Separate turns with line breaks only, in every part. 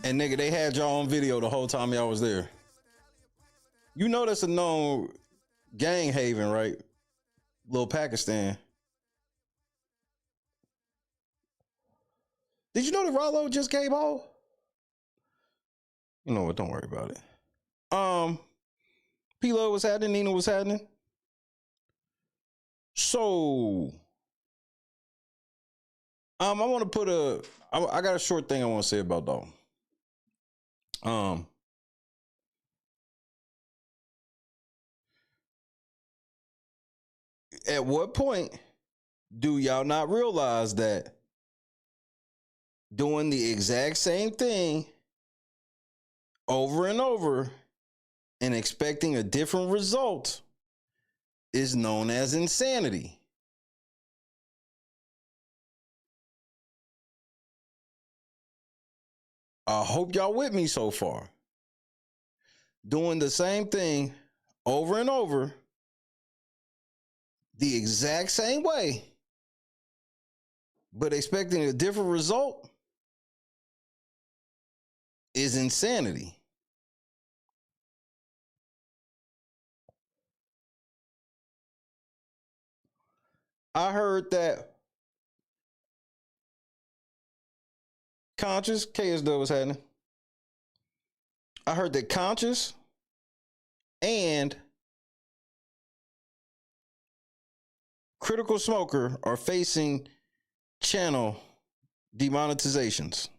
And nigga, they had y'all on video the whole time y'all was there. You know that's a known gang haven, right? Little Pakistan. Did you know that Rollo just came home? You know what? Don't worry about it. P-Lo was happening. Nina was happening. So, I want to put I got a short thing I want to say about Dalton. At what point do y'all not realize that doing the exact same thing over and over and expecting a different result is known as insanity? I hope y'all with me so far. Doing the same thing over and over the exact same way, but expecting a different result is insanity. I heard that Conscious, KSW was happening. I heard that Conscious and Critical Smoker are facing channel demonetizations.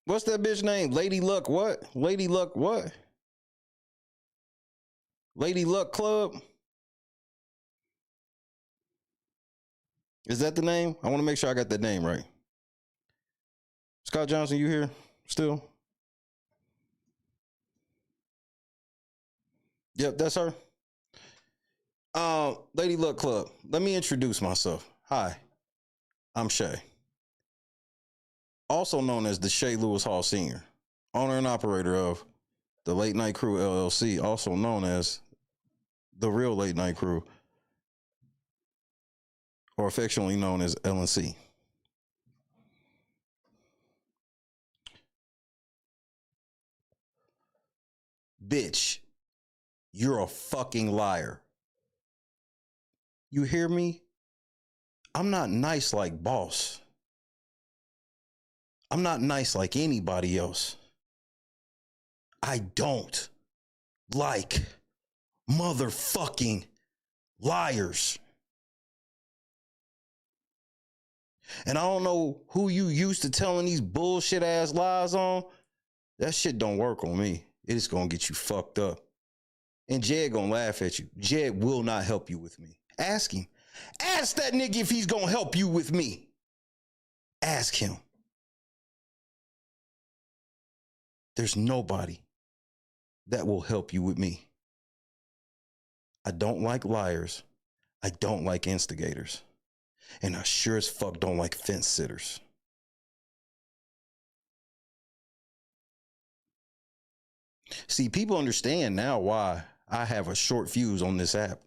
What's that bitch name? Lady Luck what? Lady Luck what? Lady Luck Club? Is that the name? I want to make sure I got that name right. Scott Johnson, you here still? Yep, that's her. Lady Luck Club. Let me introduce myself. Hi, I'm Shay. Also known as the Shay Lewis Hall Sr., owner and operator of the Late Night Crew LLC, also known as the Real Late Night Crew, or affectionately known as LNC. Bitch, you're a fucking liar. You hear me? I'm not nice like Boss. I'm not nice like anybody else. I don't like motherfucking liars. And I don't know who you used to telling these bullshit ass lies on. That shit don't work on me. It's gonna get you fucked up. And Jed gonna laugh at you. Jed will not help you with me. Ask him. Ask that nigga if he's gonna help you with me. Ask him. There's nobody that will help you with me. I don't like liars. I don't like instigators. And I sure as fuck don't like fence sitters. See, people understand now why I have a short fuse on this app.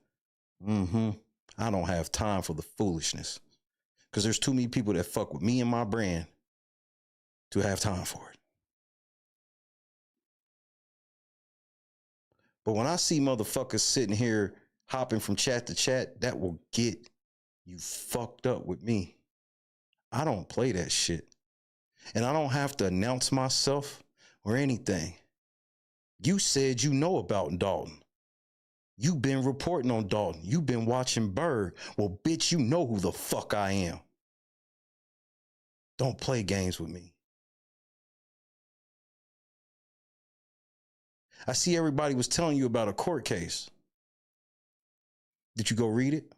I don't have time for the foolishness. Because there's too many people that fuck with me and my brand to have time for it. But when I see motherfuckers sitting here hopping from chat to chat, that will get you fucked up with me. I don't play that shit. And I don't have to announce myself or anything. You said you know about Dalton. You've been reporting on Dalton. You've been watching Bird. Well, bitch, you know who the fuck I am. Don't play games with me. I see everybody was telling you about a court case. Did you go read it?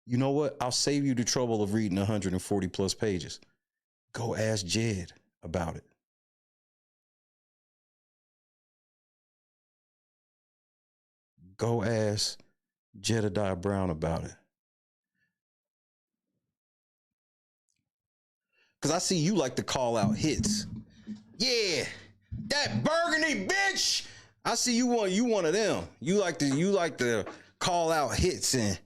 You know what? I'll save you the trouble of reading 140 plus pages. Go ask Jed about it. Go ask Jedediah Brown about it. Because I see you like to call out hits. Yeah, that burgundy bitch. I see you one of them. You like to call out hits and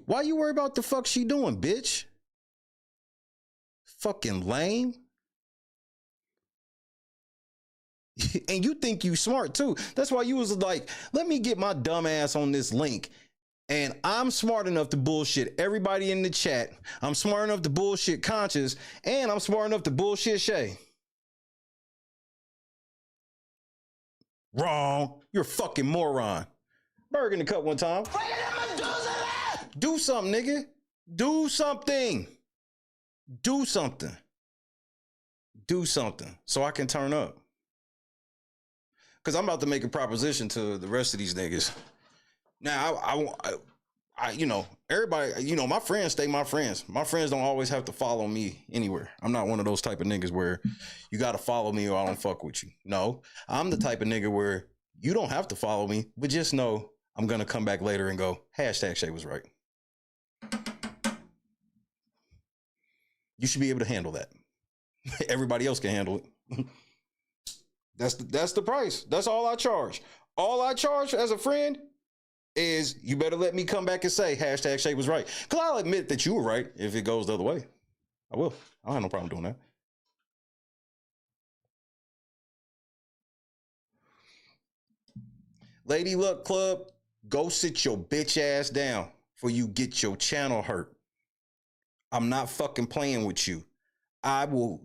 why you worry about the fuck she doing, bitch? Fucking lame. And you think you smart too. That's why you was like, let me get my dumb ass on this link. And I'm smart enough to bullshit everybody in the chat. I'm smart enough to bullshit Conscious. And I'm smart enough to bullshit Shay. Wrong. You're a fucking moron. Burger in the cup one time. Do something, nigga. Do something. Do something. Do something so I can turn up. Because I'm about to make a proposition to the rest of these niggas. Now, I you know, everybody, you know, my friends stay my friends. My friends don't always have to follow me anywhere. I'm not one of those type of niggas where you got to follow me or I don't fuck with you. No, I'm the type of nigga where you don't have to follow me, but just know I'm going to come back later and go, #Shay was right. You should be able to handle that. Everybody else can handle it. That's the price. That's all I charge. All I charge as a friend is you better let me come back and say #Shay was right. Because I'll admit that you were right if it goes the other way. I will. I don't have no problem doing that. Lady Luck Club, go sit your bitch ass down before you get your channel hurt. I'm not fucking playing with you. I will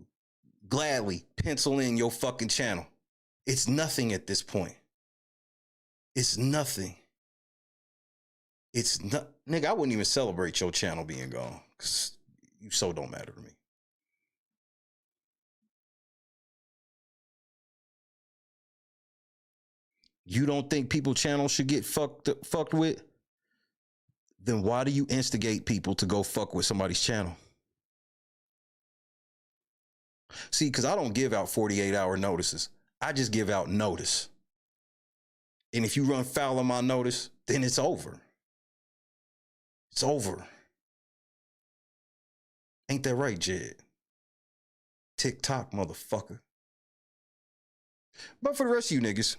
gladly pencil in your fucking channel. It's nothing at this point. It's nothing. It's not, nigga, I wouldn't even celebrate your channel being gone because you so don't matter to me. You don't think people channels should get fucked with? Then why do you instigate people to go fuck with somebody's channel? See, because I don't give out 48-hour notices. I just give out notice. And if you run foul on my notice, then it's over. It's over. Ain't that right, Jed? TikTok, motherfucker. But for the rest of you niggas,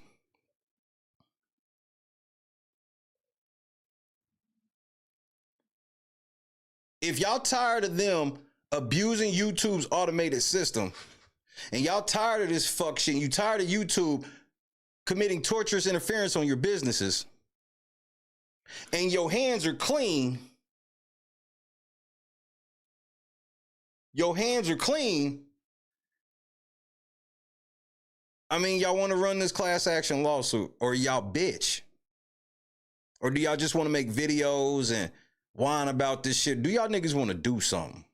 if y'all tired of them abusing YouTube's automated system, and y'all tired of this fuck shit, you tired of YouTube committing torturous interference on your businesses, and your hands are clean, I mean, y'all want to run this class action lawsuit, or y'all bitch? Or do y'all just want to make videos and whine about this shit? Do y'all niggas want to do something?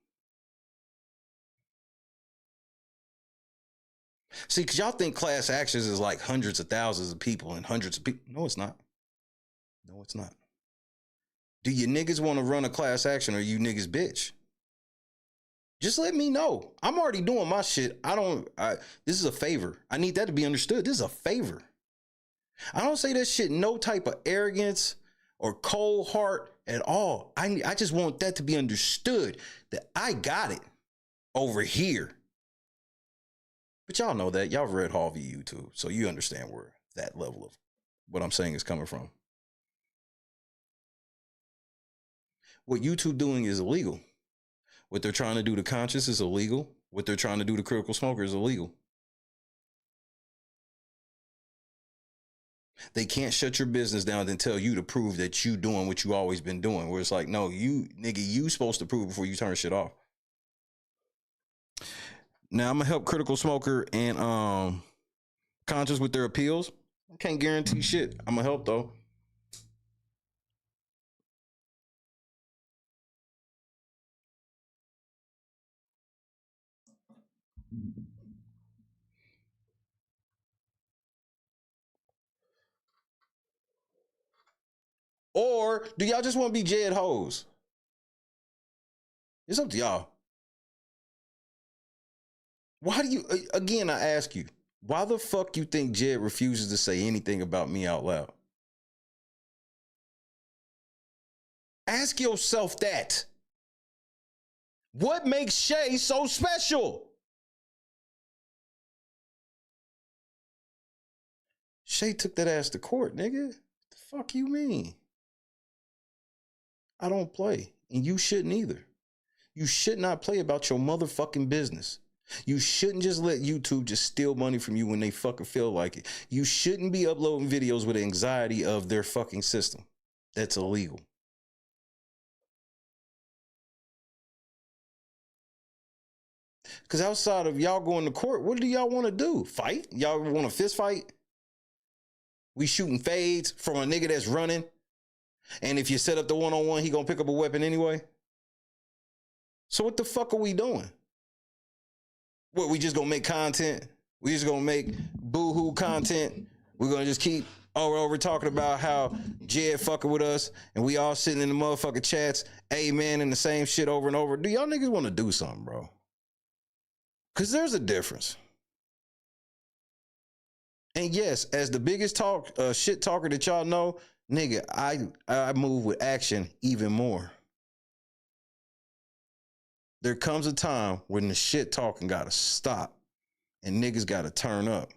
See, because y'all think class actions is like hundreds of thousands of people and hundreds of people. No, it's not. No, it's not. Do you niggas want to run a class action or you niggas bitch? Just let me know. I'm already doing my shit. This is a favor. I need that to be understood. This is a favor. I don't say that shit no type of arrogance or cold heart at all. I just want that to be understood that I got it over here. But y'all know that. Y'all read Harvey YouTube, so you understand where that level of what I'm saying is coming from. What YouTube doing is illegal. What they're trying to do to Conscious is illegal. What they're trying to do to Critical Smoker is illegal. They can't shut your business down and tell you to prove that you doing what you always been doing. Where it's like, no, you supposed to prove before you turn shit off. Now I'm gonna help Critical Smoker and Conscious with their appeals. I can't guarantee shit. I'm gonna help though. Or do y'all just want to be Jed hoes? It's up to y'all. Why do you, again, I ask you, why the fuck you think Jed refuses to say anything about me out loud? Ask yourself that. What makes Shay so special? Shay took that ass to court, nigga. The fuck you mean? I don't play, and you shouldn't either. You should not play about your motherfucking business. You shouldn't just let YouTube just steal money from you when they fucking feel like it. You shouldn't be uploading videos with anxiety of their fucking system. That's illegal. Because outside of y'all going to court, what do y'all want to do? Fight? Y'all want a fist fight? We shooting fades from a nigga that's running. And if you set up the one-on-one, he gonna pick up a weapon anyway. So what the fuck are we doing? What, we just gonna make content? We just gonna make boo-hoo content? We're gonna just keep over talking about how Jed fucking with us and we all sitting in the motherfucking chats, amen, and the same shit over and over. Do y'all niggas want to do something, bro? Because there's a difference. And yes, as the biggest shit talker that y'all know, nigga, I move with action even more. There comes a time when the shit talking gotta stop and niggas gotta turn up.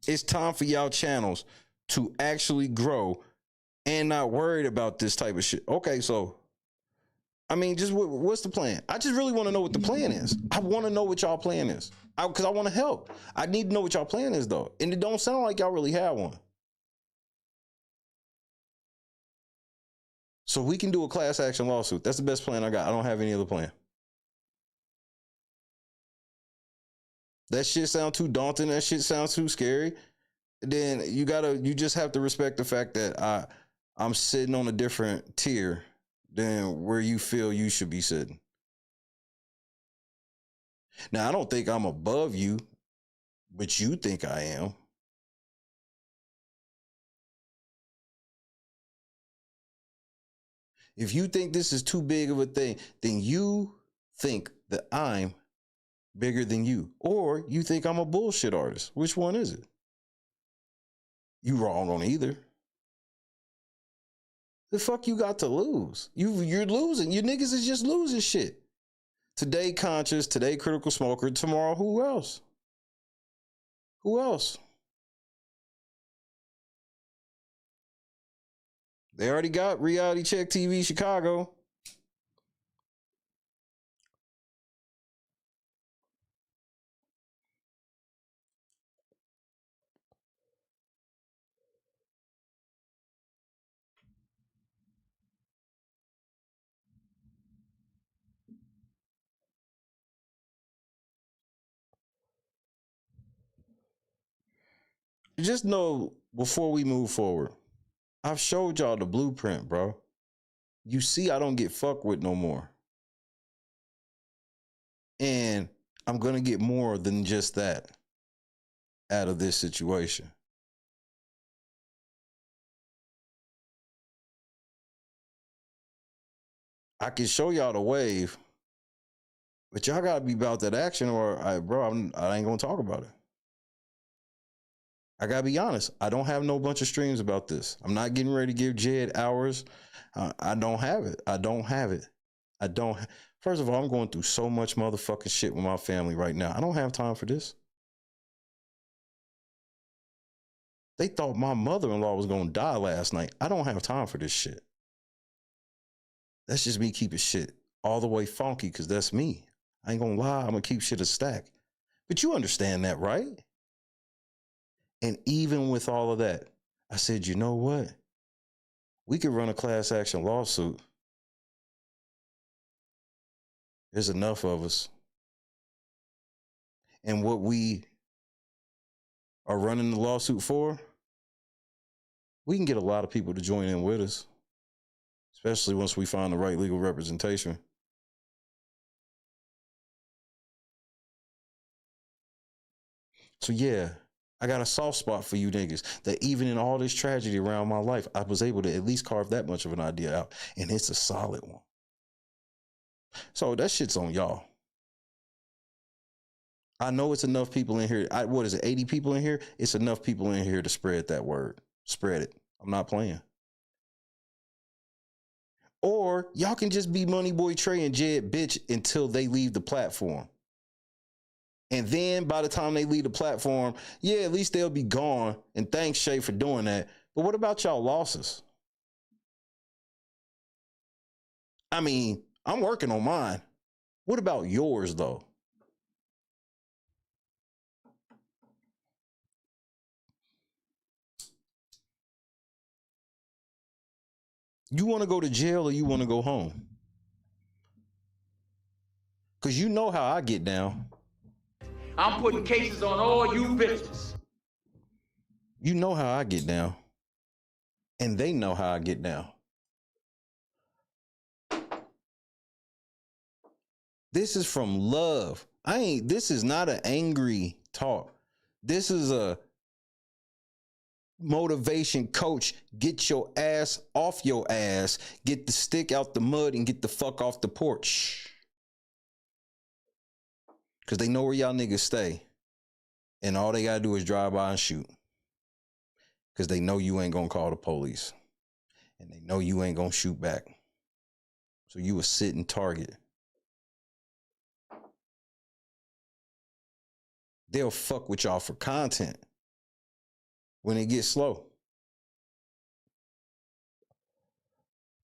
It's time for y'all channels to actually grow and not worried about this type of shit. Okay, so, I mean, just what's the plan? I just really want to know what the plan is. I want to know what y'all plan is. Because I want to help. I need to know what y'all plan is, though. And it don't sound like y'all really have one. So we can do a class action lawsuit. That's the best plan I got. I don't have any other plan. That shit sounds too daunting. That shit sounds too scary. Then you just have to respect the fact that I'm sitting on a different tier than where you feel you should be sitting. Now, I don't think I'm above you, but you think I am. If you think this is too big of a thing, then you think that I'm bigger than you, or you think I'm a bullshit artist. Which one is it? You wrong on either. The fuck you got to lose? You're losing. You niggas is just losing shit. Today conscious, today critical smoker, tomorrow who else? Who else? They already got Reality Check TV Chicago. Just know before we move forward, I've showed y'all the blueprint, bro. You see, I don't get fucked with no more. And I'm going to get more than just that out of this situation. I can show y'all the wave, but y'all got to be about that action or I ain't going to talk about it. I got to be honest. I don't have no bunch of streams about this. I'm not getting ready to give Jed hours. I don't have it. I don't have it. First of all, I'm going through so much motherfucking shit with my family right now. I don't have time for this. They thought my mother-in-law was going to die last night. I don't have time for this shit. That's just me keeping shit all the way funky because that's me. I ain't going to lie. I'm going to keep shit a stack. But you understand that, right? And even with all of that, I said, you know what? We could run a class action lawsuit. There's enough of us. And what we are running the lawsuit for, we can get a lot of people to join in with us, especially once we find the right legal representation. So yeah, I got a soft spot for you niggas that even in all this tragedy around my life, I was able to at least carve that much of an idea out. And it's a solid one. So that shit's on y'all. I know it's enough people in here. What is it, 80 people in here? It's enough people in here to spread that word. Spread it. I'm not playing. Or y'all can just be Money Boy Trey and Jed bitch until they leave the platform. And then by the time they leave the platform, yeah, at least they'll be gone. And thanks, Shay, for doing that. But what about y'all losses? I mean, I'm working on mine. What about yours, though? You want to go to jail or you want to go home? Because you know how I get down.
I'm putting cases on all you bitches.
You know how I get down. And they know how I get down. This is from love. This is not an angry talk. This is a motivation coach. Get your ass off your ass. Get the stick out the mud and get the fuck off the porch. Because they know where y'all niggas stay. And all they gotta do is drive by and shoot. Because they know you ain't gonna call the police. And they know you ain't gonna shoot back. So you a sitting target. They'll fuck with y'all for content when it gets slow.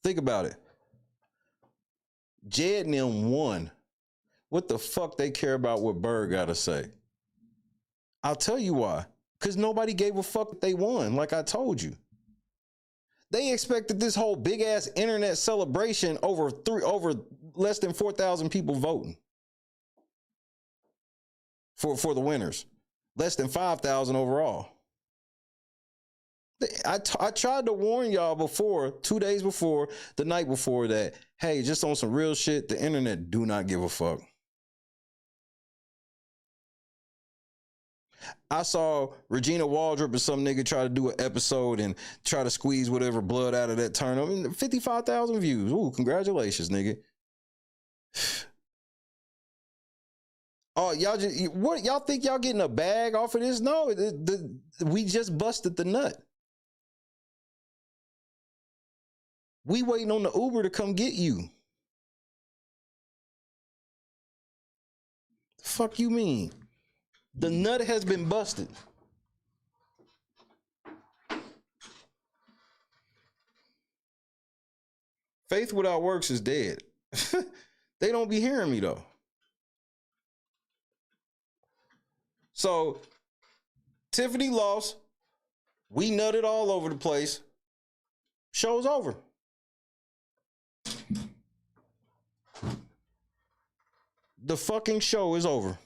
Think about it. Jed and them won. What the fuck they care about what Bird gotta say? I'll tell you why. Because nobody gave a fuck if they won, like I told you. They expected this whole big ass internet celebration over less than 4,000 people voting for the winners. Less than 5,000 overall. I tried to warn y'all before, 2 days before, the night before, that, hey, just on some real shit, the internet do not give a fuck. I saw Regina Waldrop and some nigga try to do an episode and try to squeeze whatever blood out of that turnip. I mean, 55,000 views. Ooh, congratulations, nigga. Oh, y'all think y'all getting a bag off of this? No, we just busted the nut. We waiting on the Uber to come get you. The fuck you mean? The nut has been busted. Faith without works is dead. They don't be hearing me though. So Tiffany lost. We nutted all over the place. Show's over. The fucking show is over.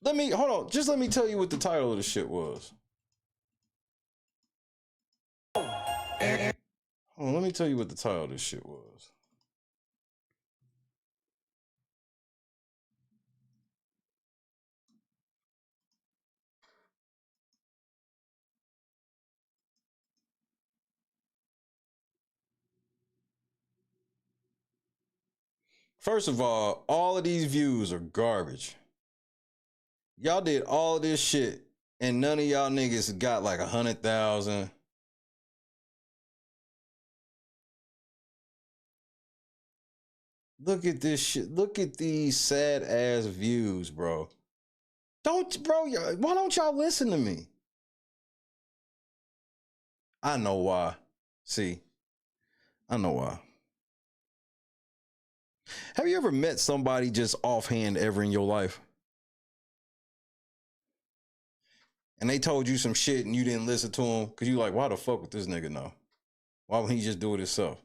Hold on. Just let me tell you what the title of the shit was. Hold on, let me tell you what the title of this shit was. First of all of these views are garbage. Y'all did all of this shit and none of y'all niggas got like 100,000. Look at this shit. Look at these sad ass views, bro. Why don't y'all listen to me? I know why. See, I know why. Have you ever met somebody just offhand ever in your life? And they told you some shit and you didn't listen to them because you like, why the fuck would this nigga know? Why would he just do it himself?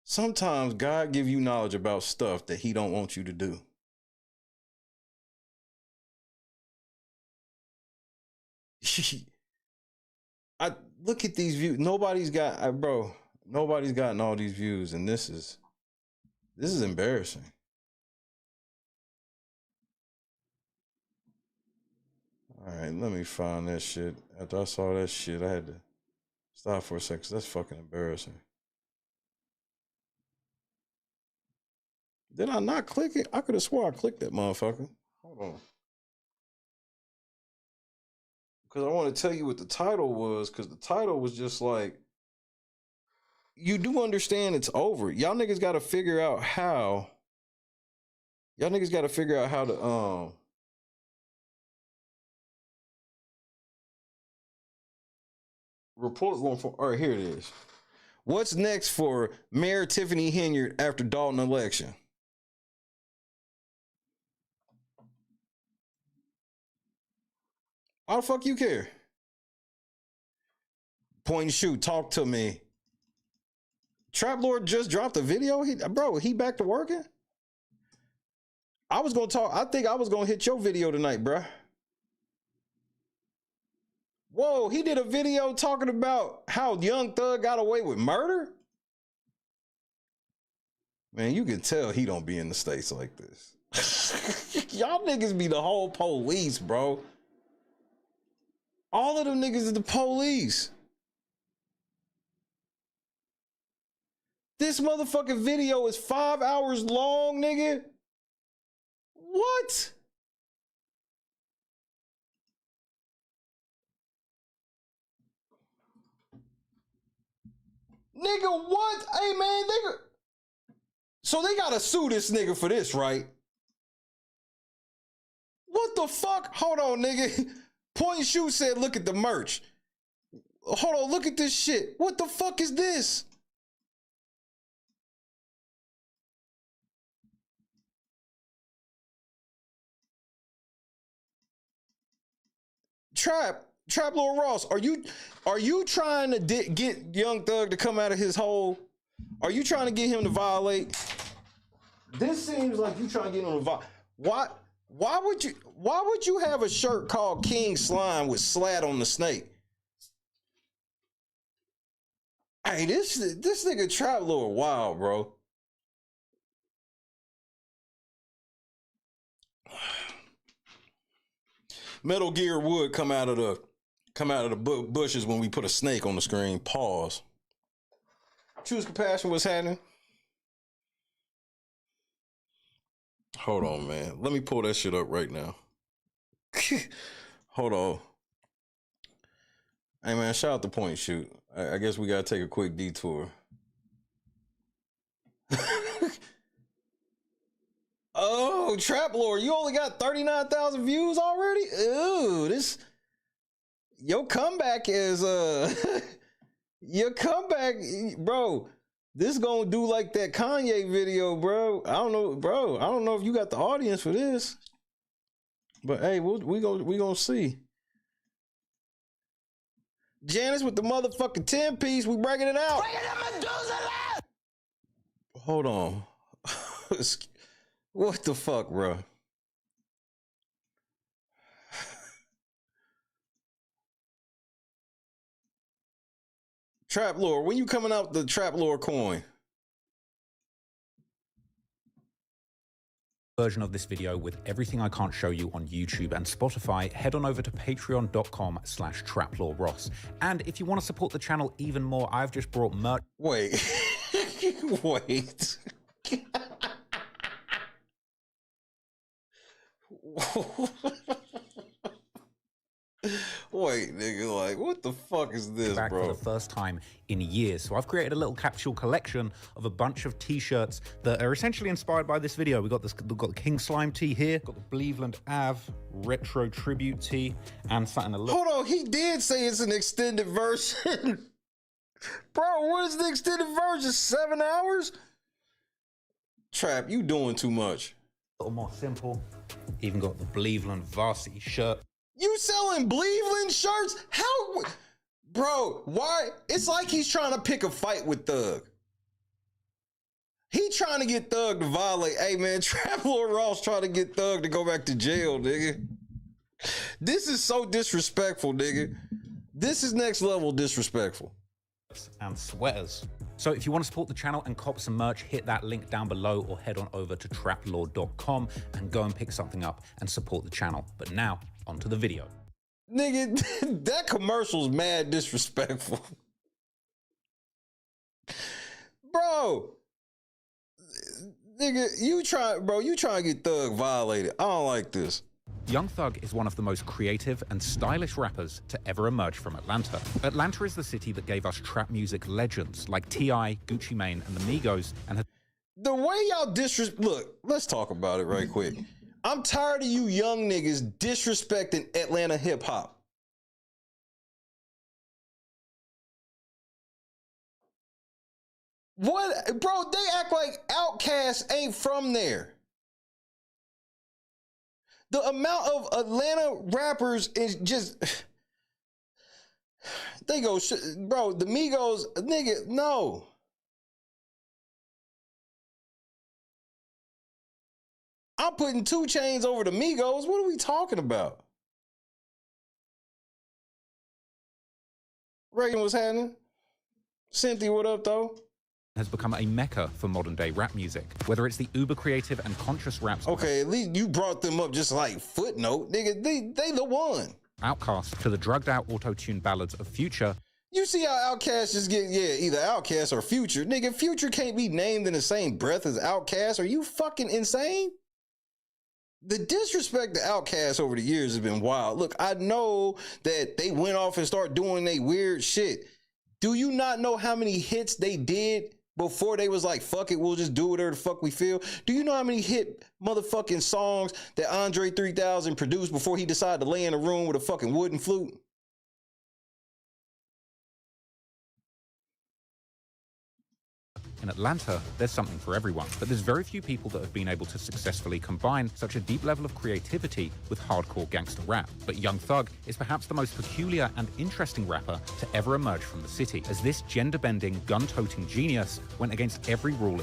Sometimes God give you knowledge about stuff that he don't want you to do. I look at these views. Nobody's gotten all these views, and this is embarrassing. All right, let me find that shit. After I saw that shit, I had to stop for a second. That's fucking embarrassing. Did I not click it? I could have swore I clicked that motherfucker. Hold on. Because I want to tell you what the title was, because the title was just like, you do understand it's over. Y'all niggas got to figure out how. Y'all niggas got to figure out how to, report going for. All right, here it is. What's next for Mayor Tiffany Henyard after Dalton election? Why the fuck you care? Point and shoot. Talk to me. Trap Lord just dropped a video. He back to working? I was gonna talk. I think I was gonna hit your video tonight, bruh. Whoa, he did a video talking about how Young Thug got away with murder? Man, you can tell he don't be in the States like this. Y'all niggas be the whole police, bro. All of them niggas is the police. This motherfucking video is 5 hours long, nigga. What? Nigga, what? Hey, man, nigga. So they gotta sue this nigga for this, right? What the fuck? Hold on, nigga. Point and Shoot said, look at the merch. Hold on, look at this shit. What the fuck is this? Trap Lord Ross, are you trying to get Young Thug to come out of his hole? Are you trying to get him to violate? This seems like you trying to get him to violate. Why would you have a shirt called King Slime with slat on the snake? Hey, this nigga Trap Lord wild, bro. Metal Gear would come out of the bushes when we put a snake on the screen. Pause. Choose compassion. What's happening? Hold on, man. Let me pull that shit up right now. Hold on. Hey, man, shout out to Point Shoot. I guess we gotta take a quick detour. Oh, Trap Lord, you only got 39,000 views already? Ooh, your comeback is your comeback, bro. This gonna do like that Kanye video, bro. I don't know, bro. I don't know if you got the audience for this, but hey, we gonna see. Janice with the motherfucking 10-piece. We breaking it out. Hold on. What the fuck, bro? Trap Lord, when you coming out the Trap Lord coin?
Version of this video with everything I can't show you on YouTube and Spotify, head on over to patreon.com/TrapLawRoss. And if you want to support the channel even more, I've just brought merch.
Wait. Wait. Wait, nigga, like, what the fuck is this,
back
bro?
For the first time in years. So I've created a little capsule collection of a bunch of t-shirts that are essentially inspired by this video. We've got the King Slime tee here, got the Cleveland Ave retro tribute tee, and something a little.
Hold on, he did say it's an extended version. Bro, what is the extended version? 7 hours? Trap, you doing too much.
A little more simple. Even got the Cleveland varsity shirt.
You selling Cleveland shirts? How? Bro, why? It's like he's trying to pick a fight with Thug. He trying to get Thug to violate. Hey, man, Trap Lord Ross trying to get Thug to go back to jail, nigga. This is so disrespectful, nigga. This is next level disrespectful.
And sweaters. So if you want to support the channel and cop some merch, hit that link down below or head on over to traplord.com and go and pick something up and support the channel. But now, onto the video.
Nigga, that commercial's mad disrespectful. Bro, Nigga, you trying to get Thug violated. I don't like this.
Young Thug is one of the most creative and stylish rappers to ever emerge from Atlanta. Atlanta is the city that gave us trap music legends like T.I., Gucci Mane, and the Migos, and
the way y'all look, let's talk about it right quick. I'm tired of you young niggas disrespecting Atlanta hip hop. What, bro? They act like Outkast ain't from there. The amount of Atlanta rappers is just, they go, bro, the Migos, nigga, no. I'm putting 2 Chainz over the Migos. What are we talking about? Reagan, what's happening? Cynthia, what up, though?
Has become a mecca for modern day rap music. Whether it's the uber creative and conscious raps.
Okay, at least you brought them up just like footnote. Nigga, they the one.
Outkast to the drugged out auto-tune ballads of Future.
You see how Outkast just get, either Outkast or Future. Nigga, Future can't be named in the same breath as Outkast. Are you fucking insane? The disrespect to Outkast over the years has been wild. Look, I know that they went off and started doing they weird shit. Do you not know how many hits they did before they was like, fuck it, we'll just do whatever the fuck we feel? Do you know how many hit motherfucking songs that Andre 3000 produced before he decided to lay in a room with a fucking wooden flute?
In Atlanta, there's something for everyone, but there's very few people that have been able to successfully combine such a deep level of creativity with hardcore gangster rap. But Young Thug is perhaps the most peculiar and interesting rapper to ever emerge from the city, as this gender-bending, gun-toting genius went against every rule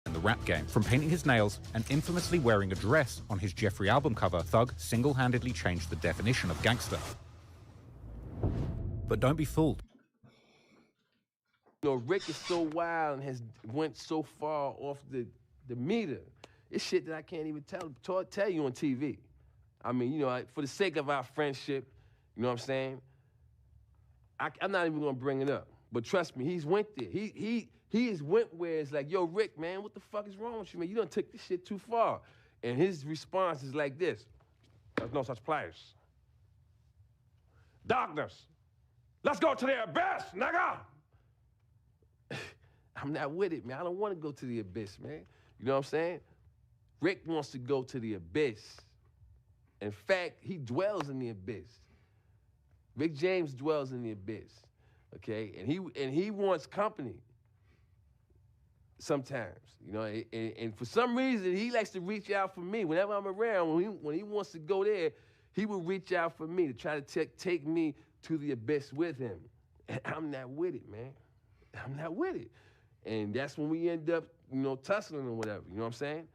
in the rap game. From painting his nails and infamously wearing a dress on his Jeffrey album cover, Thug single-handedly changed the definition of gangster. But don't be fooled.
You know, Rick is so wild and has went so far off the meter. It's shit that I can't even tell you on TV. I mean, you know, for the sake of our friendship, you know what I'm saying? I'm not even gonna bring it up. But trust me, he's went there. He has went where it's like, yo, Rick, man, what the fuck is wrong with you, man? You done took this shit too far. And his response is like this: there's no such place. Darkness. Let's go to the abyss, nigga! I'm not with it, man. I don't want to go to the abyss, man. You know what I'm saying? Rick wants to go to the abyss. In fact, he dwells in the abyss. Rick James dwells in the abyss, okay? And he wants company sometimes, you know? And for some reason, he likes to reach out for me. Whenever I'm around, when he wants to go there, he will reach out for me to try to take me to the abyss with him. And I'm not with it, man. I'm not with it. And that's when we end up, you know, tussling or whatever, you know what I'm saying?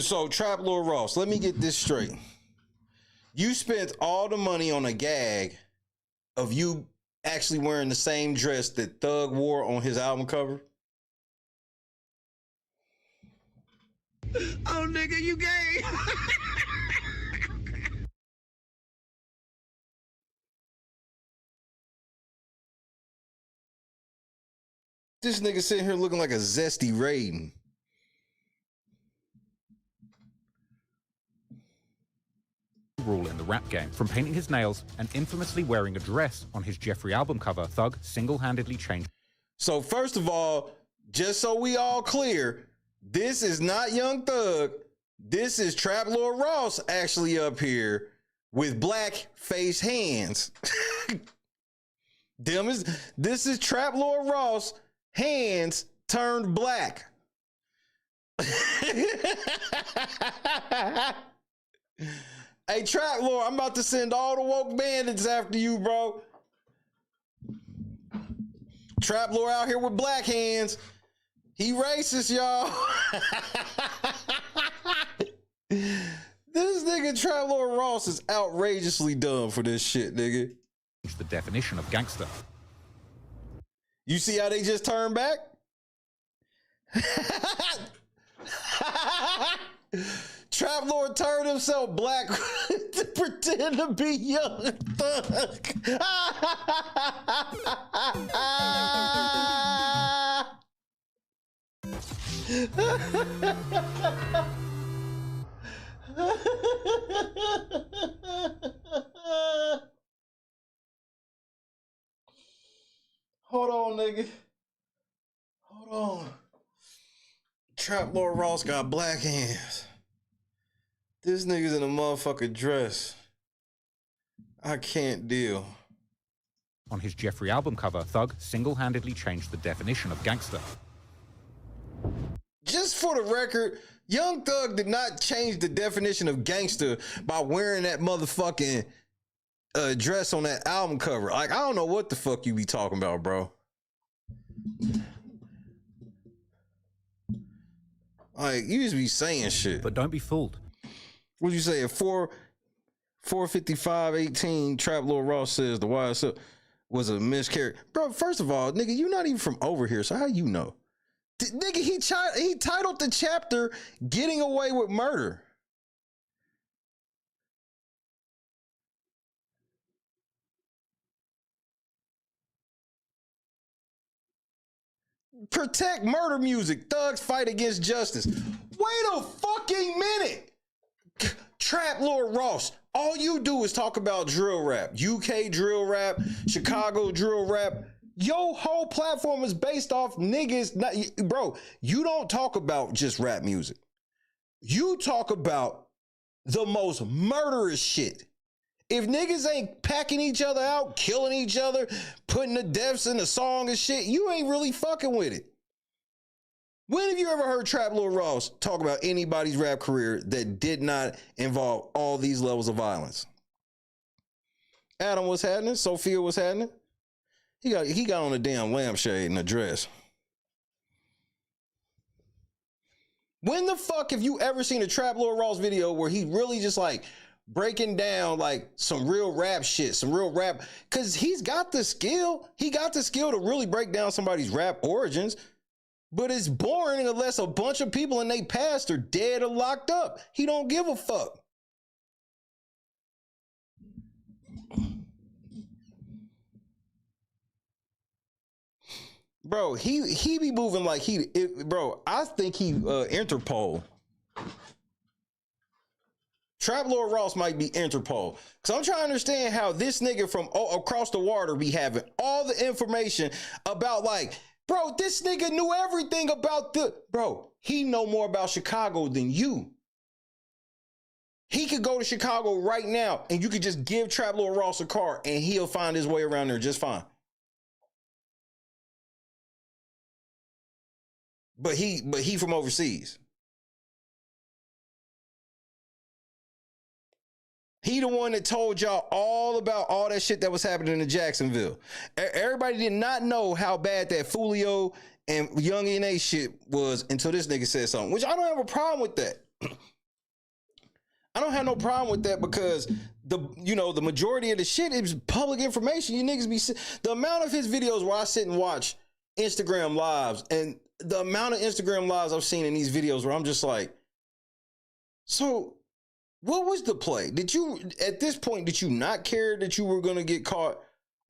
So, Trap Lord Ross, let me get this straight. You spent all the money on a gag of you actually wearing the same dress that Thug wore on his album cover?
Oh, nigga, you gay!
This nigga sitting here looking like a zesty Raiden.
Rule in the rap game. From painting his nails and infamously wearing a dress on his Jeffrey album cover, Thug single-handedly changed.
So first of all, just so we all clear, this is not Young Thug. This is Trap Lord Ross actually up here with black face hands. This is Trap Lord Ross, hands turned black. Hey, Trap Lord, I'm about to send all the woke bandits after you, bro. Trap Lord out here with black hands. He racist, y'all. This nigga Trap Lord Ross is outrageously dumb for this shit, nigga.
The definition of gangster.
You see how they just turned back? Trap Lord turned himself black to pretend to be Young Thug. Hold on, nigga. Hold on. Trap Lord Ross got black hands. This nigga's in a motherfucking dress. I can't deal.
On his Jeffrey album cover, Thug single-handedly changed the definition of gangster.
Just for the record, Young Thug did not change the definition of gangster by wearing that motherfucking dress on that album cover. Like, I don't know what the fuck you be talking about, bro. Like, you just be saying shit.
But don't be fooled.
What'd you say? At 4:55:18, Trap Lord Ross says the YSL was a miscarriage. Bro, first of all, nigga, you not even from over here, so how you know? Nigga, he titled the chapter "Getting Away with Murder." Protect murder music. Thugs fight against justice. Wait a fucking minute. Trap Lord Ross, all you do is talk about drill rap. UK drill rap, Chicago drill rap. Your whole platform is based off niggas. Bro, you don't talk about just rap music. You talk about the most murderous shit. If niggas ain't packing each other out, killing each other, putting the deaths in the song and shit, you ain't really fucking with it. When have you ever heard Trap Lord Ross talk about anybody's rap career that did not involve all these levels of violence? Adam, what's happening? Sophia, what's happening? He got on a damn lampshade and a dress. When the fuck have you ever seen a Trap Lord Ross video where he really just like breaking down like some real rap shit, some real rap? Cause he's got the skill. He got the skill to really break down somebody's rap origins. But it's boring unless a bunch of people in their past are dead or locked up. He don't give a fuck. Bro, he be moving like bro, I think he Interpol. Trap Lord Ross might be Interpol. Cause I'm trying to understand how this nigga from across the water be having all the information about like, bro, this nigga knew everything about bro, he know more about Chicago than you. He could go to Chicago right now and you could just give Trap Lord Ross a car and he'll find his way around there just fine. But he from overseas. He the one that told y'all all about all that shit that was happening in Jacksonville. Everybody did not know how bad that Fulio and Young N.A. shit was until this nigga said something, which I don't have a problem with that. I don't have no problem with that because the majority of the shit is public information. You niggas be the amount of his videos where I sit and watch Instagram lives and the amount of Instagram lives I've seen in these videos where I'm just like, so what was the play? At this point, did you not care that you were going to get caught?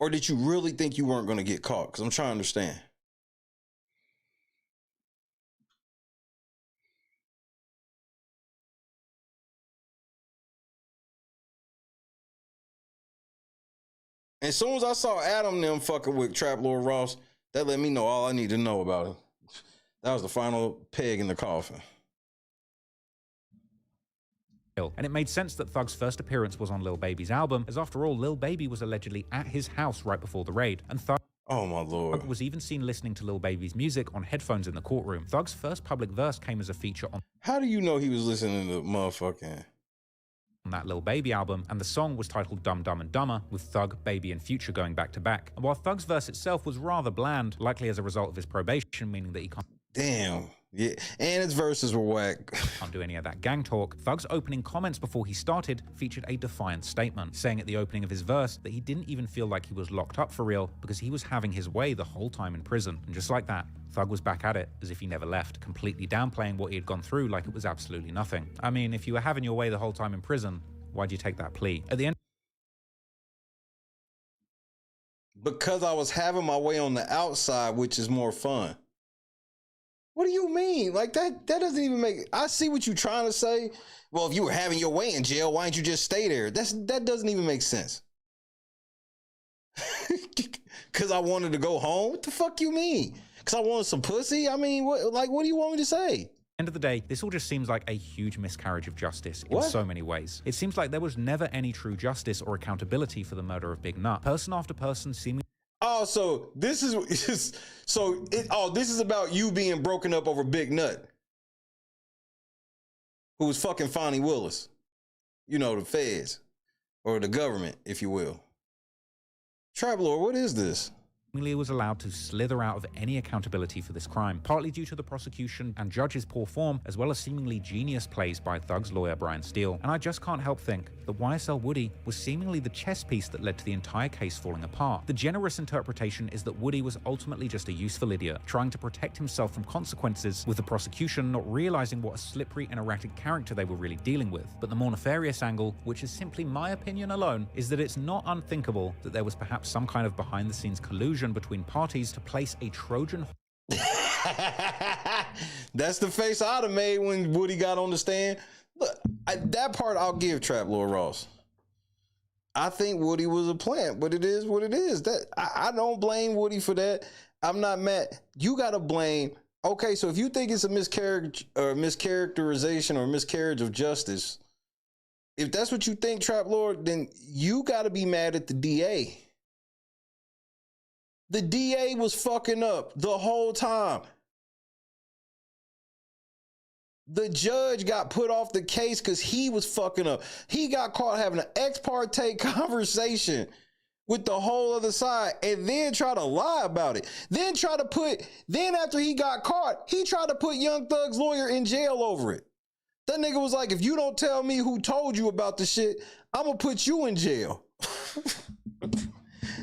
Or did you really think you weren't going to get caught? Because I'm trying to understand. As soon as I saw Adam and them fucking with Trap Lord Ross, that let me know all I need to know about him. That was the final peg in the coffin.
And it made sense that Thug's first appearance was on Lil Baby's album, as after all, Lil Baby was allegedly at his house right before the raid, and Thug
Oh my Lord.
was even seen listening to Lil Baby's music on headphones in the courtroom. Thug's first public verse came as a feature on
How do you know he was listening to motherfucking
that Lil Baby album, and the song was titled Dumb Dumb and Dumber, with Thug, Baby, and Future going back to back. And while Thug's verse itself was rather bland, likely as a result of his probation, meaning that he can't
damn. Yeah, and his verses were whack.
Can't do any of that gang talk. Thug's opening comments before he started featured a defiant statement, saying at the opening of his verse that he didn't even feel like he was locked up for real because he was having his way the whole time in prison. And just like that, Thug was back at it as if he never left, completely downplaying what he had gone through like it was absolutely nothing. I mean, if you were having your way the whole time in prison, why'd you take that plea? At the end,
Because I was having my way on the outside, which is more fun. What do you mean? Like that doesn't even make, I see what you're trying to say. Well, if you were having your way in jail, why didn't you just stay there? That doesn't even make sense. Cause I wanted to go home? What the fuck you mean? Cause I wanted some pussy? I mean, what do you want me to say?
End of the day, this all just seems like a huge miscarriage of justice in so many ways. It seems like there was never any true justice or accountability for the murder of Big Nut. Person after person seemingly.
Oh, so this is this is about you being broken up over Big Nut, who was fucking Fonnie Willis. You know, the feds or the government, if you will. Trap Lord, what is this?
Was allowed to slither out of any accountability for this crime, partly due to the prosecution and judge's poor form, as well as seemingly genius plays by Thug's lawyer Brian Steele. And I just can't help think that YSL Woody was seemingly the chess piece that led to the entire case falling apart. The generous interpretation is that Woody was ultimately just a useful idiot, trying to protect himself from consequences, with the prosecution not realizing what a slippery and erratic character they were really dealing with. But the more nefarious angle, which is simply my opinion alone, is that it's not unthinkable that there was perhaps some kind of behind-the-scenes collusion between parties to place a Trojan.
That's the face I'd have made when Woody got on the stand. Look, that part I'll give Trap Lord Ross. I think Woody was a plant, but it is what it is. That I don't blame Woody for that. I'm not mad. You got to blame. Okay, so if you think it's a miscarriage or mischaracterization or miscarriage of justice, if that's what you think, Trap Lord, then you got to be mad at the DA. The DA was fucking up the whole time. The judge got put off the case because he was fucking up. He got caught having an ex parte conversation with the whole other side and then try to lie about it. Then after he got caught, he tried to put Young Thug's lawyer in jail over it. That nigga was like, if you don't tell me who told you about the shit, I'm gonna put you in jail.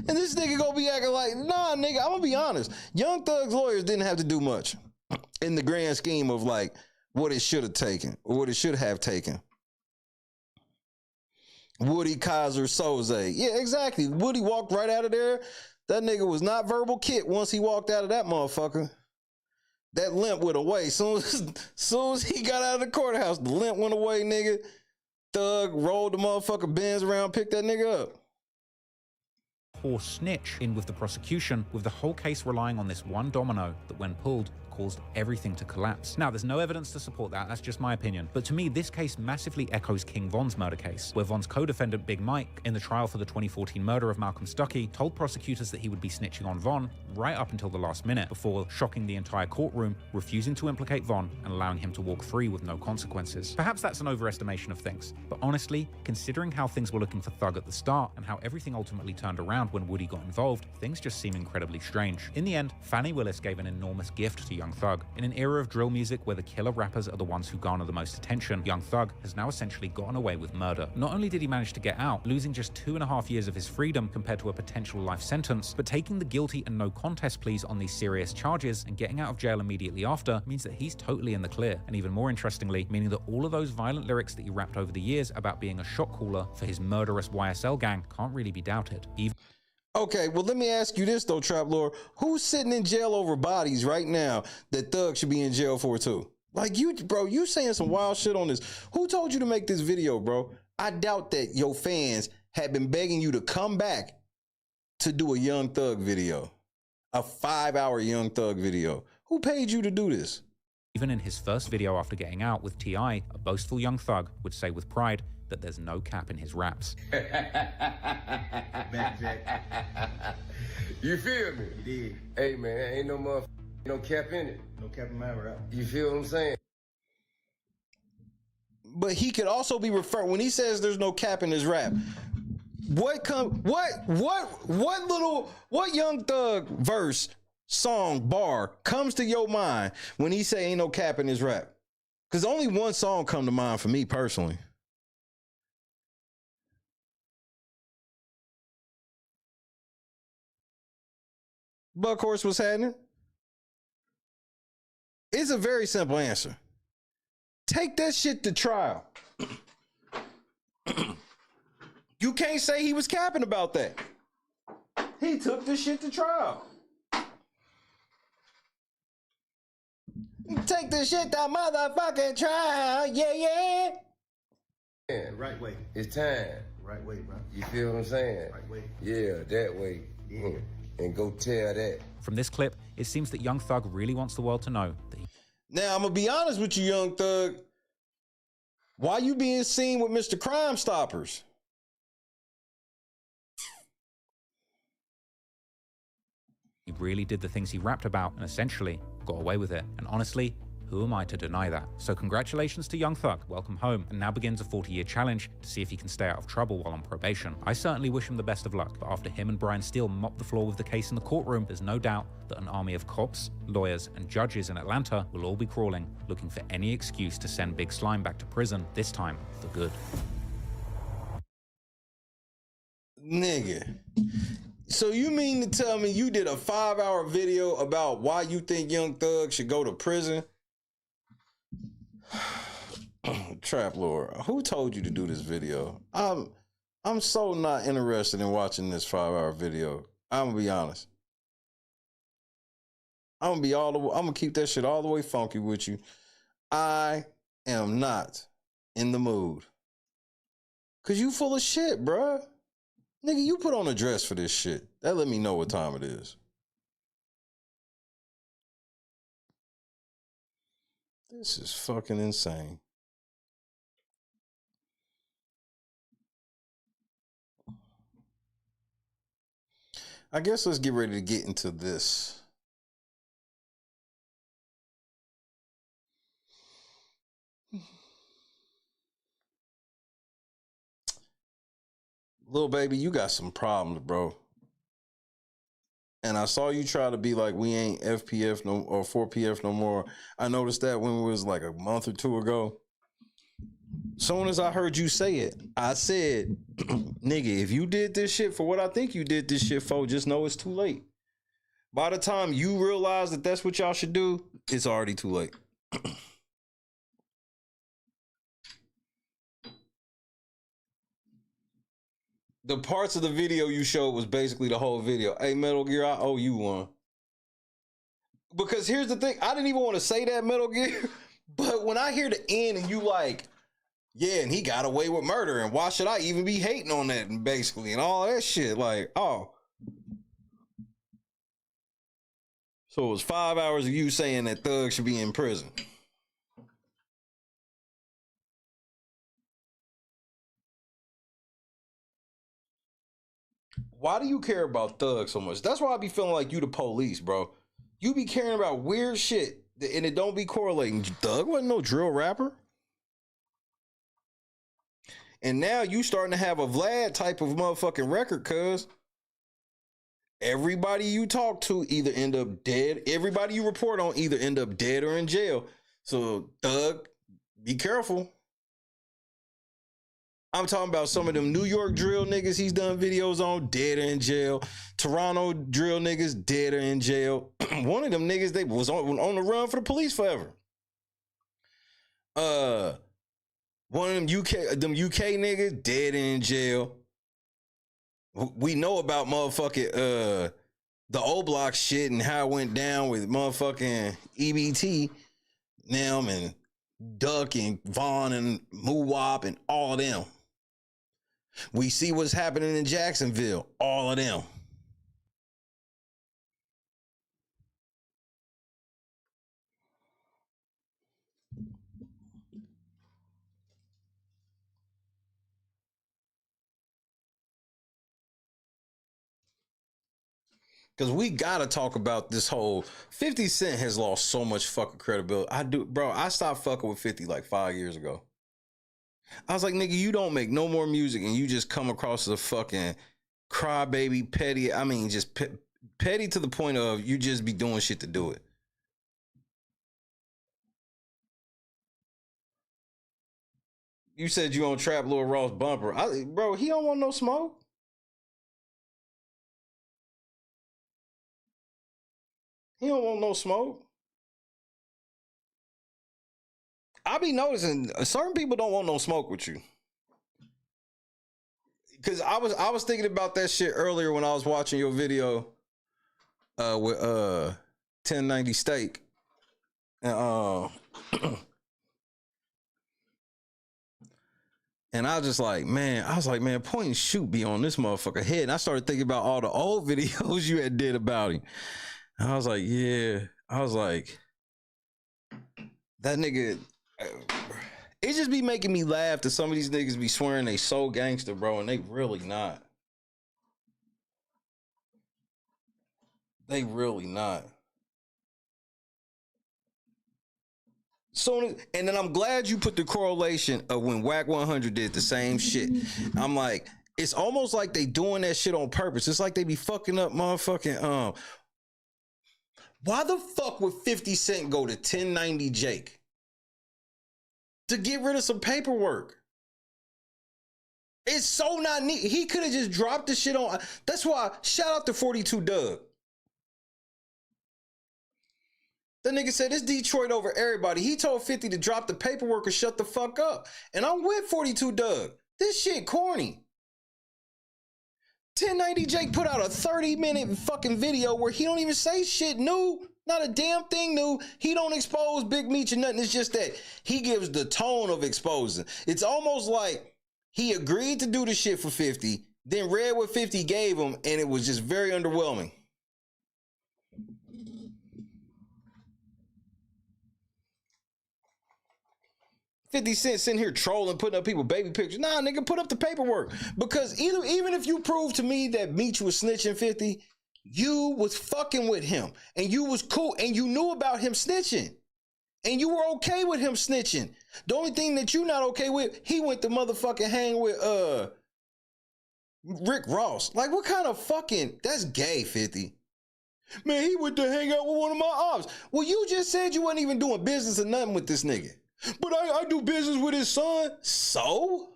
And this nigga gonna be acting like, nah, nigga, I'm gonna be honest. Young Thug's lawyers didn't have to do much in the grand scheme of like what it should have taken or what it should have taken. Woody Kaiser Soze. Yeah, exactly. Woody walked right out of there. That nigga was not verbal kit once he walked out of that motherfucker. That limp went away. Soon as he got out of the courthouse, the limp went away, nigga. Thug rolled the motherfucker Benz around, picked that nigga up.
Poor snitch in with the prosecution, with the whole case relying on this one domino that, when pulled, caused everything to collapse. Now, there's no evidence to support that, that's just my opinion. But to me, this case massively echoes King Von's murder case, where Von's co-defendant Big Mike, in the trial for the 2014 murder of Malcolm Stuckey, told prosecutors that he would be snitching on Von right up until the last minute, before shocking the entire courtroom, refusing to implicate Von and allowing him to walk free with no consequences. Perhaps that's an overestimation of things, but honestly, considering how things were looking for Thug at the start and how everything ultimately turned around when Woody got involved, things just seem incredibly strange. In the end, Fannie Willis gave an enormous gift to Young Thug. In an era of drill music where the killer rappers are the ones who garner the most attention, Young Thug has now essentially gotten away with murder. Not only did he manage to get out, losing just 2.5 years of his freedom compared to a potential life sentence, but taking the guilty and no contest pleas on these serious charges and getting out of jail immediately after means that he's totally in the clear. And even more interestingly, meaning that all of those violent lyrics that he rapped over the years about being a shot caller for his murderous YSL gang can't really be doubted.
Okay, well, let me ask you this, though, Trap Lord. Who's sitting in jail over bodies right now that Thug should be in jail for, too? Like, you, bro, you saying some wild shit on this. Who told you to make this video, bro? I doubt that your fans had been begging you to come back to do a Young Thug video, a 5-hour Young Thug video. Who paid you to do this?
Even in his first video after getting out with T.I., a boastful Young Thug would say with pride that there's no cap in his raps.
You feel me?
You did.
Hey man, ain't no no cap in it.
No cap in my rap.
You feel what I'm saying?
But he could also be referred, when he says there's no cap in his rap, what Young Thug verse song, bar comes to your mind when he say ain't no cap in his rap? Because only one song come to mind for me personally. Buck Horse was happening. It's a very simple answer. Take that shit to trial. You can't say he was capping about that. He took this shit to trial. Take this shit to motherfucking trial. Yeah, yeah.
The
right way.
It's time.
Right way, bro.
You feel what I'm saying?
Right way.
Yeah, that way.
Yeah.
And go tell that.
From this clip, it seems that Young Thug really wants the world to know that
Now, I'm going to be honest with you, Young Thug. Why you being seen with Mr. Crime Stoppers?
he really did the things he rapped about and essentially got away with it. And honestly, who am I to deny that? So congratulations to Young Thug, welcome home, and now begins a 40-year challenge to see if he can stay out of trouble while on probation. I certainly wish him the best of luck, but after him and Brian Steele mopped the floor with the case in the courtroom, there's no doubt that an army of cops, lawyers, and judges in Atlanta will all be crawling, looking for any excuse to send Big Slime back to prison, this time for good.
Nigga. So you mean to tell me you did a 5-hour video about why you think Young Thug should go to prison? Trap Lord, who told you to do this video? I'm so not interested in watching this 5-hour video. I'm gonna be honest. I'm gonna keep that shit all the way funky with you. I am not in the mood. Cause you full of shit, bruh. Nigga, you put on a dress for this shit. That let me know what time it is. This is fucking insane. I guess let's get ready to get into this. Lil Baby, you got some problems, bro. And I saw you try to be like, we ain't FPF no or 4PF no more. I noticed that when it was like a month or two ago. Soon as I heard you say it, I said, nigga, if you did this shit for what I think you did this shit for, just know it's too late. By the time you realize that that's what y'all should do, it's already too late. The parts of the video you showed was basically the whole video. Hey, Metal Gear, I owe you one. Because here's the thing. I didn't even want to say that, Metal Gear. But when I hear the end and you like, yeah, and he got away with murder, and why should I even be hating on that, and basically, and all that shit, like, oh. So it was 5 hours of you saying that Thug should be in prison. Why do you care about Thug so much? That's why I be feeling like you the police, bro. You be caring about weird shit, and it don't be correlating. Thug wasn't no drill rapper. And now you starting to have a Vlad type of motherfucking record, cuz everybody you talk to either end up dead. Everybody you report on either end up dead or in jail. So Thug, be careful. I'm talking about some of them New York drill niggas he's done videos on, dead or in jail. Toronto drill niggas, dead or in jail. One of them niggas, they was on the run for the police forever. One of them UK niggas, dead and in jail. We know about motherfucking the O Block shit and how it went down with motherfucking EBT, them and Duck and Vaughn and Moowop and all of them. We see what's happening in Jacksonville, all of them. Because we got to talk about this whole 50 Cent has lost so much fucking credibility. I stopped fucking with 50 like 5 years ago. I was like, nigga, you don't make no more music and you just come across as a fucking crybaby, petty. I mean, just Petty to the point of you just be doing shit to do it. You said you on trap Lil Ross bumper. Bro, he don't want no smoke. He don't want no smoke. I be noticing certain people don't want no smoke with you. Cause I was thinking about that shit earlier when I was watching your video with 1090 Steak. And and I was like, man, point and shoot be on this motherfucker head. And I started thinking about all the old videos you had did about him. And I was like, yeah. I was like, that nigga, it just be making me laugh that some of these niggas be swearing they so gangster, bro, and they really not. They really not. So, and then I'm glad you put the correlation of when Whack 100 did the same shit. I'm like, it's almost like they doing that shit on purpose. It's like they be fucking up motherfucking, why the fuck would 50 Cent go to 1090 Jake? To get rid of some paperwork. It's so not neat. He could have just dropped the shit on. That's why, shout out to 42 Doug. The nigga said, it's Detroit over everybody. He told 50 to drop the paperwork or shut the fuck up. And I'm with 42 Doug. This shit corny. 1090 Jake put out a 30-minute fucking video where he don't even say shit new. Not a damn thing new. He don't expose Big Meech or nothing. It's just that he gives the tone of exposing. It's almost like he agreed to do the shit for 50, then read what 50 gave him, and it was just very underwhelming. $50 sitting here trolling, putting up people baby pictures. Nah, nigga, put up the paperwork. Because even if you prove to me that Meech was snitching 50, you was fucking with him. And you was cool. And you knew about him snitching. And you were okay with him snitching. The only thing that you not okay with, he went to motherfucking hang with Rick Ross. Like, what kind of fucking, that's gay, 50. Man, he went to hang out with one of my ops. Well, you just said you wasn't even doing business or nothing with this nigga. But I do business with his son. So?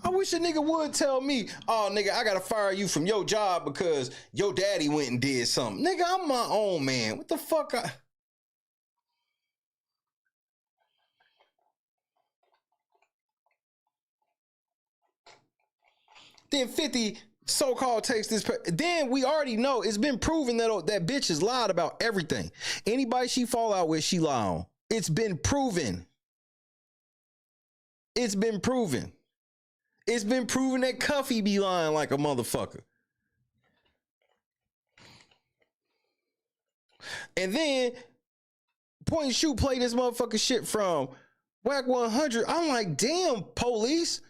I wish a nigga would tell me, oh, nigga, I gotta fire you from your job because your daddy went and did something. Nigga, I'm my own man. What the fuck? Then 50 so-called takes this. Then we already know it's been proven that that bitch has lied about everything. Anybody she fall out with, she lie on. It's been proven. It's been proven. It's been proven that Cuffy be lying like a motherfucker. And then point and shoot play this motherfucker shit from Whack 100. I'm like, damn, police.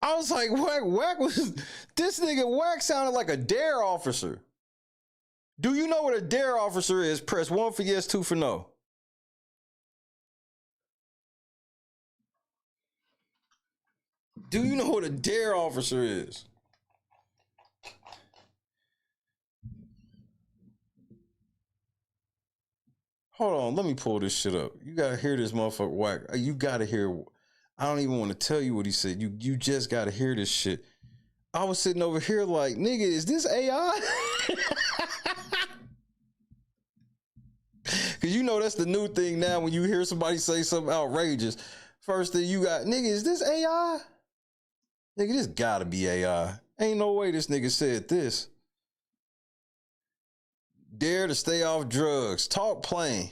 I was like, Whack was, this nigga Whack sounded like a dare officer. Do you know what a dare officer is? Press 1 for yes, 2 for no. Do you know what a dare officer is? Hold on, let me pull this shit up. You gotta hear this motherfucker Whack. You gotta hear. I don't even want to tell you what he said. You just gotta hear this shit. I was sitting over here like, nigga, is this AI? Cause you know that's the new thing now when you hear somebody say something outrageous. First thing you got, nigga, is this AI? Nigga, this gotta be AI. Ain't no way this nigga said this. Dare to stay off drugs. Talk plain.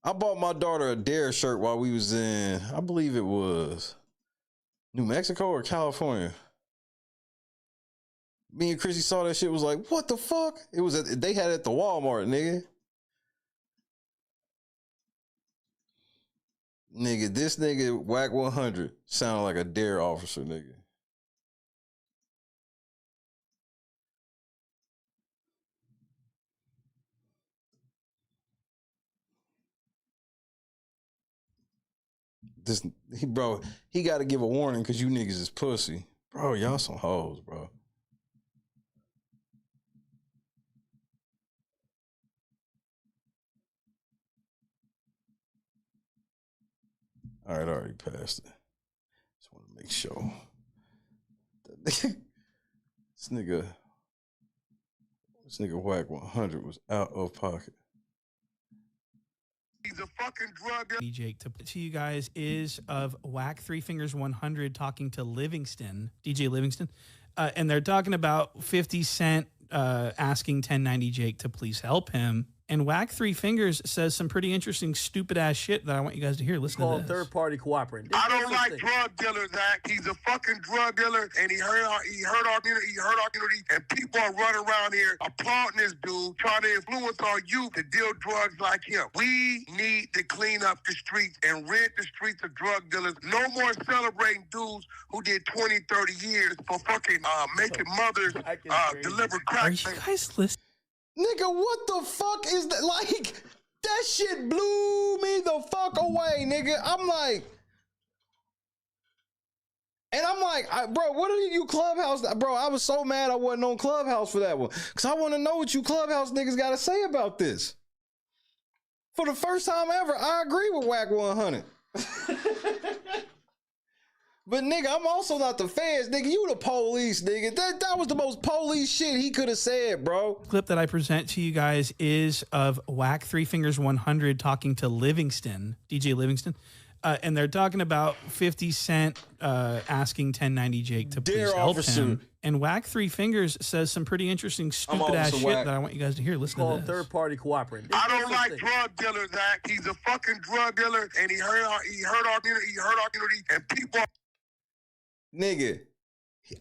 I bought my daughter a Dare shirt while we was in, I believe it was New Mexico or California. Me and Chrissy saw that shit, was like, what the fuck? It was they had it at the Walmart, nigga. Nigga, this nigga Whack 100 sounded like a Dare officer, nigga. This he got to give a warning because you niggas is pussy. Bro, y'all some hoes, bro. All right, I already passed it. Just want to make sure. This nigga Whack 100 was out of pocket.
He's a fucking drug dealer.
Jake, to put to you guys is of Whack 3 Fingers 100 talking to Livingston, DJ Livingston, and they're talking about 50 Cent asking 1090 Jake to please help him. And Whack 3 Fingers says some pretty interesting, stupid ass shit that I want you guys to hear. Listen to this.
Third-party cooperating.
I don't like drug dealers act. He's a fucking drug dealer, and he hurt our community, and people are running around here applauding this dude, trying to influence our youth to deal drugs like him. We need to clean up the streets and rid the streets of drug dealers. No more celebrating dudes who did 20, 30 years for fucking making mothers deliver crack.
Are you guys listening?
Nigga, what the fuck is that? Like, that shit blew me the fuck away, nigga. I'm like, bro, what are you Clubhouse? Bro, I was so mad I wasn't on Clubhouse for that one. Because I want to know what you Clubhouse niggas got to say about this. For the first time ever, I agree with Whack 100. But nigga, I'm also not the feds, nigga. You the police, nigga. That was the most police shit he could have said, bro.
Clip that I present to you guys is of Whack 3 Fingers 100 talking to Livingston, DJ Livingston, and they're talking about 50 Cent asking 1090 Jake to please help him. And Whack 3 Fingers says some pretty interesting, stupid ass shit that I want you guys to hear. Listen to this.
Third-party cooperating.
I don't like drug dealers act. He's a fucking drug dealer, and he hurt our community, and people.
Nigga,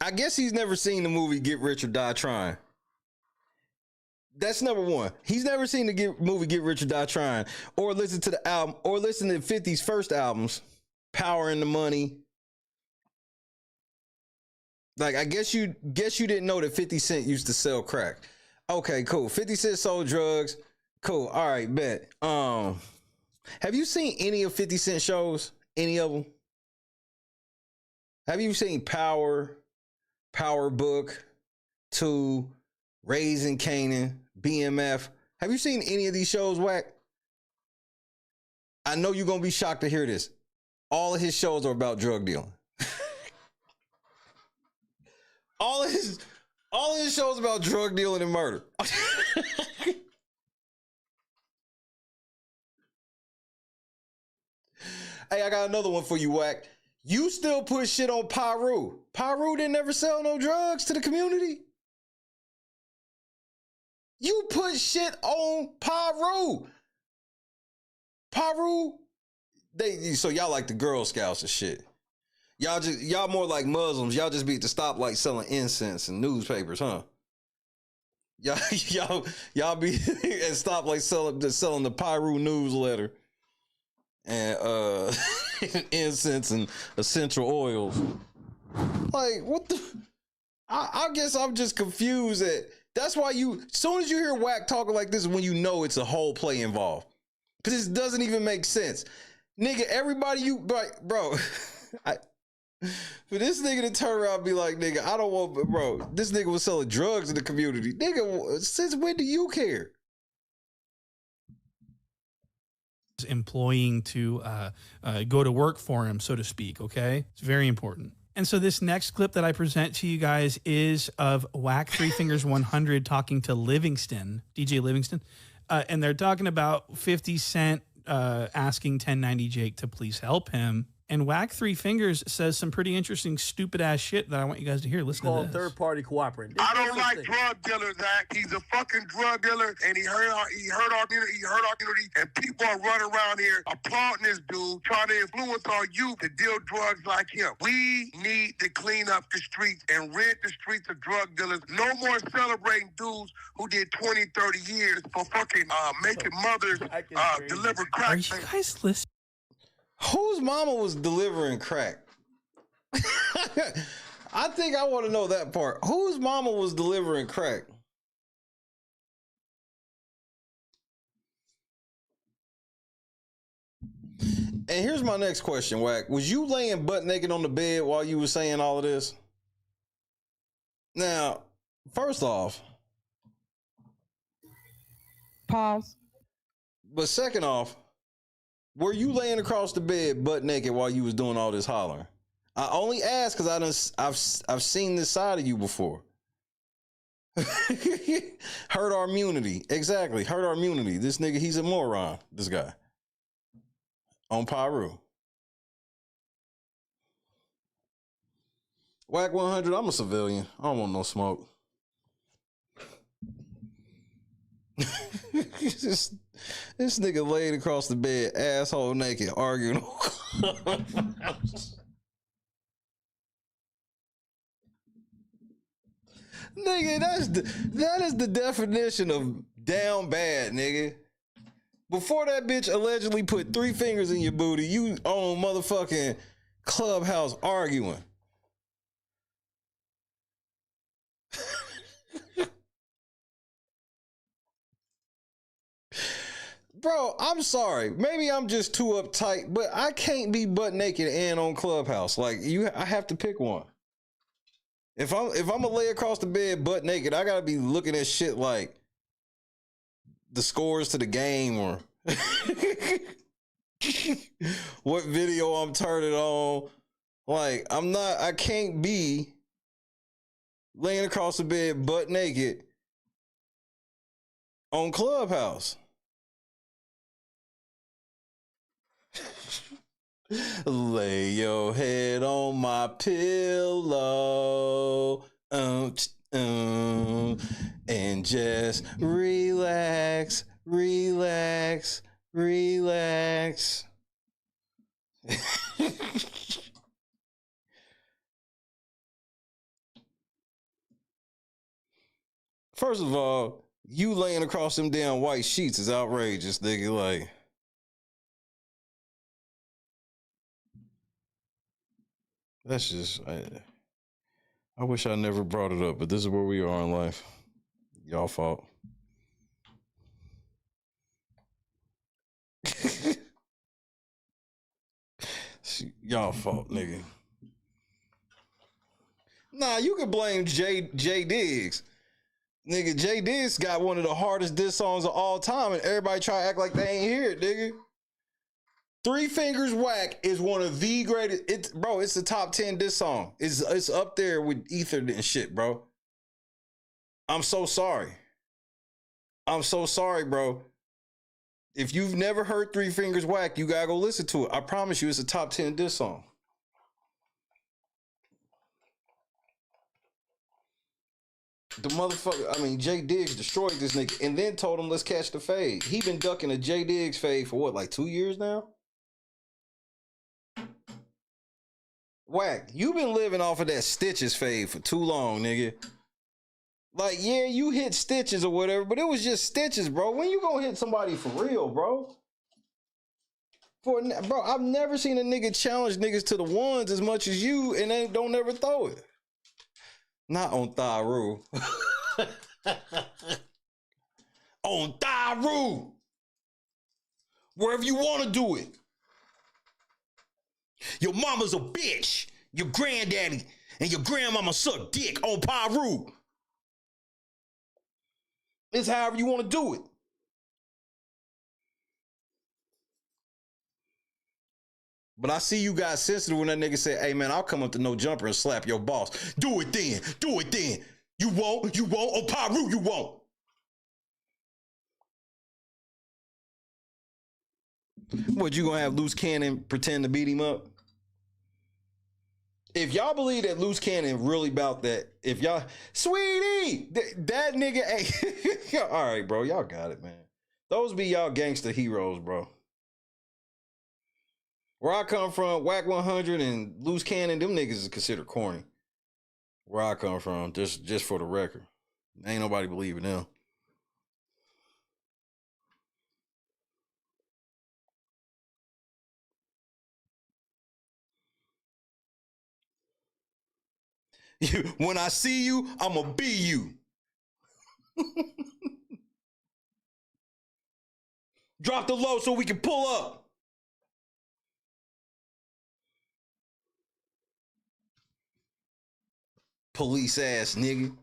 I guess he's never seen the movie Get Rich or Die Trying. That's number one. He's never seen the movie Get Rich or Die Trying, or listen to the album, or listen to 50's first albums, Power and the Money. Like, I guess you didn't know that 50 Cent used to sell crack. Okay, cool. 50 Cent sold drugs. Cool. All right, bet. Have you seen any of 50 Cent shows? Any of them? Have you seen Power Book, 2, Raising Canaan, BMF? Have you seen any of these shows, Whack? I know you're going to be shocked to hear this. All of his shows are about drug dealing. all of his shows about drug dealing and murder. Hey, I got another one for you, Whack. You still put shit on Pyru. Pyru didn't ever sell no drugs to the community. You put shit on Pyru. Pyru, so y'all like the Girl Scouts and shit. Y'all more like Muslims. Y'all just be at the stoplight selling incense and newspapers, huh? Y'all be at stoplight selling the Pyru newsletter and incense and essential oils. Like, what the? I guess I'm just confused. That's why as soon as you hear Whack talking like this, when you know it's a whole play involved. Because it doesn't even make sense. Nigga, everybody bro, for this nigga to turn around and be like, nigga, I don't want, bro, this nigga was selling drugs in the community. Nigga, since when do you care?
Employing to go to work for him, so to speak, okay? It's very important. And so this next clip that I present to you guys is of Whack 3 Fingers 100 talking to Livingston, DJ Livingston, and they're talking about 50 Cent asking 1090 Jake to please help him. And Whack 3 Fingers says some pretty interesting, stupid ass shit that I want you guys to hear. Listen to this.
Third-party cooperating.
I don't like drug dealers act. He's a fucking drug dealer, and he hurt our community, and people are running around here applauding this dude, trying to influence our youth to deal drugs like him. We need to clean up the streets and rid the streets of drug dealers. No more celebrating dudes who did 20, 30 years for fucking making mothers deliver crack.
Are you guys listening?
Whose mama was delivering crack? I think I want to know that part. Whose mama was delivering crack? And here's my next question, Whack. Was you laying butt naked on the bed while you were saying all of this? Now, first off,
Pause.
but second off, were you laying across the bed butt naked while you was doing all this hollering? I only ask because I've seen this side of you before. Hurt our immunity. Exactly. Hurt our immunity. This nigga, he's a moron. This guy. On Pyru. Whack 100, I'm a civilian. I don't want no smoke. this nigga laid across the bed, asshole naked, arguing. Nigga, that is the definition of down bad, nigga. Before that bitch allegedly put 3 fingers in your booty, you on motherfucking Clubhouse arguing. Bro, I'm sorry. Maybe I'm just too uptight, but I can't be butt naked and on Clubhouse. Like I have to pick one. If I'm gonna lay across the bed butt naked, I gotta be looking at shit like the scores to the game or what video I'm turning on. Like I can't be laying across the bed butt naked on Clubhouse. Lay your head on my pillow, and just relax, relax, relax. First of all, you laying across them damn white sheets is outrageous, nigga. Like, that's just, I wish I never brought it up, but this is where we are in life. Y'all fault. Y'all fault, nigga. Nah, you can blame J Diggs. Nigga, J Diggs got one of the hardest diss songs of all time, and everybody try to act like they ain't hear it, nigga. 3 Fingers Whack is one of the greatest. It's the top 10 diss song. It's up there with Ether and shit, bro. I'm so sorry. I'm so sorry, bro. If you've never heard 3 Fingers Whack, you gotta go listen to it. I promise you, it's a top 10 diss song. The motherfucker, J Diggs destroyed this nigga and then told him, let's catch the fade. He been ducking a J Diggs fade for what, like 2 years now? Whack, you been living off of that Stitches fade for too long, nigga. Like, yeah, you hit Stitches or whatever, but it was just Stitches, bro. When you gonna hit somebody for real, bro? Bro, I've never seen a nigga challenge niggas to the ones as much as you, and they don't ever throw it. Not on Tharu. On Tharu. Wherever you want to do it. Your mama's a bitch. Your granddaddy and your grandmama suck dick on Pyru. It's however you want to do it. But I see you guys sensitive when that nigga say, hey man, I'll come up to No Jumper and slap your boss. Do it then. Do it then. You won't. You won't. On Pyru, you won't. What, you gonna have Loose Cannon pretend to beat him up? If y'all believe that Loose Cannon really about that, if y'all, Sweetie, that nigga ain't, all right, bro, y'all got it, man. Those be y'all gangster heroes, bro. Where I come from, Whack 100 and Loose Cannon, them niggas is considered corny. Where I come from, just for the record. Ain't nobody believing them. When I see you, I'ma be you. Drop the low so we can pull up. Police ass nigga.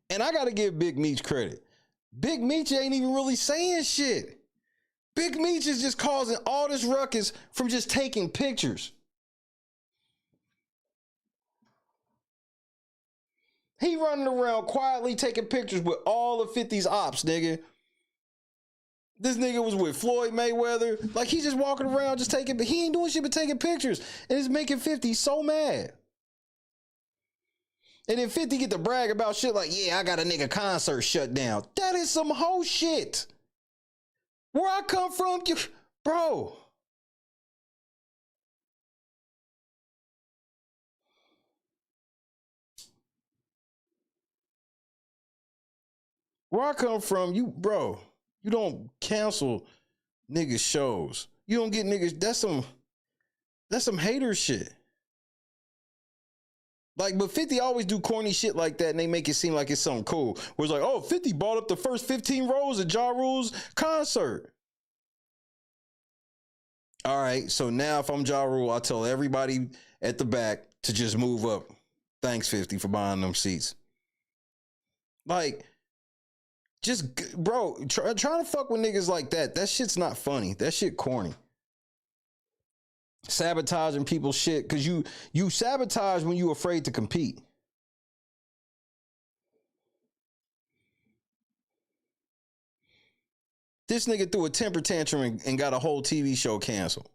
And I gotta give Big Meech credit. Big Meech ain't even really saying shit. Big Meech is just causing all this ruckus from just taking pictures. He running around quietly taking pictures with all of 50's ops, nigga. This nigga was with Floyd Mayweather. Like, he just walking around just taking, but he ain't doing shit but taking pictures. And it's making 50 so mad. And then 50 get to brag about shit like, yeah, I got a nigga concert shut down. That is some hoe shit. Where I come from, bro. Where I come from, you don't cancel niggas shows. You don't get niggas, that's some hater shit. Like, but 50 always do corny shit like that and they make it seem like it's something cool. Where it's like, oh, 50 bought up the first 15 rows at Ja Rule's concert. All right, so now if I'm Ja Rule, I tell everybody at the back to just move up. Thanks, 50, for buying them seats. Like, just, bro, trying to fuck with niggas like that shit's not funny. That shit corny. Sabotaging people's shit, because you sabotage when you afraid to compete. This nigga threw a temper tantrum and got a whole TV show canceled.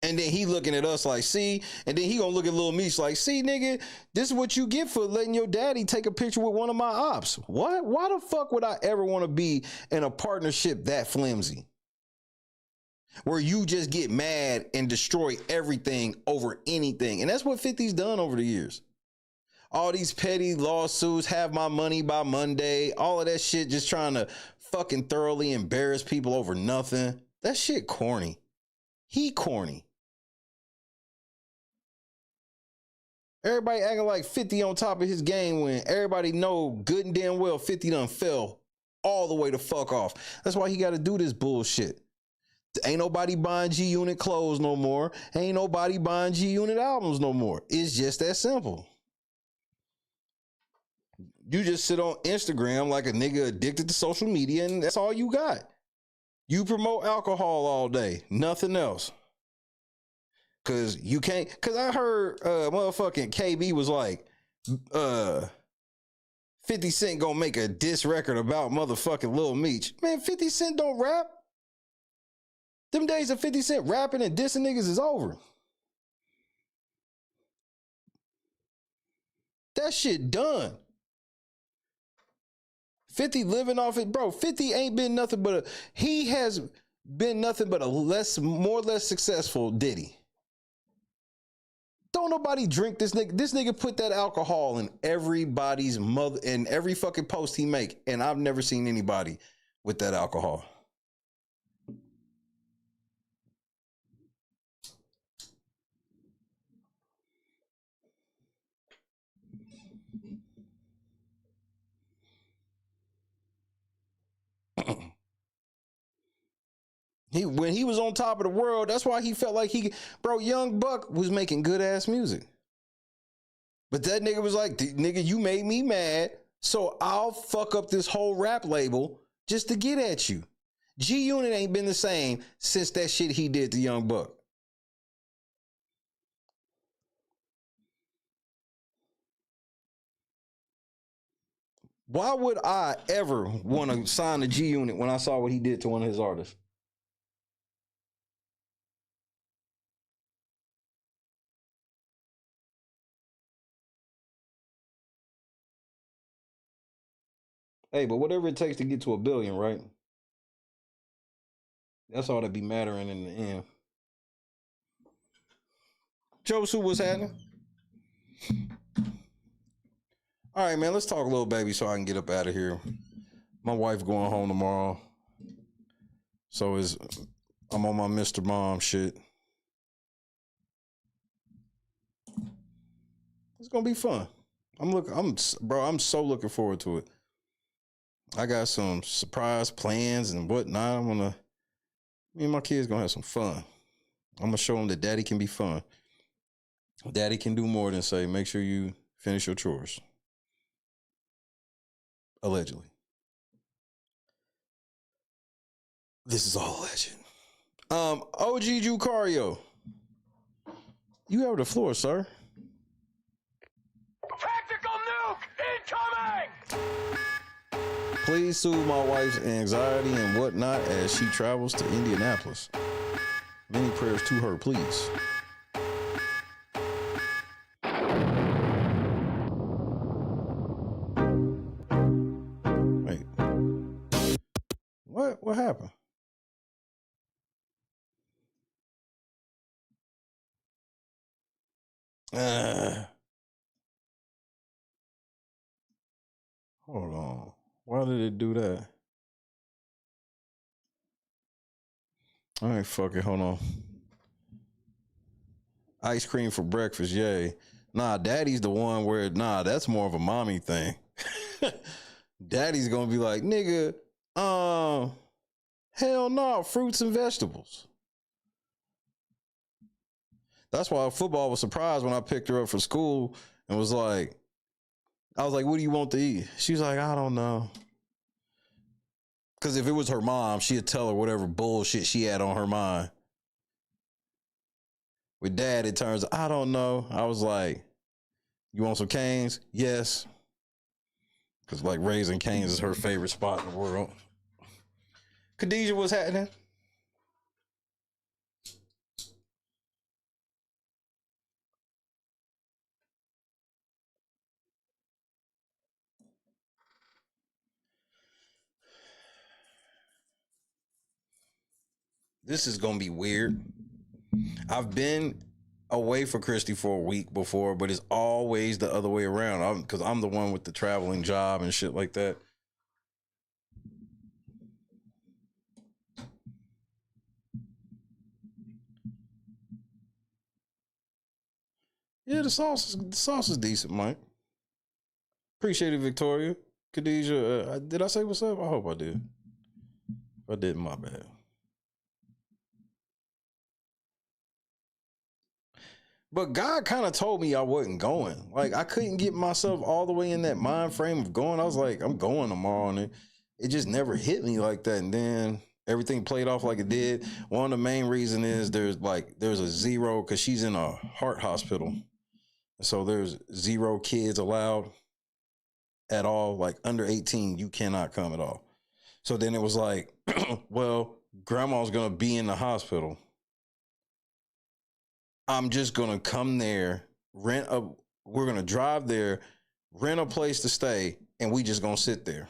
And then he looking at us like, see? And then he gonna look at Lil Meech like, see, nigga, this is what you get for letting your daddy take a picture with one of my ops. What? Why the fuck would I ever want to be in a partnership that flimsy? Where you just get mad and destroy everything over anything. And that's what 50's done over the years. All these petty lawsuits, have my money by Monday, all of that shit, just trying to fucking thoroughly embarrass people over nothing. That shit corny. He corny. Everybody acting like 50 on top of his game when everybody know good and damn well 50 done fell all the way the fuck off. That's why he got to do this bullshit. Ain't nobody buying G-Unit clothes no more. Ain't nobody buying G-Unit albums no more. It's just that simple. You just sit on Instagram like a nigga addicted to social media and that's all you got. You promote alcohol all day, nothing else. Cause you can't, cause I heard motherfucking KB was like, 50 Cent gonna make a diss record about motherfucking Lil Meech. Man, 50 Cent don't rap. Them days of 50 Cent rapping and dissing niggas is over. That shit done. 50 living off it, bro. 50 ain't been nothing but he has been nothing but a more or less successful Diddy. Don't nobody drink this nigga. This nigga put that alcohol in everybody's mother, in every fucking post he make. And I've never seen anybody with that alcohol. When he was on top of the world, that's why he felt like Young Buck was making good ass music. But that nigga was like, nigga, you made me mad, so I'll fuck up this whole rap label just to get at you. G-Unit ain't been the same since that shit he did to Young Buck. Why would I ever want to sign a G-Unit when I saw what he did to one of his artists? Hey, but whatever it takes to get to $1 billion, right? That's all that be mattering in the end. Josu, what's happening? All right, man, let's talk Lil Baby so I can get up out of here. My wife going home tomorrow. So I'm on my Mr. Mom shit. It's gonna be fun. I'm so looking forward to it. I got some surprise plans and whatnot. Me and my kids gonna have some fun. I'm gonna show them that daddy can be fun. Daddy can do more than say, make sure you finish your chores. Allegedly. This is all alleged. OG Jucario, you have the floor, sir.
Tactical nuke incoming!
Please soothe my wife's anxiety and whatnot as she travels to Indianapolis. Many prayers to her, please. Wait. What happened? Hold on. Why did it do that? All right, fuck it. Hold on. Ice cream for breakfast, yay. Nah, daddy's the one where, that's more of a mommy thing. Daddy's gonna be like, nigga, hell no, fruits and vegetables. That's why football was surprised when I picked her up for school and was like, I was like, what do you want to eat? She was like, I don't know. Because if it was her mom, she'd tell her whatever bullshit she had on her mind. With dad, it turns, I don't know. I was like, you want some canes? Yes. Because like Raising Cane's is her favorite spot in the world. Khadijah, what's happening? This is going to be weird. I've been away for Christy for a week before, but it's always the other way around. Because I'm the one with the traveling job and shit like that. Yeah, the sauce is decent, Mike. Appreciate it, Victoria. Khadijah, did I say what's up? I hope I did. If I did, my bad. But God kind of told me I wasn't going. Like, I couldn't get myself all the way in that mind frame of going. I was like, I'm going tomorrow. And it just never hit me like that. And then everything played off like it did. One of the main reasons is there's a zero, because she's in a heart hospital. So there's 0 kids allowed at all. Like under 18, you cannot come at all. So then it was like, well, grandma's going to be in the hospital. I'm just going to come there, we're going to drive there, rent a place to stay, and we just going to sit there.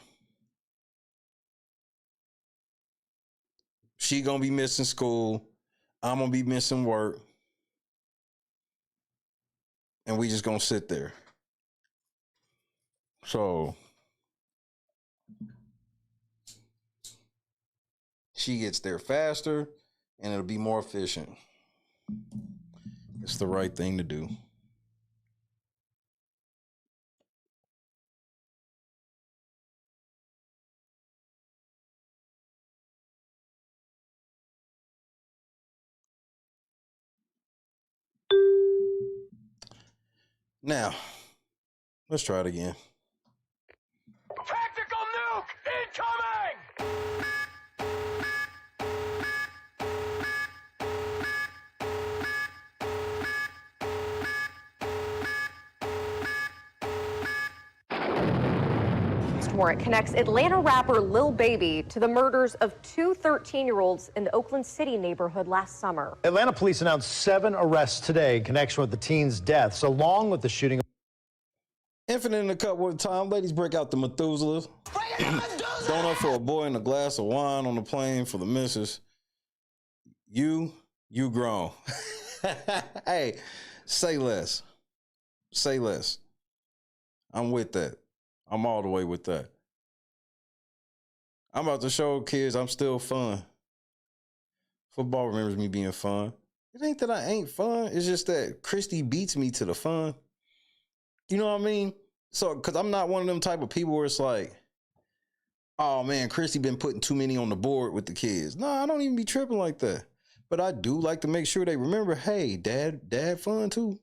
She going to be missing school. I'm going to be missing work. And we just going to sit there. So she gets there faster and it'll be more efficient. It's the right thing to do. Now, let's try it again.
Tactical nuke incoming!
More. It connects Atlanta rapper Lil Baby to the murders of 2 13-year-olds in the Oakland City neighborhood last summer.
Atlanta police announced 7 arrests today in connection with the teens' deaths, along with the shooting.
Infinite in a cup worth of time. Ladies, break out the Methuselahs. Donut for a boy and a glass of wine on the plane for the missus. You grown. Hey, say less. Say less. I'm with that. I'm all the way with that. I'm about to show kids I'm still fun. Football remembers me being fun. It ain't that I ain't fun. It's just that Christy beats me to the fun. You know what I mean? So, because I'm not one of them type of people where it's like, oh man, Chrissy been putting too many on the board with the kids. No, I don't even be tripping like that. But I do like to make sure they remember, hey, dad fun too.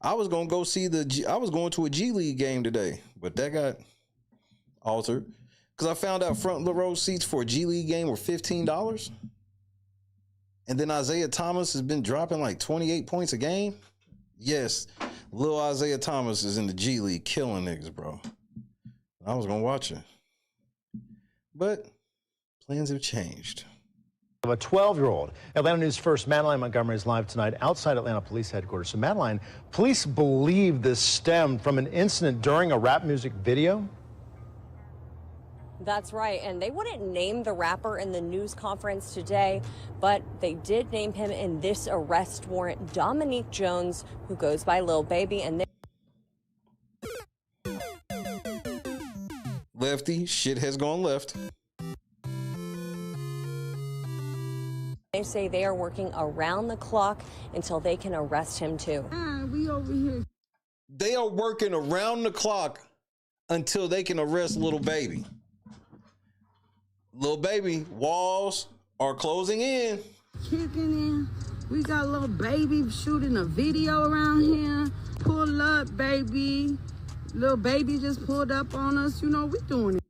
I was going to go see I was going to a G League game today, but that got altered because I found out front row seats for a G League game were $15. And then Isaiah Thomas has been dropping like 28 points a game. Yes, little Isaiah Thomas is in the G League killing niggas, bro. I was going to watch it. But plans have changed.
Of a 12-year-old. Atlanta News First, Madeline Montgomery is live tonight outside Atlanta Police Headquarters. So, Madeline, police believe this stemmed from an incident during a rap music video?
That's right, and they wouldn't name the rapper in the news conference today, but they did name him in this arrest warrant, Dominique Jones, who goes by Lil Baby, and
Lefty, shit has gone left.
they say they are working around the clock until they can arrest him too.
We over here.
They are working around the clock until they can arrest Lil Baby. Lil Baby, walls are closing in.
Kicking in. We got Lil Baby shooting a video around here. Pull up, baby. Lil Baby just pulled up on us. You know, we doing it.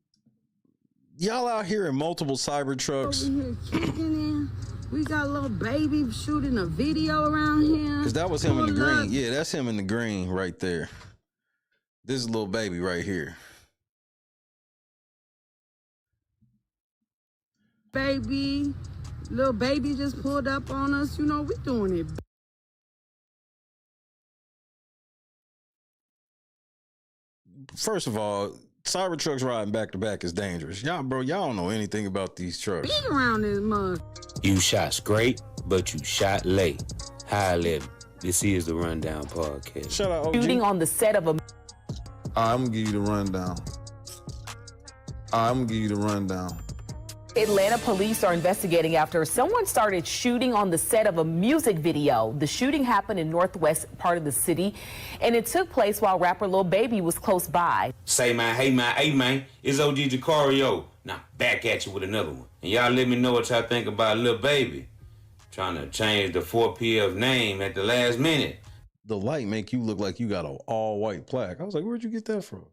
Y'all out here in multiple cyber trucks.
Over here kicking in. We got Lil Baby shooting a video around here.
Because that was him in the
Pull
green.
up.
Yeah, that's him in the green right there. This is Lil Baby right here.
Baby. Lil Baby just pulled up on us. You know, we doing it.
First of all, cyber trucks riding back to back is dangerous. Y'all don't know anything about these trucks.
Beat around this mug.
You shot straight, but you shot late. High level. This is the Rundown Podcast.
Shout out OG.
Shooting on the set of a...
I'm gonna give you the rundown.
Atlanta police are investigating after someone started shooting on the set of a music video. The shooting happened in northwest part of the city, and it took place while rapper Lil Baby was close by.
Say man, hey man, it's OG Jacario. Now back at you with another one. And y'all let me know what y'all think about Lil Baby. Trying to change the 4PF name at the last minute.
The light make you look like you got an all-white plaque. I was like, where'd you get that from?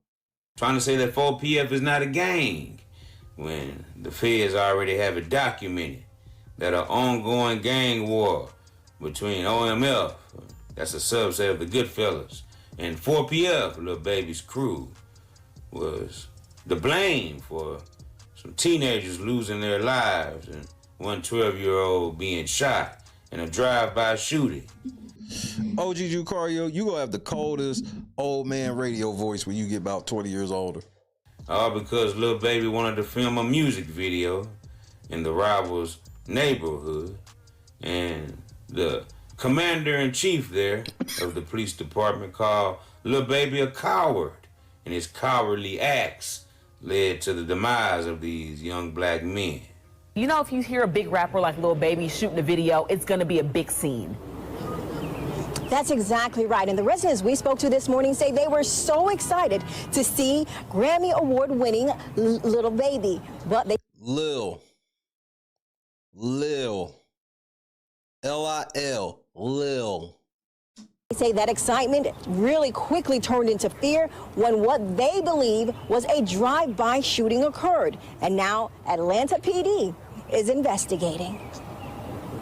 Trying to say that 4PF is not a gang, when the feds already have it documented that an ongoing gang war between OMF, that's a subset of the Goodfellas, and 4PF, Lil Baby's crew, was the blame for some teenagers losing their lives and one 12-year-old being shot in a drive-by shooting.
OG Jucario, you gonna have the coldest old man radio voice when you get about 20 years older.
All because Lil Baby wanted to film a music video in the rival's neighborhood, and the commander-in-chief there of the police department called Lil Baby a coward, and his cowardly acts led to the demise of these young black men.
You know, if you hear a big rapper like Lil Baby shooting a video, it's going to be a big scene.
That's exactly right. And the residents we spoke to this morning say they were so excited to see Grammy Award-winning Lil Baby. But they...
Lil. L-I-L. Lil.
They say that excitement really quickly turned into fear when what they believe was a drive-by shooting occurred. And now Atlanta PD is investigating.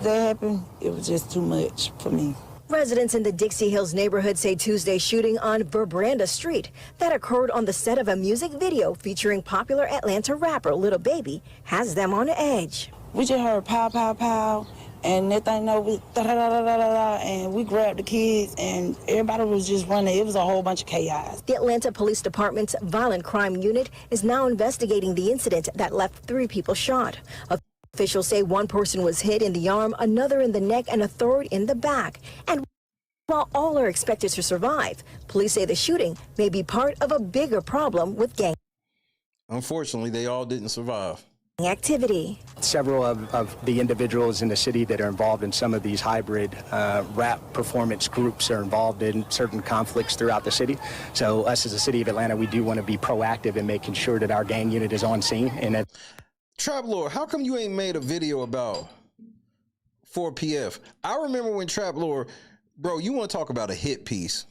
That happened, it was just too much for me.
Residents in the Dixie Hills neighborhood say Tuesday's shooting on Verbranda Street that occurred on the set of a music video featuring popular Atlanta rapper Lil Baby has them on edge.
We just heard pow, pow, pow, and that thing was da-da-da-da-da-da, and we grabbed the kids, and everybody was just running. It was a whole bunch of chaos.
The Atlanta Police Department's Violent Crime Unit is now investigating the incident that left 3 people shot. Officials say one person was hit in the arm, another in the neck, and a third in the back. And while all are expected to survive, police say the shooting may be part of a bigger problem with gangs.
Unfortunately, they all didn't survive.
activity.
Several of the individuals in the city that are involved in some of these hybrid rap performance groups are involved in certain conflicts throughout the city. So us as a city of Atlanta, we do want to be proactive in making sure that our gang unit is on scene. And that
Trap Lord, how come you ain't made a video about 4PF? I remember when Trap Lord, bro, you want to talk about a hit piece.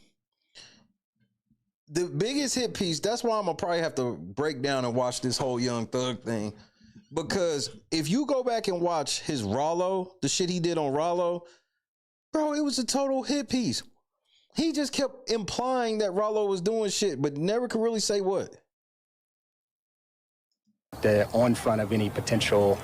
The biggest hit piece, that's why I'm going to probably have to break down and watch this whole Young Thug thing. Because if you go back and watch his Rollo, the shit he did on Rollo, bro, it was a total hit piece. He just kept implying that Rollo was doing shit, but never could really say what.
on front of any potential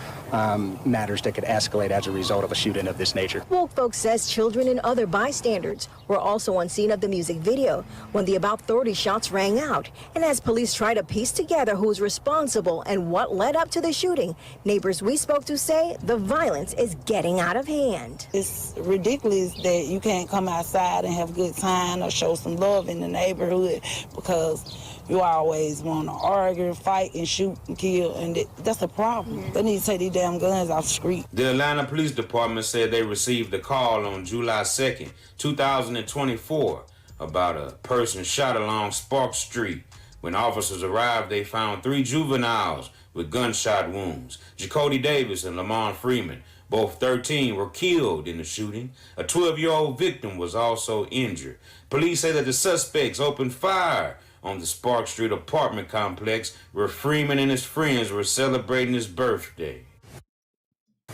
matters that could escalate as a result of a shooting of this nature.
Woke Folks says children and other bystanders were also on scene of the music video when the about 30 shots rang out. And as police try to piece together who's responsible and what led up to the shooting, neighbors we spoke to say the violence is getting out of hand.
It's ridiculous that you can't come outside and have a good time or show some love in the neighborhood because you always want to argue, fight, and shoot and kill, and that's a problem. They need to take these damn guns off the street.
The Atlanta Police Department said they received a call on July 2nd, 2024, about a person shot along Spark Street. When officers arrived, they found 3 juveniles with gunshot wounds. Jacody Davis and Lamont Freeman, both 13, were killed in the shooting. A 12-year-old victim was also injured. Police say that the suspects opened fire on the Spark Street apartment complex where Freeman and his friends were celebrating his birthday.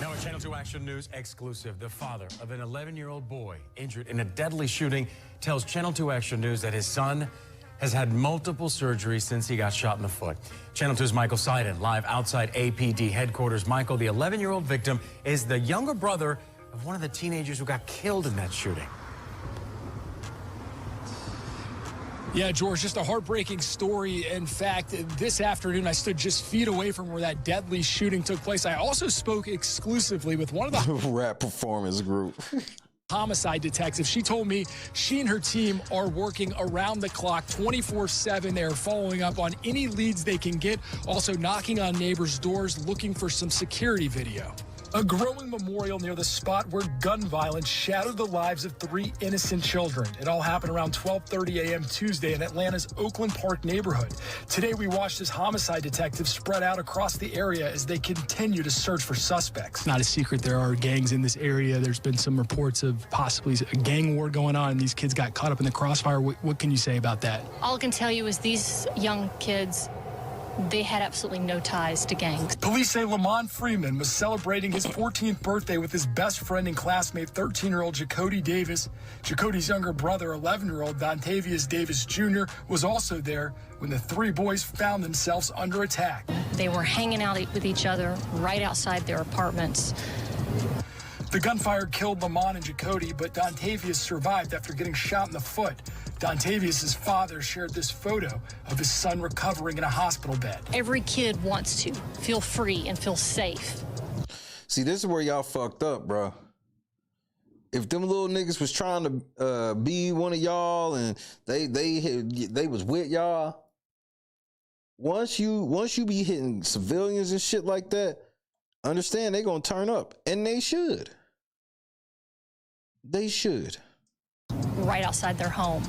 Now a Channel 2 Action News exclusive. The father of an 11-year-old boy injured in a deadly shooting tells Channel 2 Action News that his son has had multiple surgeries since he got shot in the foot. Channel 2's Michael Seiden live outside APD headquarters. Michael, the 11-year-old victim, is the younger brother of one of the teenagers who got killed in that shooting.
Yeah, George, just a heartbreaking story. In fact, this afternoon, I stood just feet away from where that deadly shooting took place. I also spoke exclusively with one of the
rap performance group.
homicide detectives. She told me she and her team are working around the clock 24/7. They're following up on any leads they can get, also knocking on neighbors' doors, looking for some security video. A growing memorial near the spot where gun violence shattered the lives of 3 innocent children. It all happened around 12:30 a.m. Tuesday in Atlanta's Oakland Park neighborhood. Today, we watched as homicide detectives spread out across the area as they continue to search for suspects. Not a secret, there are gangs in this area. There's been some reports of possibly a gang war going on, and these kids got caught up in the crossfire. What can you say about that?
All I can tell you is these young kids, they had absolutely no ties to gangs.
Police say Lamont Freeman was celebrating his 14th birthday with his best friend and classmate, 13-year-old Jacody Davis. Jacody's younger brother, 11-year-old Dontavius Davis Jr., was also there when the 3 boys found themselves under attack.
They were hanging out with each other right outside their apartments.
The gunfire killed Lamont and Jacody, but Dontavius survived after getting shot in the foot. Dontavius' father shared this photo of his son recovering in a hospital bed.
Every kid wants to feel free and feel safe.
See, this is where y'all fucked up, bro. If them little niggas was trying to be one of y'all and they was with y'all, once you be hitting civilians and shit like that, understand they gonna turn up, and they should. They should.
Right outside their home,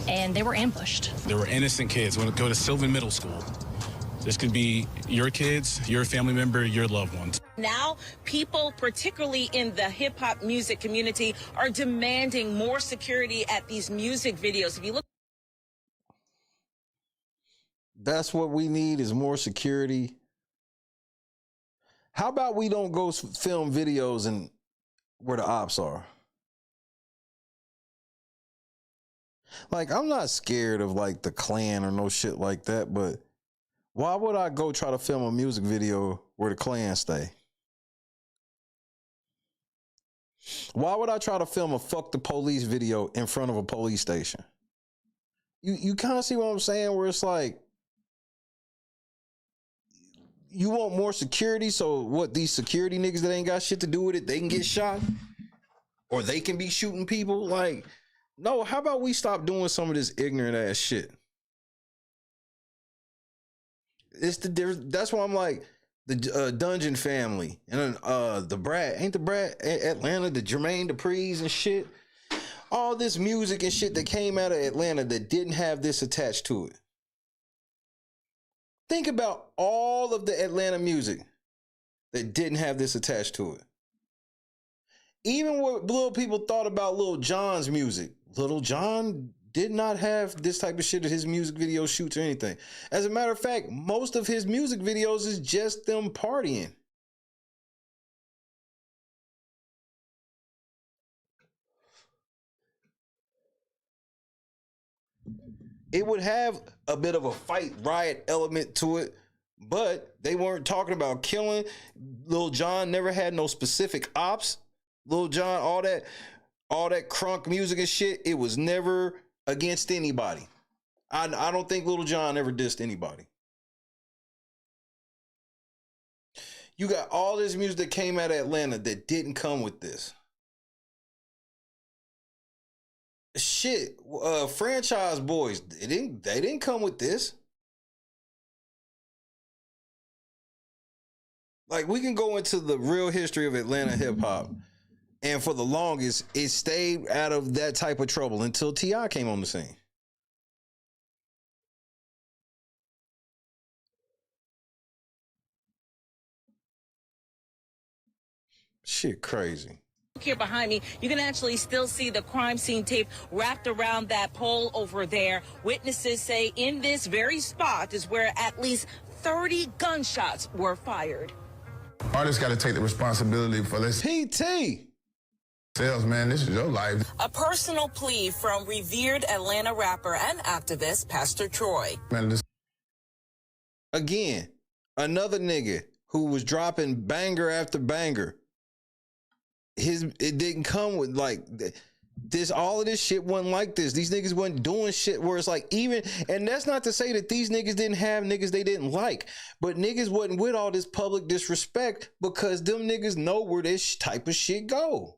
and they were ambushed.
There were innocent kids when go to Sylvan Middle School. This could be your kids, your family member, your loved ones.
Now, people, particularly in the hip-hop music community, are demanding more security at these music videos. If you look,
that's what we need, is more security. How about we don't go film videos and where the ops are? Like, I'm not scared of like the Klan or no shit like that, but why would I go try to film a music video where the Klan stay? Why would I try to film a fuck the police video in front of a police station? You kind of see what I'm saying, where it's like, you want more security, so what, these security niggas that ain't got shit to do with it, they can get shot? Or they can be shooting people? Like, no, how about we stop doing some of this ignorant ass shit? That's why I'm like, the Dungeon Family, and the Brat, ain't the Brat Atlanta, the Jermaine Dupri's and shit. All this music and shit that came out of Atlanta that didn't have this attached to it. Think about all of the Atlanta music that didn't have this attached to it. Even what little people thought about Lil Jon's music. Lil Jon did not have this type of shit at his music video shoots or anything. As a matter of fact, most of his music videos is just them partying. It would have a bit of a fight riot element to it, but they weren't talking about killing. Lil Jon never had no specific ops. Lil Jon, all that crunk music and shit, it was never against anybody. I don't think Lil Jon ever dissed anybody. You got all this music that came out of Atlanta that didn't come with this. Shit, Franchise Boys, they didn't come with this. Like, we can go into the real history of Atlanta hip hop, and for the longest, it stayed out of that type of trouble until T.I. came on the scene. Shit crazy.
Here behind me, you can actually still see the crime scene tape wrapped around that pole over there. Witnesses say in this very spot is where at least 30 gunshots were fired.
Artists got to take the responsibility for this.
PT!
Sales, man, this is your life.
A personal plea from revered Atlanta rapper and activist Pastor Troy.
Man,
Again, another nigga who was dropping banger after banger. It didn't come with like this. All of this shit wasn't like this. These niggas wasn't doing shit where it's like even, and that's not to say that these niggas didn't have niggas they didn't like, but niggas wasn't with all this public disrespect because them niggas know where this type of shit go.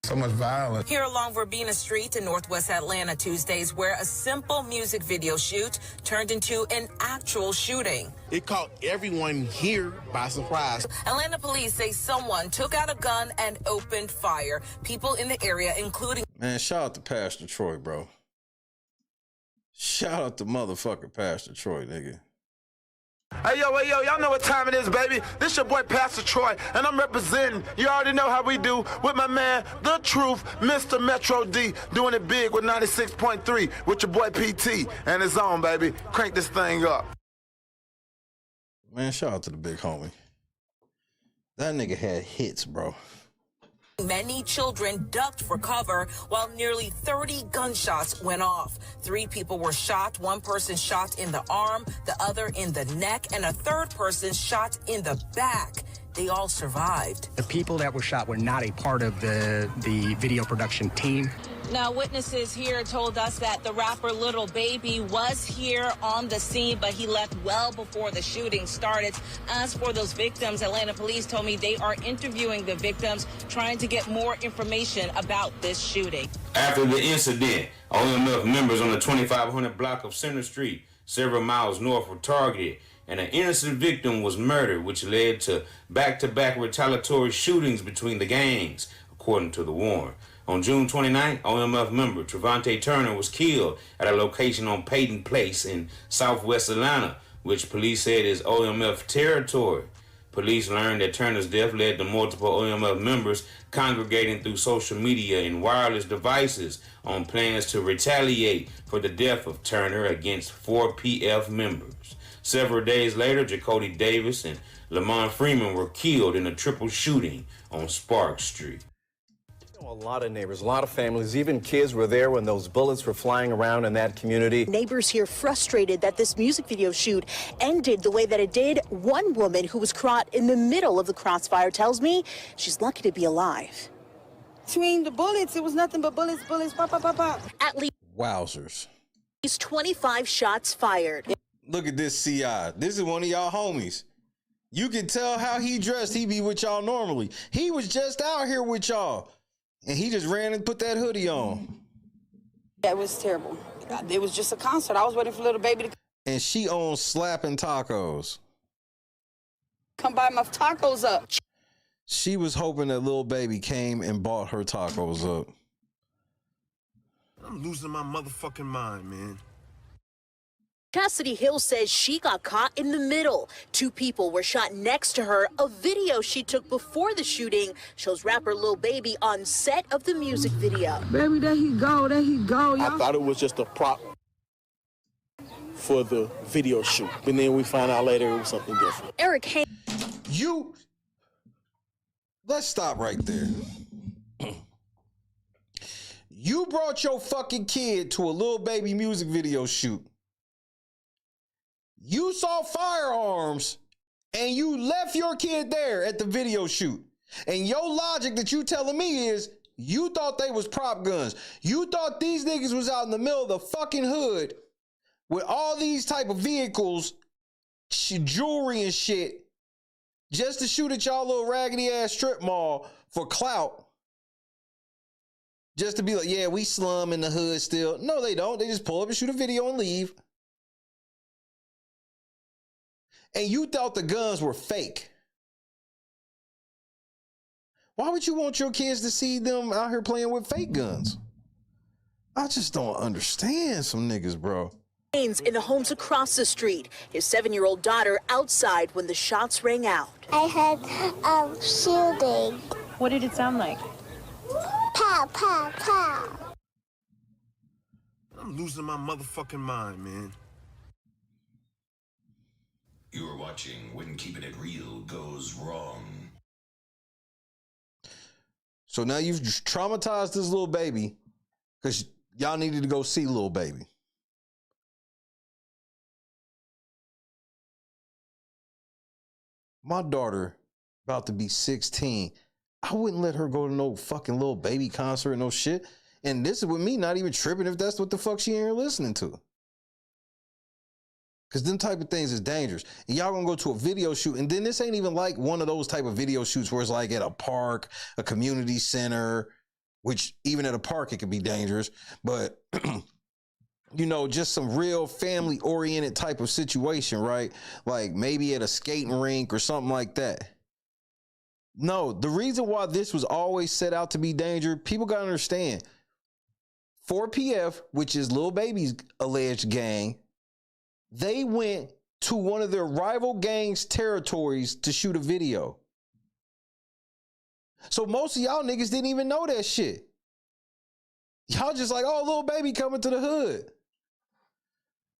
So much violence.
Here along Verbena Street in Northwest Atlanta Tuesdays, where a simple music video shoot turned into an actual shooting.
It caught everyone here by surprise.
Atlanta police say someone took out a gun and opened fire. People in the area, including...
Man, shout out to Pastor Troy, bro. Shout out to motherfucking Pastor Troy, nigga.
Hey, yo, y'all know what time it is, baby. This your boy, Pastor Troy, and I'm representing, you already know how we do, with my man, The Truth, Mr. Metro D, doing it big with 96.3, with your boy, PT, and his own, baby. Crank this thing up.
Man, shout out to the big homie. That nigga had hits, bro.
Many children ducked for cover while nearly 30 gunshots went off. 3 people were shot, 1 person shot in the arm, the other in the neck, and a 3rd person shot in the back. They all survived.
The people that were shot were not a part of the video production team.
Now, witnesses here told us that the rapper Lil Baby was here on the scene, but he left well before the shooting started. As for those victims, Atlanta police told me they are interviewing the victims, trying to get more information about this shooting.
After the incident, OMF members on the 2500 block of Center Street, several miles north, were targeted, and an innocent victim was murdered, which led to back-to-back retaliatory shootings between the gangs, according to the warrant. On June 29th, OMF member Trevante Turner was killed at a location on Peyton Place in southwest Atlanta, which police said is OMF territory. Police learned that Turner's death led to multiple OMF members congregating through social media and wireless devices on plans to retaliate for the death of Turner against 4 PF members. Several days later, Jacody Davis and Lamont Freeman were killed in a triple shooting on Spark Street.
A lot of neighbors, a lot of families, even kids were there when those bullets were flying around in that community.
Neighbors here frustrated that this music video shoot ended the way that it did. One woman who was caught in the middle of the crossfire tells me she's lucky to be alive.
Between the bullets, it was nothing but bullets, pop, pop, pop, pop.
At least
Wowzers.
25 shots fired.
Look at this CI. This is one of y'all homies. You can tell how he dressed. He be with y'all normally. He was just out here with y'all. And he just ran and put that hoodie on.
That was terrible. It was just a concert. I was waiting for Lil Baby to
and she owns Slapping Tacos.
Come buy my tacos up.
She was hoping that Lil Baby came and bought her tacos up.
I'm losing my motherfucking mind, man.
Chastity Hill says she got caught in the middle. Two people were shot next to her. A video she took before the shooting shows rapper Lil Baby on set of the music video.
Baby, there he go, there he go.
I thought it was just a prop for the video shoot. And then we found out later it was something different.
Eric Haynes.
Let's stop right there. You brought your fucking kid to a Lil Baby music video shoot. You saw firearms and you left your kid there at the video shoot. And your logic that you telling me is you thought they was prop guns. You thought these niggas was out in the middle of the fucking hood with all these type of vehicles, jewelry and shit, just to shoot at y'all little raggedy ass strip mall for clout. Just to be like, yeah, we slum in the hood still. No, they don't. They just pull up and shoot a video and leave. And you thought the guns were fake. Why would you want your kids to see them out here playing with fake guns? I just don't understand some niggas, bro.
In the homes across the street. His 7-year-old daughter outside when the shots rang out.
I heard shooting.
What did it sound like?
Pow, pow, pow.
I'm losing my motherfucking mind, man.
You are watching When Keeping It Real Goes Wrong.
So now you've traumatized this little baby because y'all needed to go see Lil Baby. My daughter, about to be 16, I wouldn't let her go to no fucking Lil Baby concert and no shit. And this is with me not even tripping if that's what the fuck she ain't here listening to. Because them type of things is dangerous. And y'all gonna go to a video shoot, and then this ain't even like one of those type of video shoots where it's like at a park, a community center, which even at a park it could be dangerous. But, you know, just some real family-oriented type of situation, right? Like maybe at a skating rink or something like that. No, the reason why this was always set out to be danger, people gotta understand. 4PF, which is Lil Baby's alleged gang, they went to one of their rival gangs' territories to shoot a video. So most of y'all niggas didn't even know that shit. Y'all just like, oh, Lil Baby coming to the hood.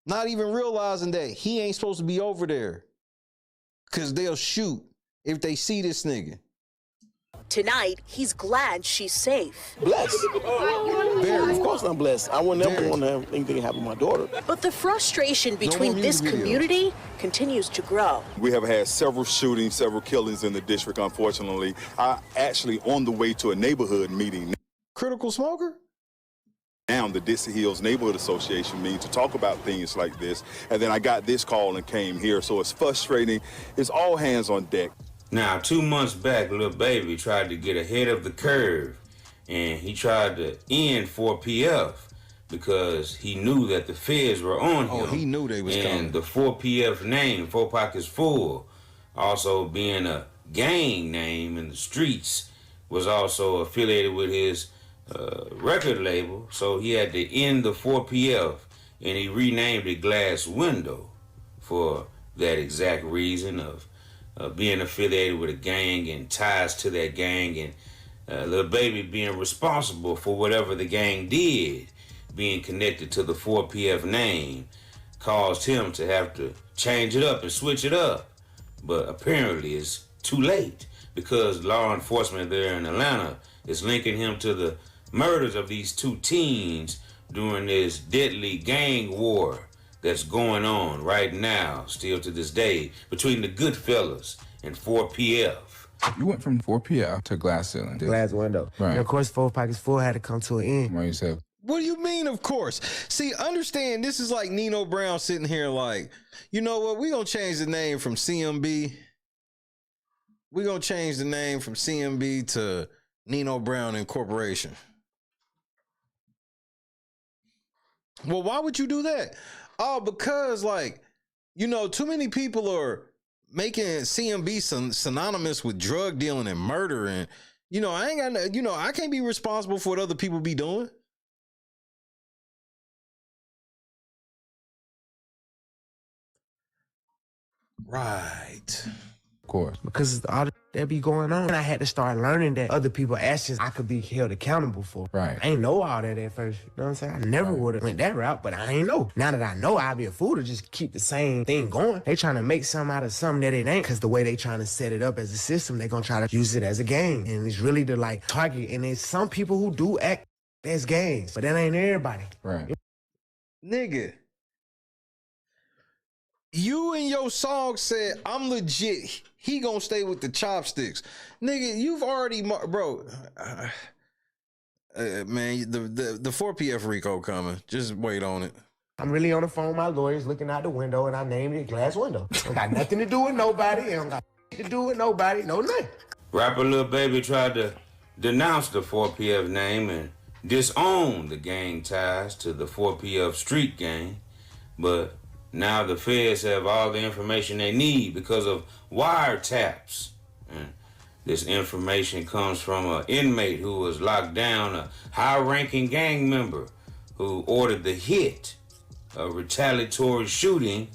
Not even realizing that he ain't supposed to be over there. Because they'll shoot if they see this nigga.
Tonight, he's glad she's safe.
Blessed. Of course I'm blessed. I would never want to have anything happen to my daughter.
But the frustration between this community continues to grow.
We have had several shootings, several killings in the district, unfortunately. I actually on the way to a neighborhood meeting.
Critical smoker?
Now the Dixie Hills Neighborhood Association meeting to talk about things like this. And then I got this call and came here. So it's frustrating. It's all hands on deck.
Now, 2 months back, Lil Baby tried to get ahead of the curve, and he tried to end 4PF because he knew that the feds were on him.
Oh, he knew they was coming.
And the 4PF name, 4 Pockets Full, also being a gang name in the streets, was also affiliated with his record label, so he had to end the 4PF, and he renamed it Glass Window for that exact reason of being affiliated with a gang and ties to that gang, and Lil Baby being responsible for whatever the gang did, being connected to the 4PF name, caused him to have to change it up and switch it up. But apparently it's too late because law enforcement there in Atlanta is linking him to the murders of these two teens during this deadly gang war that's going on right now, still to this day, between the Goodfellas and 4PF.
You went from 4PF to Glass Ceiling.
Glass Window.
Right.
And of course, 4 Pockets Full had to come to an end.
Right, you said.
What do you mean, of course? See, understand, this is like Nino Brown sitting here like, you know what, we gonna change the name from CMB. We gonna change the name from CMB to Nino Brown Incorporation. Well, why would you do that? Oh, because like, you know, too many people are making CMB synonymous with drug dealing and murder, and you know, I ain't got, you know, I can't be responsible for what other people be doing. Right.
Of course. Because of all that be going on. And I had to start learning that other people's actions I could be held accountable for.
Right.
I ain't know all that at first. You know what I'm saying? I never would have went that route, but I ain't know. Now that I know, I'd be a fool to just keep the same thing going. They trying to make something out of something that it ain't. Because the way they trying to set it up as a system, they gonna try to use it as a game. And it's really the like target. And there's some people who do act as gangs, but that ain't everybody.
Right.
Nigga. You in your song said, I'm legit. He gonna stay with the chopsticks. Nigga, you've already, bro. Man, the 4PF RICO coming. Just wait on it.
I'm really on the phone with my lawyers looking out the window, and I named it Glass Window. Don't got nothing to do with nobody. It don't got to do with nobody. No name.
Rapper Lil Baby tried to denounce the 4PF name and disown the gang ties to the 4PF street gang, but now the feds have all the information they need because of wiretaps. And this information comes from an inmate who was locked down, a high-ranking gang member who ordered the hit, a retaliatory shooting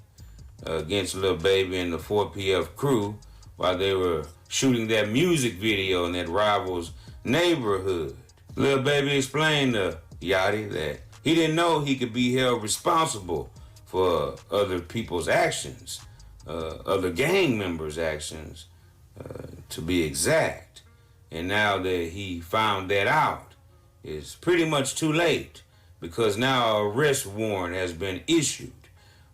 against Lil Baby and the 4PF crew while they were shooting that music video in that rival's neighborhood. Lil Baby explained to Yachty that he didn't know he could be held responsible for other people's actions, other gang members' actions, to be exact. And now that he found that out, it's pretty much too late because now an arrest warrant has been issued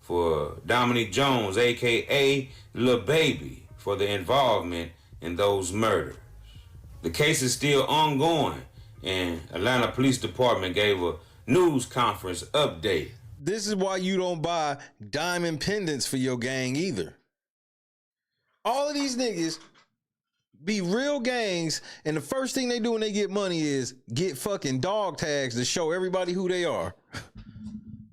for Dominique Jones, aka Lil Baby, for the involvement in those murders. The case is still ongoing, and Atlanta Police Department gave a news conference update.
This is why you don't buy diamond pendants for your gang either. All of these niggas be real gangs, and the first thing they do when they get money is get fucking dog tags to show everybody who they are.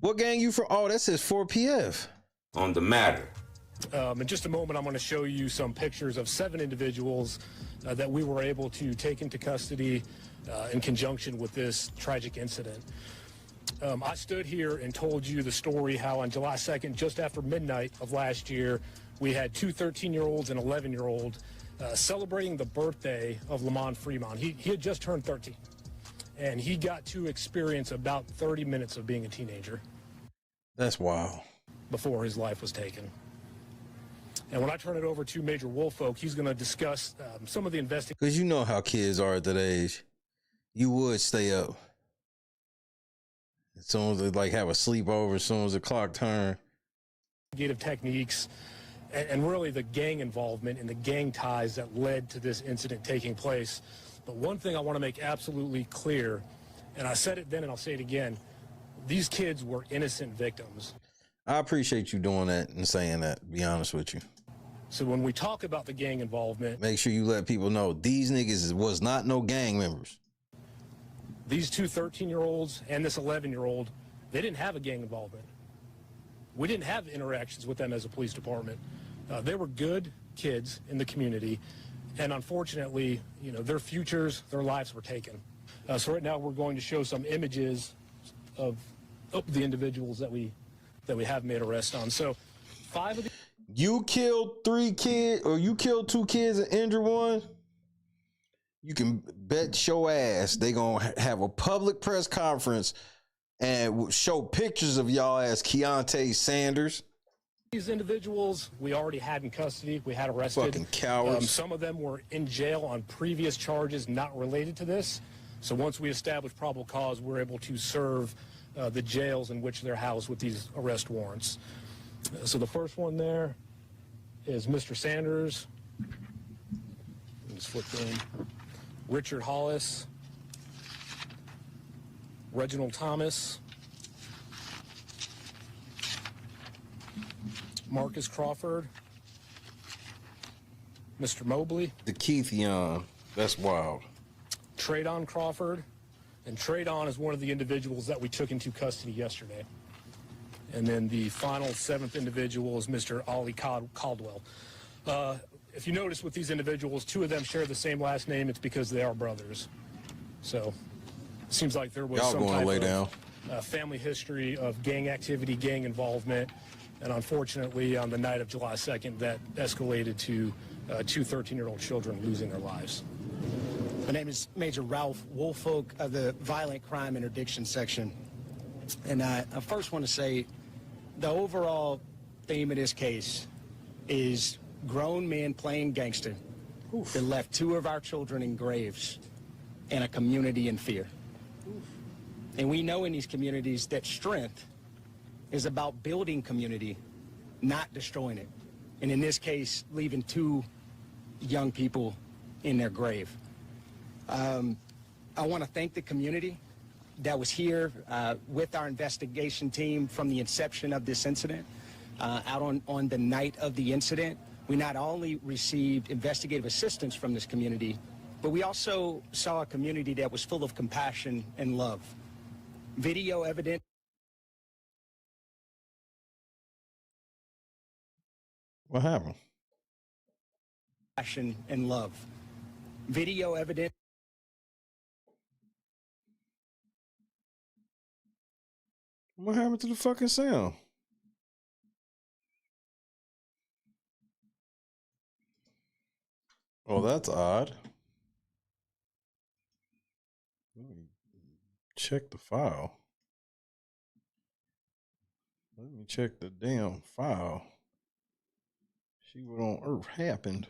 What gang you from? Oh, that says 4PF.
On the matter.
In just a moment, I'm going to show you some pictures of 7 individuals that we were able to take into custody in conjunction with this tragic incident. I stood here and told you the story how on July 2nd, just after midnight of last year, we had 2 13-year-olds and 11-year-old celebrating the birthday of Lamont Fremont. He had just turned 13, and he got to experience about 30 minutes of being a teenager.
That's wild.
Before his life was taken. And when I turn it over to Major Woolfolk, he's going to discuss some of the investigation.
Because you know how kids are at that age. You would stay up. As soon as they like have a sleepover, as soon as the clock turn.
Techniques and really the gang involvement and the gang ties that led to this incident taking place. But one thing I want to make absolutely clear, and I said it then and I'll say it again, these kids were innocent victims.
I appreciate you doing that and saying that, to be honest with you.
So when we talk about the gang involvement,
make sure you let people know these niggas was not no gang members.
These 2 13-year-olds and this 11-year-old, they didn't have a gang involvement. We didn't have interactions with them as a police department. They were good kids in the community, and unfortunately, you know, their futures, their lives were taken. So right now we're going to show some images of the individuals that we have made arrests on. So 5 of the...
You killed 3 kids, or you killed 2 kids and injured 1. You can bet your ass they gonna have a public press conference and show pictures of y'all as Keontae Sanders.
These individuals we already had in custody. We had arrested.
Fucking cowards.
Some of them were in jail on previous charges not related to this. So once we established probable cause, we're able to serve the jails in which they're housed with these arrest warrants. So the first one there is Mr. Sanders. Let's flip in. Richard Hollis, Reginald Thomas, Marcus Crawford, Mr. Mobley.
The Keith Young, that's wild.
Tradon Crawford, and Tradon is one of the individuals that we took into custody yesterday. And then the final 7th individual is Mr. Ollie Caldwell. If you notice with these individuals, 2 of them share the same last name. It's because they are brothers. So it seems like there was some type of family history of gang activity, gang involvement. And unfortunately, on the night of July 2nd, that escalated to 2 13-year-old children losing their lives.
My name is Major Ralph Woolfolk of the Violent Crime Interdiction Section. And I first want to say the overall theme of this case is grown men playing gangster that left 2 of our children in graves and a community in fear. And we know in these communities that strength is about building community, not destroying it. And in this case, leaving 2 young people in their grave. I want to thank the community that was here with our investigation team from the inception of this incident. Out on the night of the incident, we not only received investigative assistance from this community, but we also saw a community that was full of compassion and love. Video evidence.
What happened?
Passion and love. Video evidence.
What happened to the fucking sound? Oh, that's odd. Let me check the file. Let me check the damn file. See what on earth happened.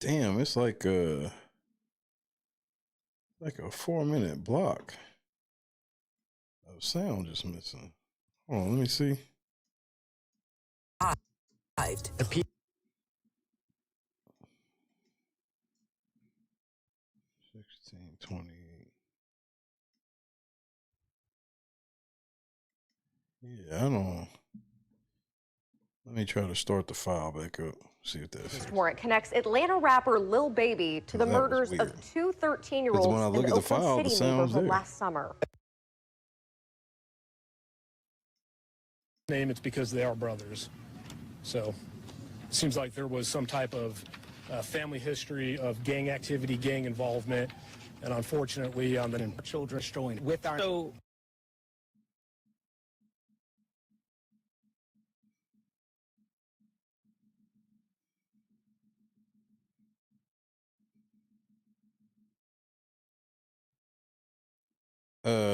Damn, it's like a 4-minute block of sound just missing. Hold on, let me see.
The
1628. Yeah, I don't. Let me try to start the file back up. See if that's.
This warrant connects Atlanta rapper Lil Baby to the murders of 2 13-year-olds
when I
in
look
the
at the
Oakland
file, the
City
sound's
neighborhood
there.
last summer.
Name, it's because they are brothers. So it seems like there was some type of family history of gang activity, gang involvement. And unfortunately, on the
children destroying with our. So,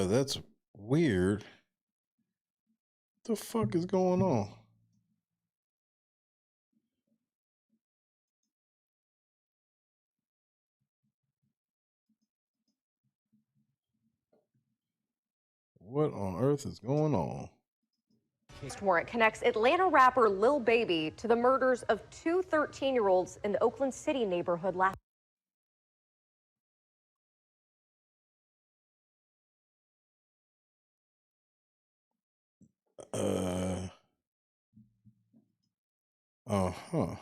That's weird. What the fuck is going on? What on earth is going on?
This warrant connects Atlanta rapper Lil Baby to the murders of 2 13-year-olds in the Oakland City neighborhood last.
Uh-huh.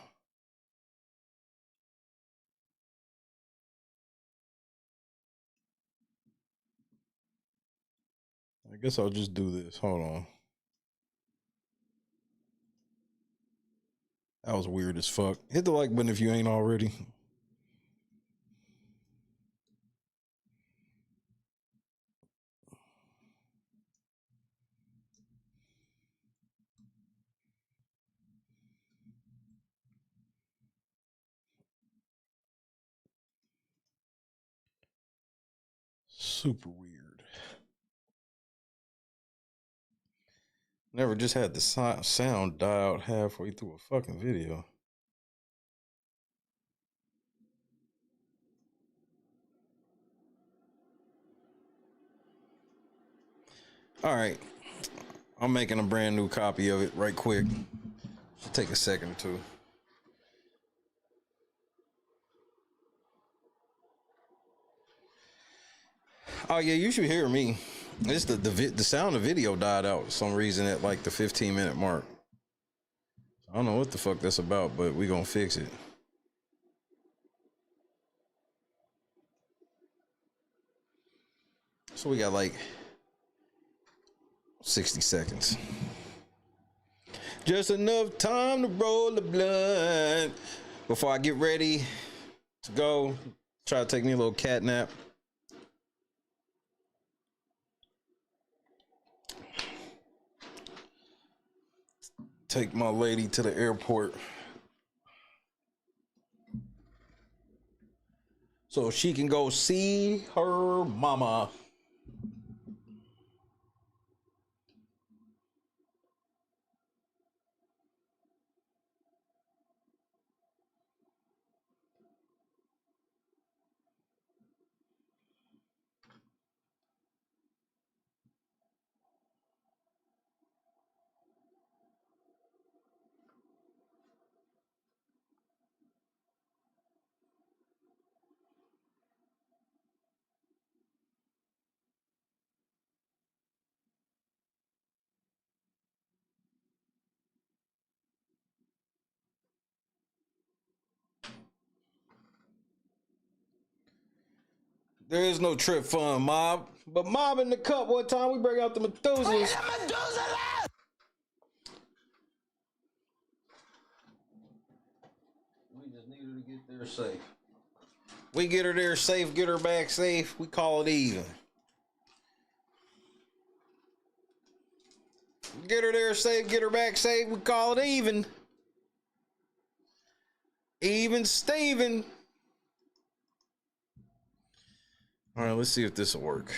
I guess I'll just do this. Hold on. That was weird as fuck. Hit the like button if you ain't already. Super weird. Never just had the sound die out halfway through a fucking video. All right. I'm making a brand new copy of it right quick. Should take a second or two. Oh yeah, you should hear me. It's the sound of video died out for some reason at like the 15-minute mark. I don't know what the fuck that's about, but we gonna fix it. So we got like 60 seconds. Just enough time to roll the blunt before I get ready to go. Try to take me a little cat nap. Take my lady to the airport so she can go see her mama. There is no trip fund, Mob. But Mob in the cup one time, we bring out the Methuselahs. We just need her to get there safe. We get her there safe, get her back safe, we call it even. Get her there safe, get her back safe, we call it even. Even Steven. All right, let's see if this will work.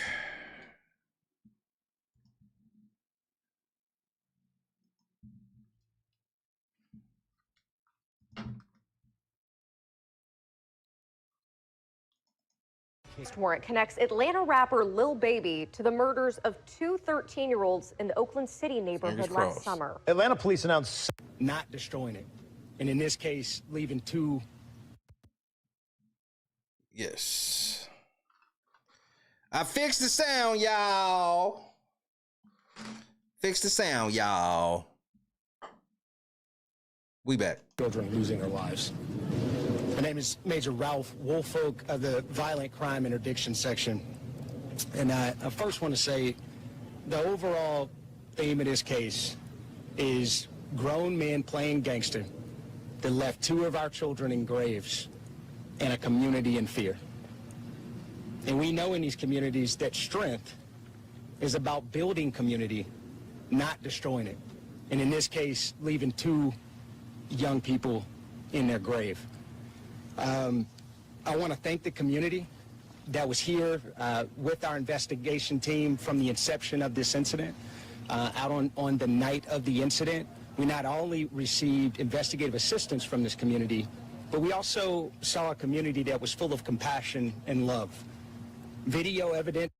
Warrant connects Atlanta rapper Lil Baby to the murders of two 13-year-olds in the Oakland City neighborhood last summer.
Atlanta police announced not destroying it, and in this case, leaving two.
Yes. I fixed the sound, y'all. Fix the sound, y'all. We back.
Children losing their lives. My name is Major Ralph Woolfolk of the Violent Crime Interdiction Section. And I first want to say the overall theme of this case is grown men playing gangster that left two of our children in graves and a community in fear. And we know in these communities that strength is about building community, not destroying it. And in this case, leaving two young people in their grave. I want to thank the community that was here with our investigation team from the inception of this incident. Out on the night of the incident, we not only received investigative assistance from this community, but we also saw a community that was full of compassion and love. Video evidence.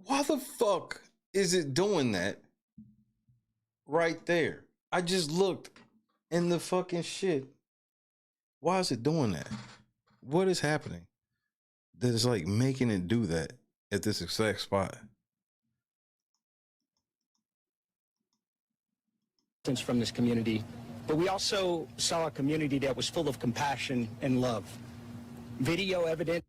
Why the fuck is it doing that right there? I just looked in the fucking shit. Why is it doing that? What is happening that is like making it do that at this exact spot?
From this community, but we also saw a community that was full of compassion and love. Video evidence.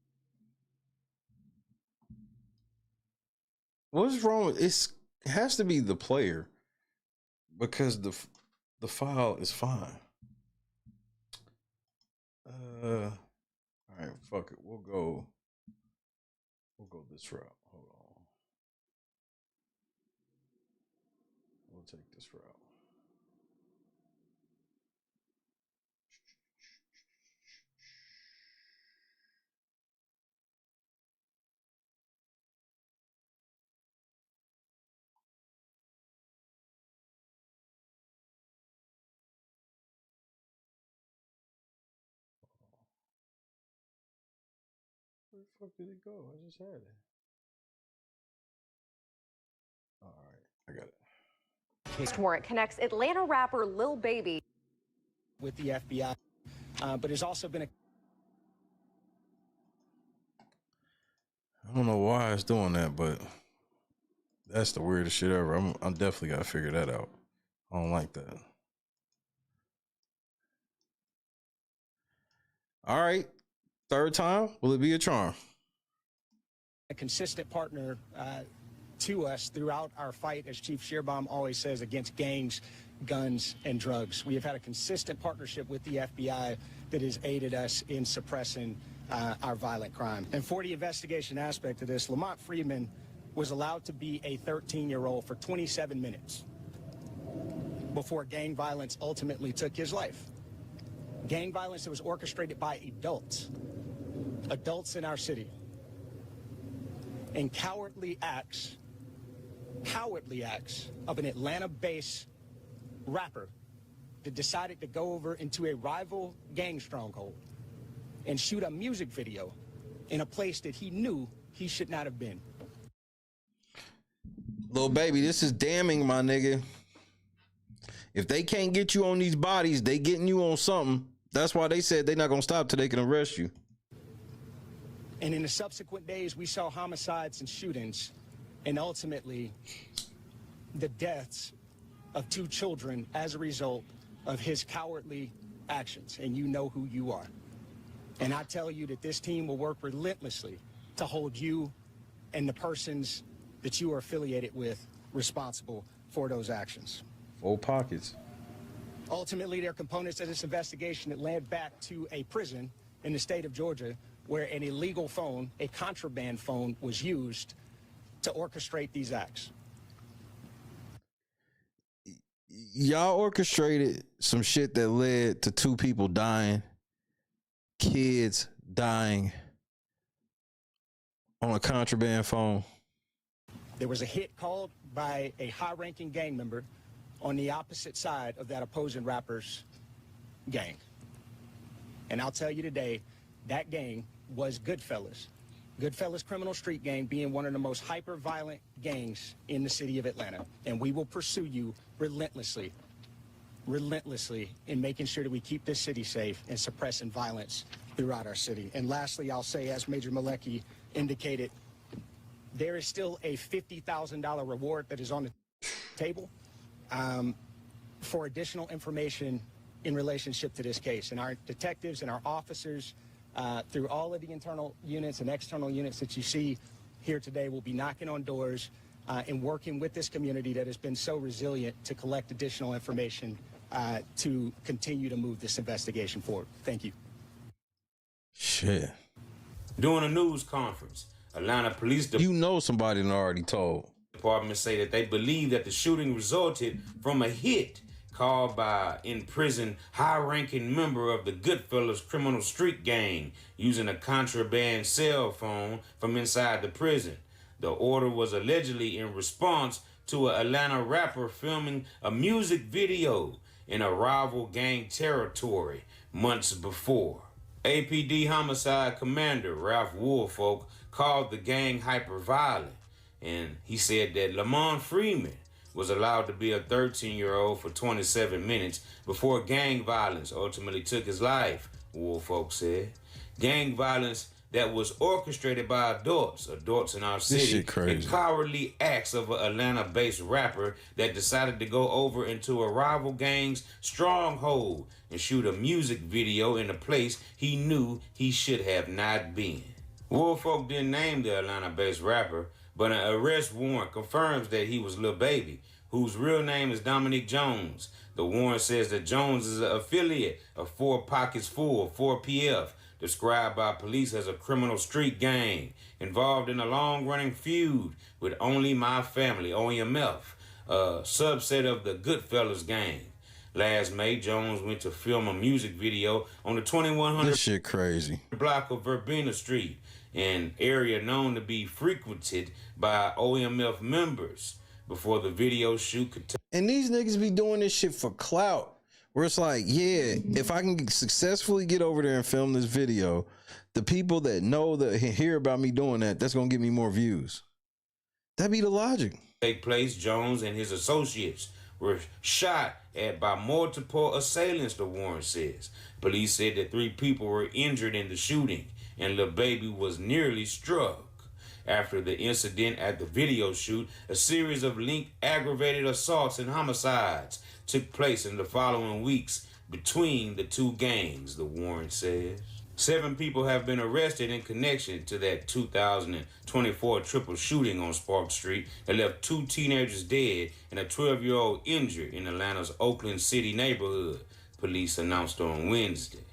What's wrong with it? Has to be the player because the file is fine. All right, fuck it. We'll go this route. Hold on. We'll take this route. Where the fuck did it go? I just had it. All right, I got it.
This warrant connects Atlanta rapper Lil Baby
with the FBI, but there's also been a...
I don't know why it's doing that, but that's the weirdest shit ever. I'm definitely got to figure that out. I don't like that. All right. Third time, will it be a charm?
A consistent partner to us throughout our fight, as Chief Shearbaum always says, against gangs, guns, and drugs. We have had a consistent partnership with the FBI that has aided us in suppressing our violent crime. And for the investigation aspect of this, Lamont Freeman was allowed to be a 13-year-old for 27 minutes before gang violence ultimately took his life. Gang violence that was orchestrated by adults in our city. And cowardly acts of an Atlanta-based rapper that decided to go over into a rival gang stronghold and shoot a music video in a place that he knew he should not have been.
Lil Baby, this is damning, my nigga. If they can't get you on these bodies, they getting you on something. That's why they said they're not going to stop till they can arrest you.
And in the subsequent days, we saw homicides and shootings, and ultimately the deaths of 2 children as a result of his cowardly actions. And you know who you are. And I tell you that this team will work relentlessly to hold you and the persons that you are affiliated with responsible for those actions.
Full pockets.
Ultimately, there are components of this investigation that led back to a prison in the state of Georgia where an illegal phone, a contraband phone, was used to orchestrate these acts.
Y'all orchestrated some shit that led to 2 people dying, kids dying on a contraband phone.
There was a hit called by a high-ranking gang member on the opposite side of that opposing rapper's gang. And I'll tell you today, that gang was Goodfellas. Goodfellas Criminal Street Gang being one of the most hyper-violent gangs in the city of Atlanta. And we will pursue you relentlessly in making sure that we keep this city safe and suppressing violence throughout our city. And lastly, I'll say, as Major Malecki indicated, there is still a $50,000 reward that is on the table for additional information in relationship to this case. And our detectives and our officers, through all of the internal units and external units that you see here today, will be knocking on doors and working with this community that has been so resilient to collect additional information to continue to move this investigation forward. Thank you.
Shit.
During a news conference, Atlanta Police Department,
you know somebody done already told.
Department say that they believe that the shooting resulted from a hit called by in-prison high-ranking member of the Goodfellas Criminal Street Gang using a contraband cell phone from inside the prison. The order was allegedly in response to an Atlanta rapper filming a music video in a rival gang territory months before. APD Homicide Commander Ralph Woolfolk called the gang hyper-violent, and he said that Lamont Freeman was allowed to be a 13-year-old for 27 minutes before gang violence ultimately took his life, Woolfolk said. Gang violence that was orchestrated by adults in our city, and cowardly acts of an Atlanta-based rapper that decided to go over into a rival gang's stronghold and shoot a music video in a place he knew he should have not been. Woolfolk didn't name the Atlanta-based rapper, but an arrest warrant confirms that he was Lil Baby, whose real name is Dominique Jones. The warrant says that Jones is an affiliate of 4 Pockets Full, 4PF, described by police as a criminal street gang involved in a long-running feud with Only My Family, OMF, a subset of the Goodfellas gang. Last May, Jones went to film a music video on the 2100
this shit crazy
block of Verbena Street, an area known to be frequented by OMF members, before the video shoot could take.
And these niggas be doing this shit for clout, where it's like, yeah, if I can successfully get over there and film this video, the people that know that hear about me doing that, that's gonna get me more views. That'd be the logic.
Take place, Jones and his associates were shot at by multiple assailants, the warrant says. Police said that 3 people were injured in the shooting, and Lil Baby was nearly struck. After the incident at the video shoot, a series of linked aggravated assaults and homicides took place in the following weeks between the 2 gangs, the warrant says. 7 people have been arrested in connection to that 2024 triple shooting on Spark Street that left 2 teenagers dead and a 12-year-old injured in Atlanta's Oakland City neighborhood, police announced on Wednesday.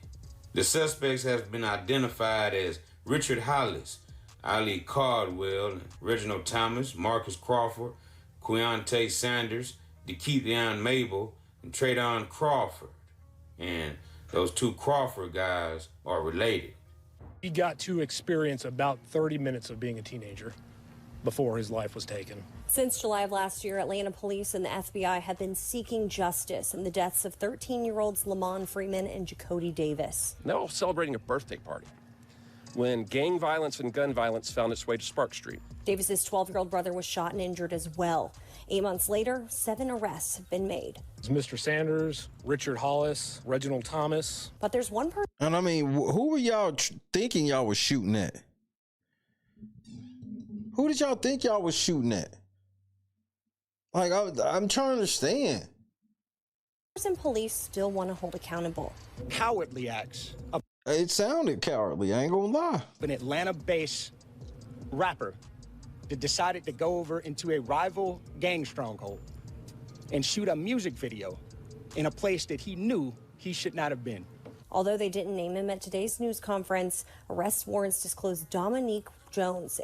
The suspects have been identified as Richard Hollis, Ali Cardwell, Reginald Thomas, Marcus Crawford, Queontae Sanders, DeKeithian Mabel, and Traydon Crawford. And those 2 Crawford guys are related.
He got to experience about 30 minutes of being a teenager before his life was taken.
Since July of last year, Atlanta police and the FBI have been seeking justice in the deaths of 13-year-olds Lamont Freeman and Jacody Davis.
Now celebrating a birthday party when gang violence and gun violence found its way to Spark Street.
Davis's 12-year-old brother was shot and injured as well. 8 months later, 7 arrests have been made.
It's Mr. Sanders, Richard Hollis, Reginald Thomas.
But there's one person.
And I mean, who were y'all thinking y'all was shooting at? Who did y'all think y'all was shooting at? Like, I'm trying to understand.
Police still want to hold accountable.
Cowardly acts.
It sounded cowardly, I ain't gonna lie.
An Atlanta-based rapper that decided to go over into a rival gang stronghold and shoot a music video in a place that he knew he should not have been.
Although they didn't name him at today's news conference, arrest warrants disclosed Dominique Jones.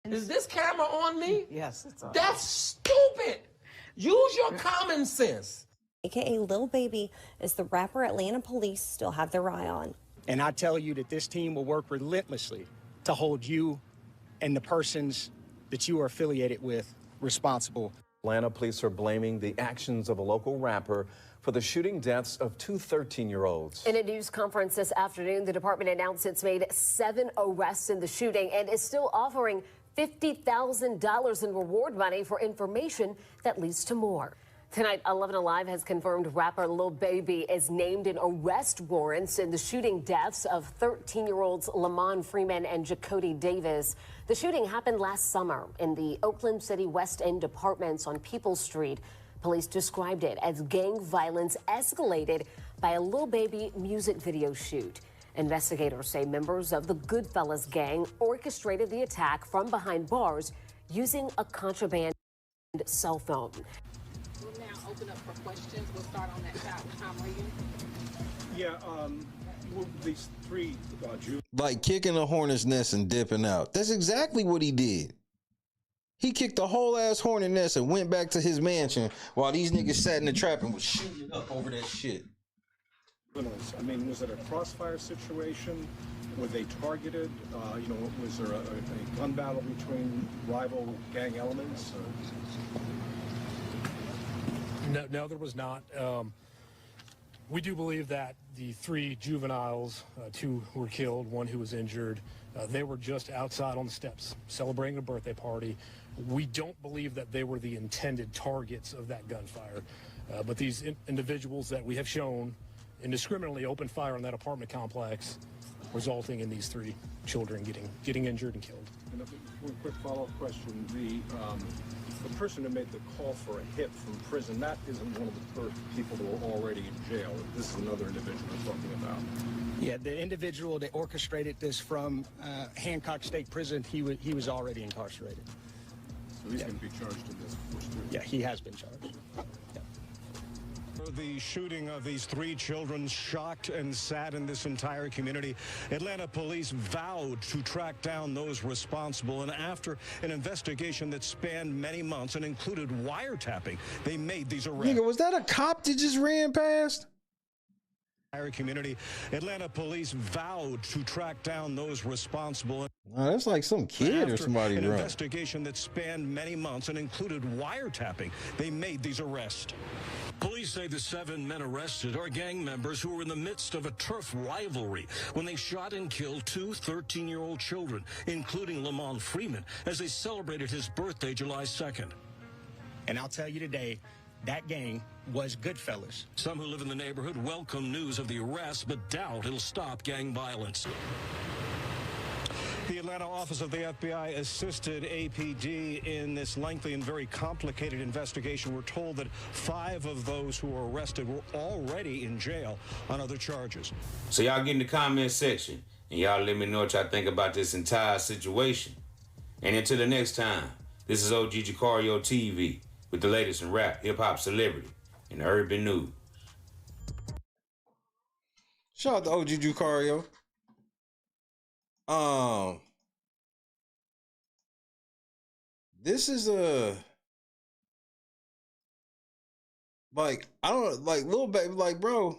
Is this camera on me?
Yes, it's on.
That's stupid. Use your common sense.
AKA Lil Baby is the rapper Atlanta police still have their eye on.
And I tell you that this team will work relentlessly to hold you and the persons that you are affiliated with responsible.
Atlanta police are blaming the actions of a local rapper for the shooting deaths of 2 13-year-olds.
In a news conference this afternoon, the department announced it's made 7 arrests in the shooting and is still offering $50,000 in reward money for information that leads to more. Tonight, 11 Alive has confirmed rapper Lil Baby is named in arrest warrants in the shooting deaths of 13-year-olds Lamont Freeman and Jacody Davis. The shooting happened last summer in the Oakland City West End apartments on Peoples Street. Police described it as gang violence escalated by a Lil Baby music video shoot. Investigators say members of the Goodfellas gang orchestrated the attack from behind bars using a contraband cell phone.
We'll now open up for questions. We'll start on that side. What time are you?
Yeah, these 3
Like kicking a hornet's nest and dipping out. That's exactly what he did. He kicked the whole ass hornet nest and went back to his mansion while these niggas sat in the trap and was shooting up over that shit.
I mean, was it a crossfire situation? Were they targeted? Was there a gun battle between rival gang elements?
No, there was not. We do believe that the 3 juveniles, 2 who were killed, 1 who was injured, they were just outside on the steps celebrating a birthday party. We don't believe that they were the intended targets of that gunfire. But these individuals that we have shown indiscriminately opened fire on that apartment complex, resulting in these 3 children getting injured and killed.
And one quick follow-up question. The person who made the call for a hit from prison, that isn't one of the people who are already in jail. This is another individual we're talking about.
Yeah, the individual that orchestrated this from Hancock State Prison, he was already incarcerated.
So he's going to be charged in this, of course, too.
Yeah, he has been charged.
The shooting of these 3 children shocked and saddened this entire community. Atlanta police vowed to track down those responsible, and after an investigation that spanned many months and included wiretapping, they made these arrests.
Nigga, was that a cop that just ran past?
Community. Atlanta police vowed to track down those responsible.
That's like some kid or somebody.
An investigation that spanned many months and included wiretapping. They made these arrests. Police say the 7 men arrested are gang members who were in the midst of a turf rivalry when they shot and killed 2 13-year-old children, including Lamont Freeman, as they celebrated his birthday July 2nd.
And I'll tell you today, that gang was Goodfellas.
Some who live in the neighborhood welcome news of the arrest, but doubt it'll stop gang violence. The Atlanta office of the FBI assisted APD in this lengthy and very complicated investigation. We're told that 5 of those who were arrested were already in jail on other charges.
So y'all get in the comment section, and y'all let me know what y'all think about this entire situation. And until the next time, this is OG Jacario TV with the latest in rap, hip-hop, celebrity, and urban news.
Shout out to OG Jacario. This is like, I don't like Lil Baby, like, bro.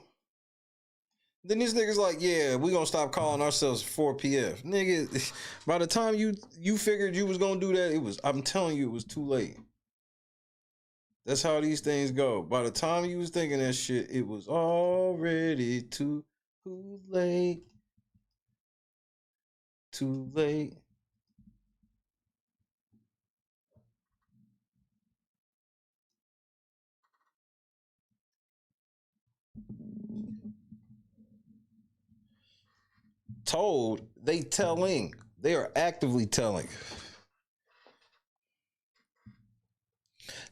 Then this nigga's like, yeah, we gonna stop calling ourselves 4PF. Nigga, by the time you figured you was gonna do that, I'm telling you, it was too late. That's how these things go. By the time you was thinking that shit, it was already too late. Too late. Told, they telling. They are actively telling.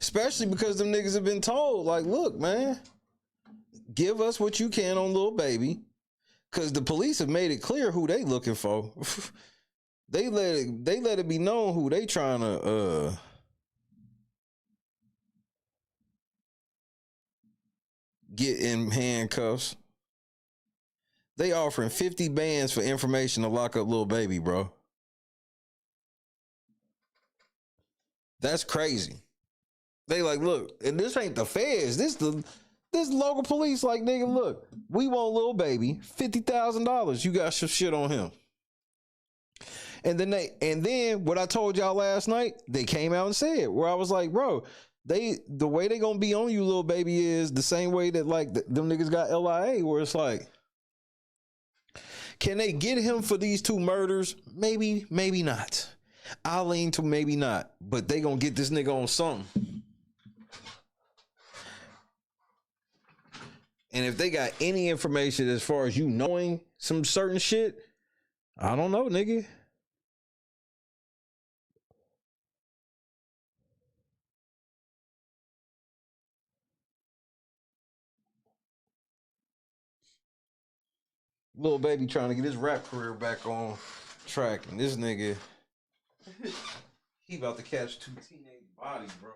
Especially because them niggas have been told, like, look, man, give us what you can on Lil Baby. Because the police have made it clear who they looking for. They let it be known who they trying to get in handcuffs. They offering 50 bands for information to lock up Lil Baby, bro. That's crazy. They like, look, and this ain't the feds. This local police like, nigga, look, we want Lil Baby, $50,000. You got some shit on him. And then what I told y'all last night, they came out and said, where I was like, bro, the way they gonna be on you, Lil Baby, is the same way that like them niggas got LIA, where it's like, can they get him for these 2 murders? Maybe, maybe not. I'll lean to maybe not, but they gonna get this nigga on something. And if they got any information as far as you knowing some certain shit, I don't know, nigga. Lil Baby trying to get his rap career back on track, and this nigga, he about to catch 2 teenage bodies, bro.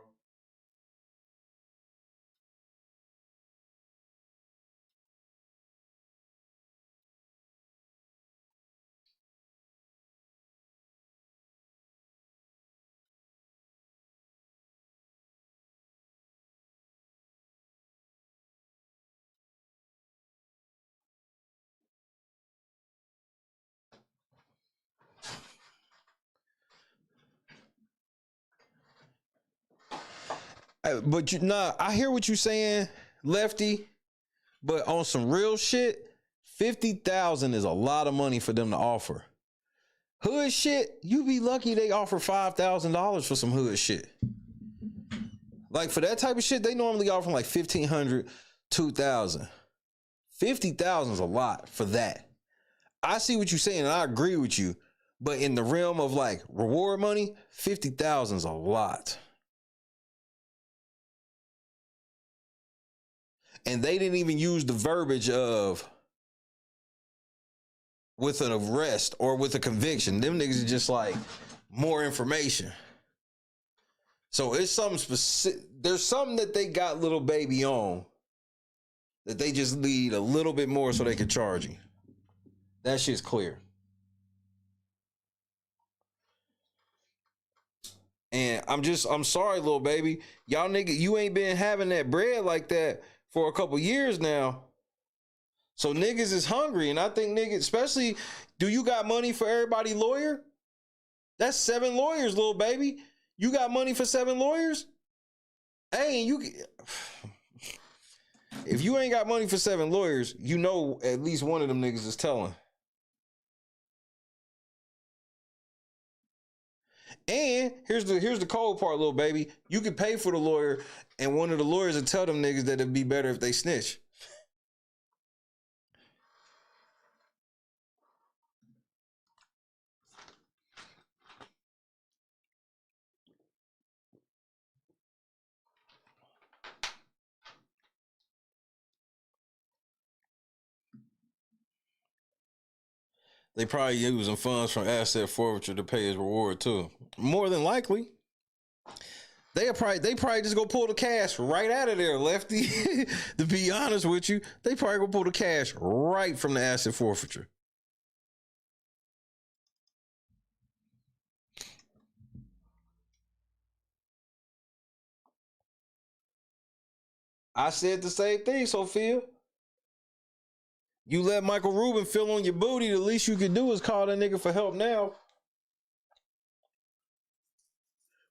But I hear what you're saying, Lefty, but on some real shit, 50,000 is a lot of money for them to offer. Hood shit, you be lucky they offer $5,000 for some hood shit. Like for that type of shit, they normally offer like 1,500, 2,000. 50,000 is a lot for that. I see what you're saying, and I agree with you. But in the realm of like reward money, 50,000 is a lot. And they didn't even use the verbiage of with an arrest or with a conviction. Them niggas are just like more information. So it's something specific. There's something that they got Lil Baby on that they just need a little bit more so they can charge him. That shit's clear. And I'm sorry, Lil Baby. Y'all nigga, you ain't been having that bread like that for a couple years now. So niggas is hungry, and I think niggas, especially, do you got money for everybody lawyer? That's 7 lawyers, Lil Baby. You got money for 7 lawyers? Hey, if you ain't got money for 7 lawyers, you know at least one of them niggas is telling. And here's the cold part, Lil Baby. You can pay for the lawyer, and one of the lawyers will tell them niggas that it'd be better if they snitch. They probably using funds from asset forfeiture to pay his reward too. More than likely. They probably just go pull the cash right out of there, Lefty. To be honest with you, they probably go pull the cash right from the asset forfeiture. I said the same thing, Sophia. You let Michael Rubin fill on your booty, the least you can do is call that nigga for help now.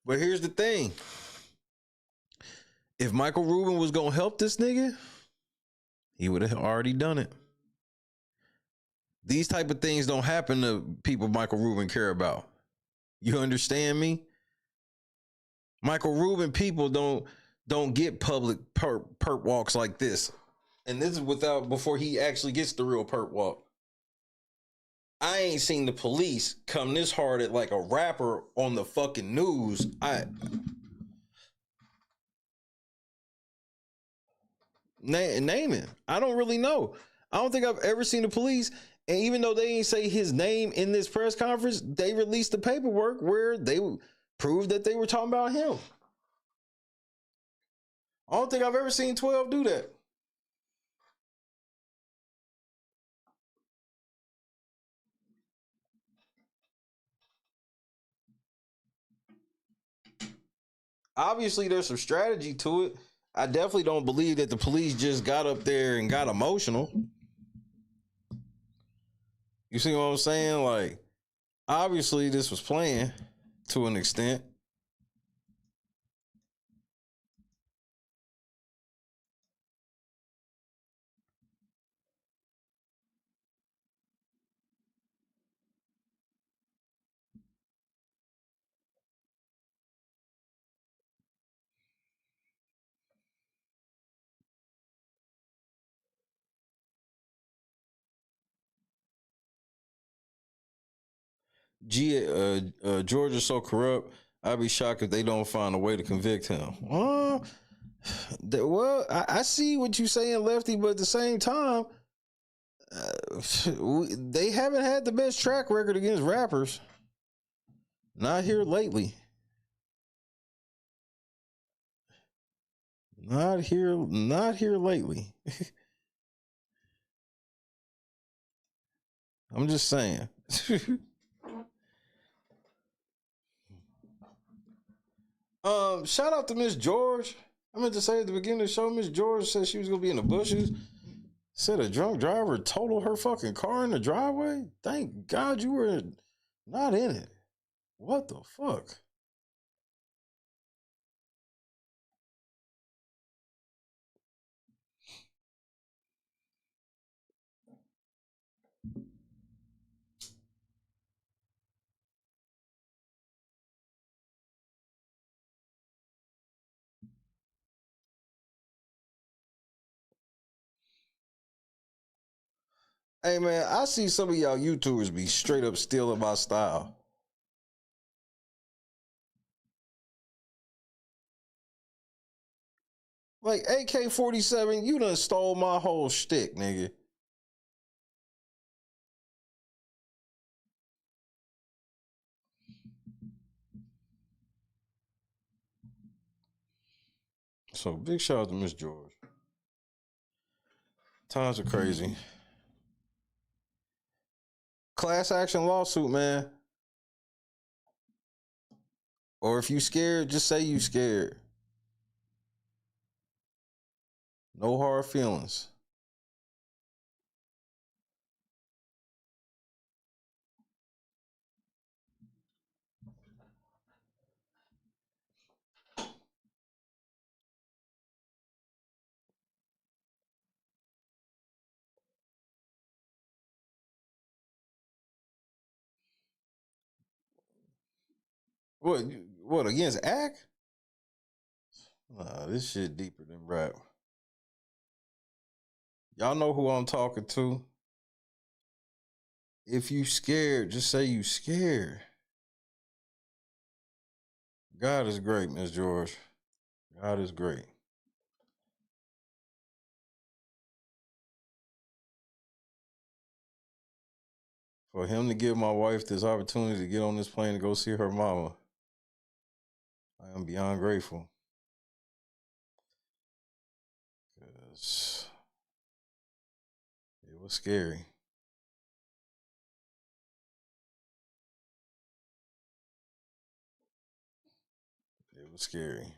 But here's the thing. If Michael Rubin was going to help this nigga, he would have already done it. These type of things don't happen to people Michael Rubin care about. You understand me? Michael Rubin people don't get public perp walks like this. And this is before he actually gets the real perp walk. I ain't seen the police come this hard at like a rapper on the fucking news. Name it. I don't really know. I don't think I've ever seen the police. And even though they ain't say his name in this press conference, they released the paperwork where they proved that they were talking about him. I don't think I've ever seen 12 do that. Obviously, there's some strategy to it. I definitely don't believe that the police just got up there and got emotional. You see what I'm saying? Like, obviously, this was planned to an extent. Georgia's so corrupt, I'd be shocked if they don't find a way to convict him. Well, I see what you're saying, Lefty, but at the same time, they haven't had the best track record against rappers. Not here lately. Not here lately. I'm just saying. Shout out to Miss George. I meant to say at the beginning of the show, Miss George said she was gonna be in the bushes. Said a drunk driver totaled her fucking car in the driveway. Thank God you were not in it. What the fuck? Hey man, I see some of y'all YouTubers be straight up stealing my style. Like AK-47, you done stole my whole shtick, nigga. So big shout out to Miss George. Times are crazy. Class action lawsuit, man. Or if you scared, just say you scared. No hard feelings. What against Act? Nah, this shit deeper than rap. Y'all know who I'm talking to. If you scared, just say you scared. God is great, Miss George. God is great. For him to give my wife this opportunity to get on this plane to go see her mama, I am beyond grateful. Because it was scary. It was scary.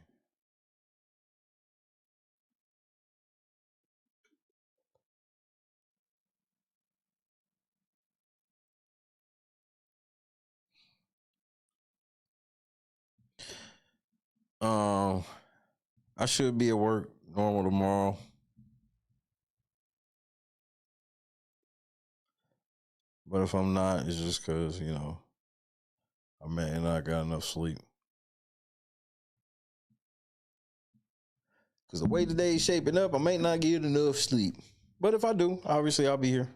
I should be at work normal tomorrow. But if I'm not, it's just because, I may not got enough sleep. Because the way the day's shaping up, I may not get enough sleep. But if I do, obviously I'll be here.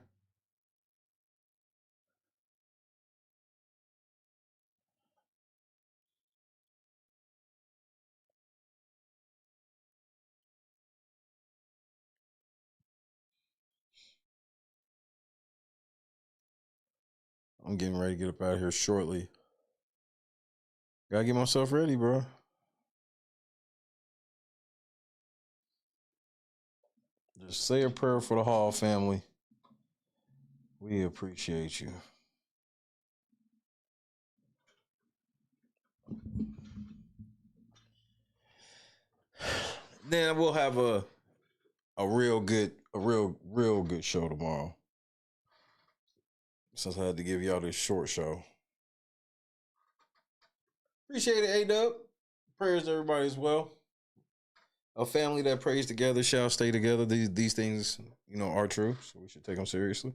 I'm getting ready to get up out of here shortly. Gotta get myself ready, bro. Just say a prayer for the Hall family. We appreciate you. Then we'll have a real good show tomorrow. Since I had to give y'all this short show. Appreciate it, A-Dub. Prayers to everybody as well. A family that prays together shall stay together. These things, are true, so we should take them seriously.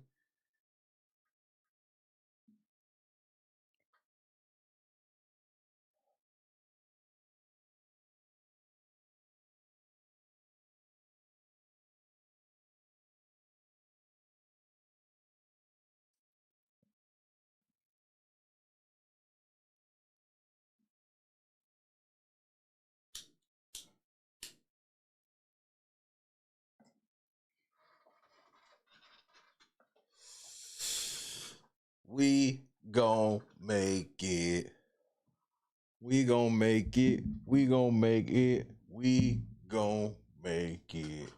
We gon' make it. We gon' make it. We gon' make it. We gon' make it.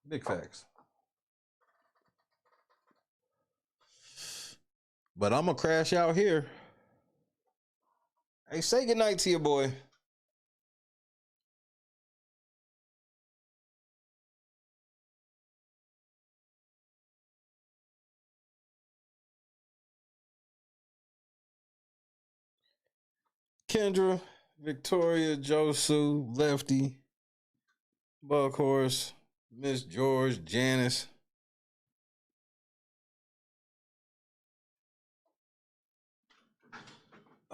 Big facts. But I'm going to crash out here. Hey, say goodnight to your boy. Kendra, Victoria, Josu, Lefty, Buckhorse, Miss George, Janice.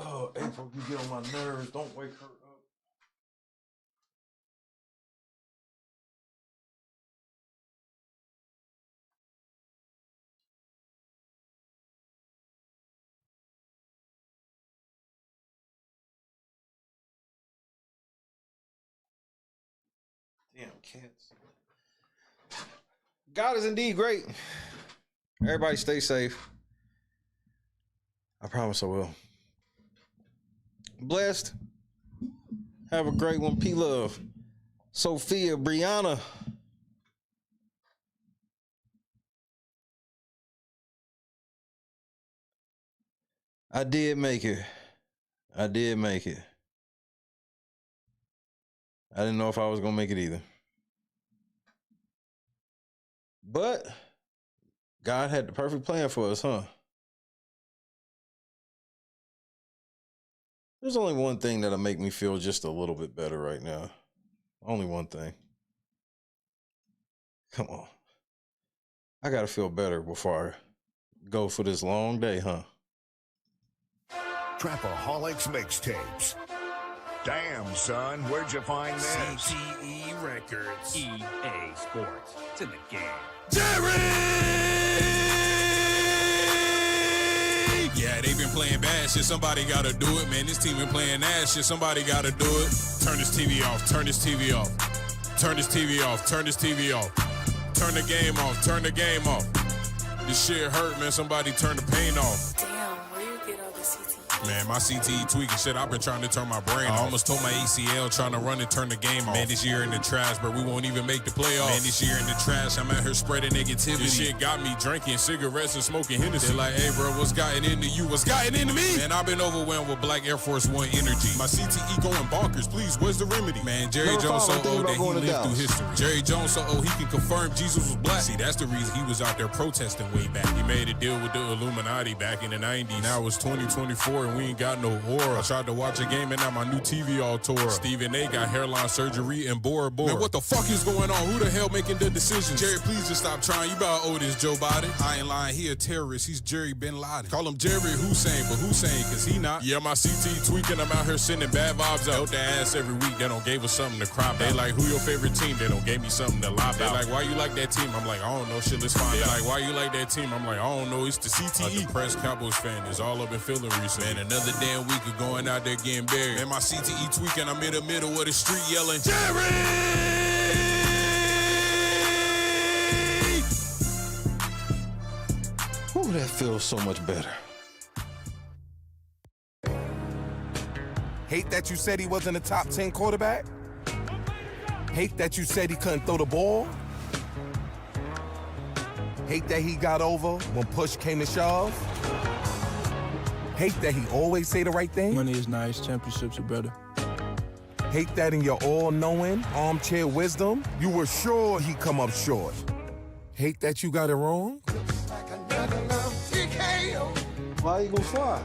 Oh, April, you get on my nerves. Don't wake her up. Damn cats. God is indeed great. Everybody stay safe. I promise I will. Blessed. Have a great one. P-Love. Sophia, Brianna. I did make it. I did make it. I didn't know if I was going to make it either. But God had the perfect plan for us, huh? There's only one thing that'll make me feel just a little bit better right now. Only one thing. Come on. I gotta feel better before I go for this long day, huh?
Trapaholics mixtapes. Damn, son, where'd you find this?
CTE Records. EA Sports. It's in the game.
Yeah, they been playing bad shit. Somebody gotta do it, man. This team been playing ass shit. Somebody gotta do it. Turn this TV off. Turn this TV off. Turn this TV off. Turn this TV off. Turn the game off. Turn the game off. This shit hurt, man. Somebody turn the pain off.
Damn, where you get all the CTE?
Man, my CTE tweaking shit. I've been trying to turn my brain off. I almost tore my ACL trying to run and turn the game off. Man, this year in the trash, but we won't even make the playoffs. Man, this year in the trash, I'm out here spreading negativity. This shit got me drinking cigarettes and smoking Hennessy. They're like, hey, bro, what's gotten into you? What's gotten into me? Man, I've been overwhelmed with Black Air Force One energy. My CTE going bonkers. Please, where's the remedy? Man, Jerry Jones so old that he lived through history. Jerry Jones so old he can confirm Jesus was black. See, that's the reason he was out there protesting way back. He made a deal with the Illuminati back in the 90s. Now it's 2024 and we ain't got no aura. I tried to watch a game and now my new TV all tore up. Stephen A got hairline surgery and Bora Bora. Man, what the fuck is going on? Who the hell making the decisions? Jerry, please just stop trying. You about owe this Joe Biden. I ain't lying. He a terrorist. He's Jerry Bin Laden. Call him Jerry Hussein, but Hussein, cause he not. Yeah, my CT tweaking. I'm out here sending bad vibes out. Help their ass every week. They don't gave us something to crop out. They like, who your favorite team? They don't gave me something to lop out. They like, why you like that team? I'm like, I don't know. Shit, let's find out. Like, why you like that team? I'm like, I don't know. It's the CTE. A depressed Cowboys fan is all up in feeling recently. Man, another damn week of going out there getting buried. Man, my CTE tweaking. I'm in the middle of the street yelling, Jerry!
Ooh, that feels so much better.
Hate that you said he wasn't a top 10 quarterback? Hate that you said he couldn't throw the ball? Hate that he got over when push came to shove? Hate that he always say the right thing?
Money is nice, championships are better.
Hate that in your all-knowing, armchair wisdom, you were sure he'd come up short. Hate that you got it wrong?
Why you gonna fly?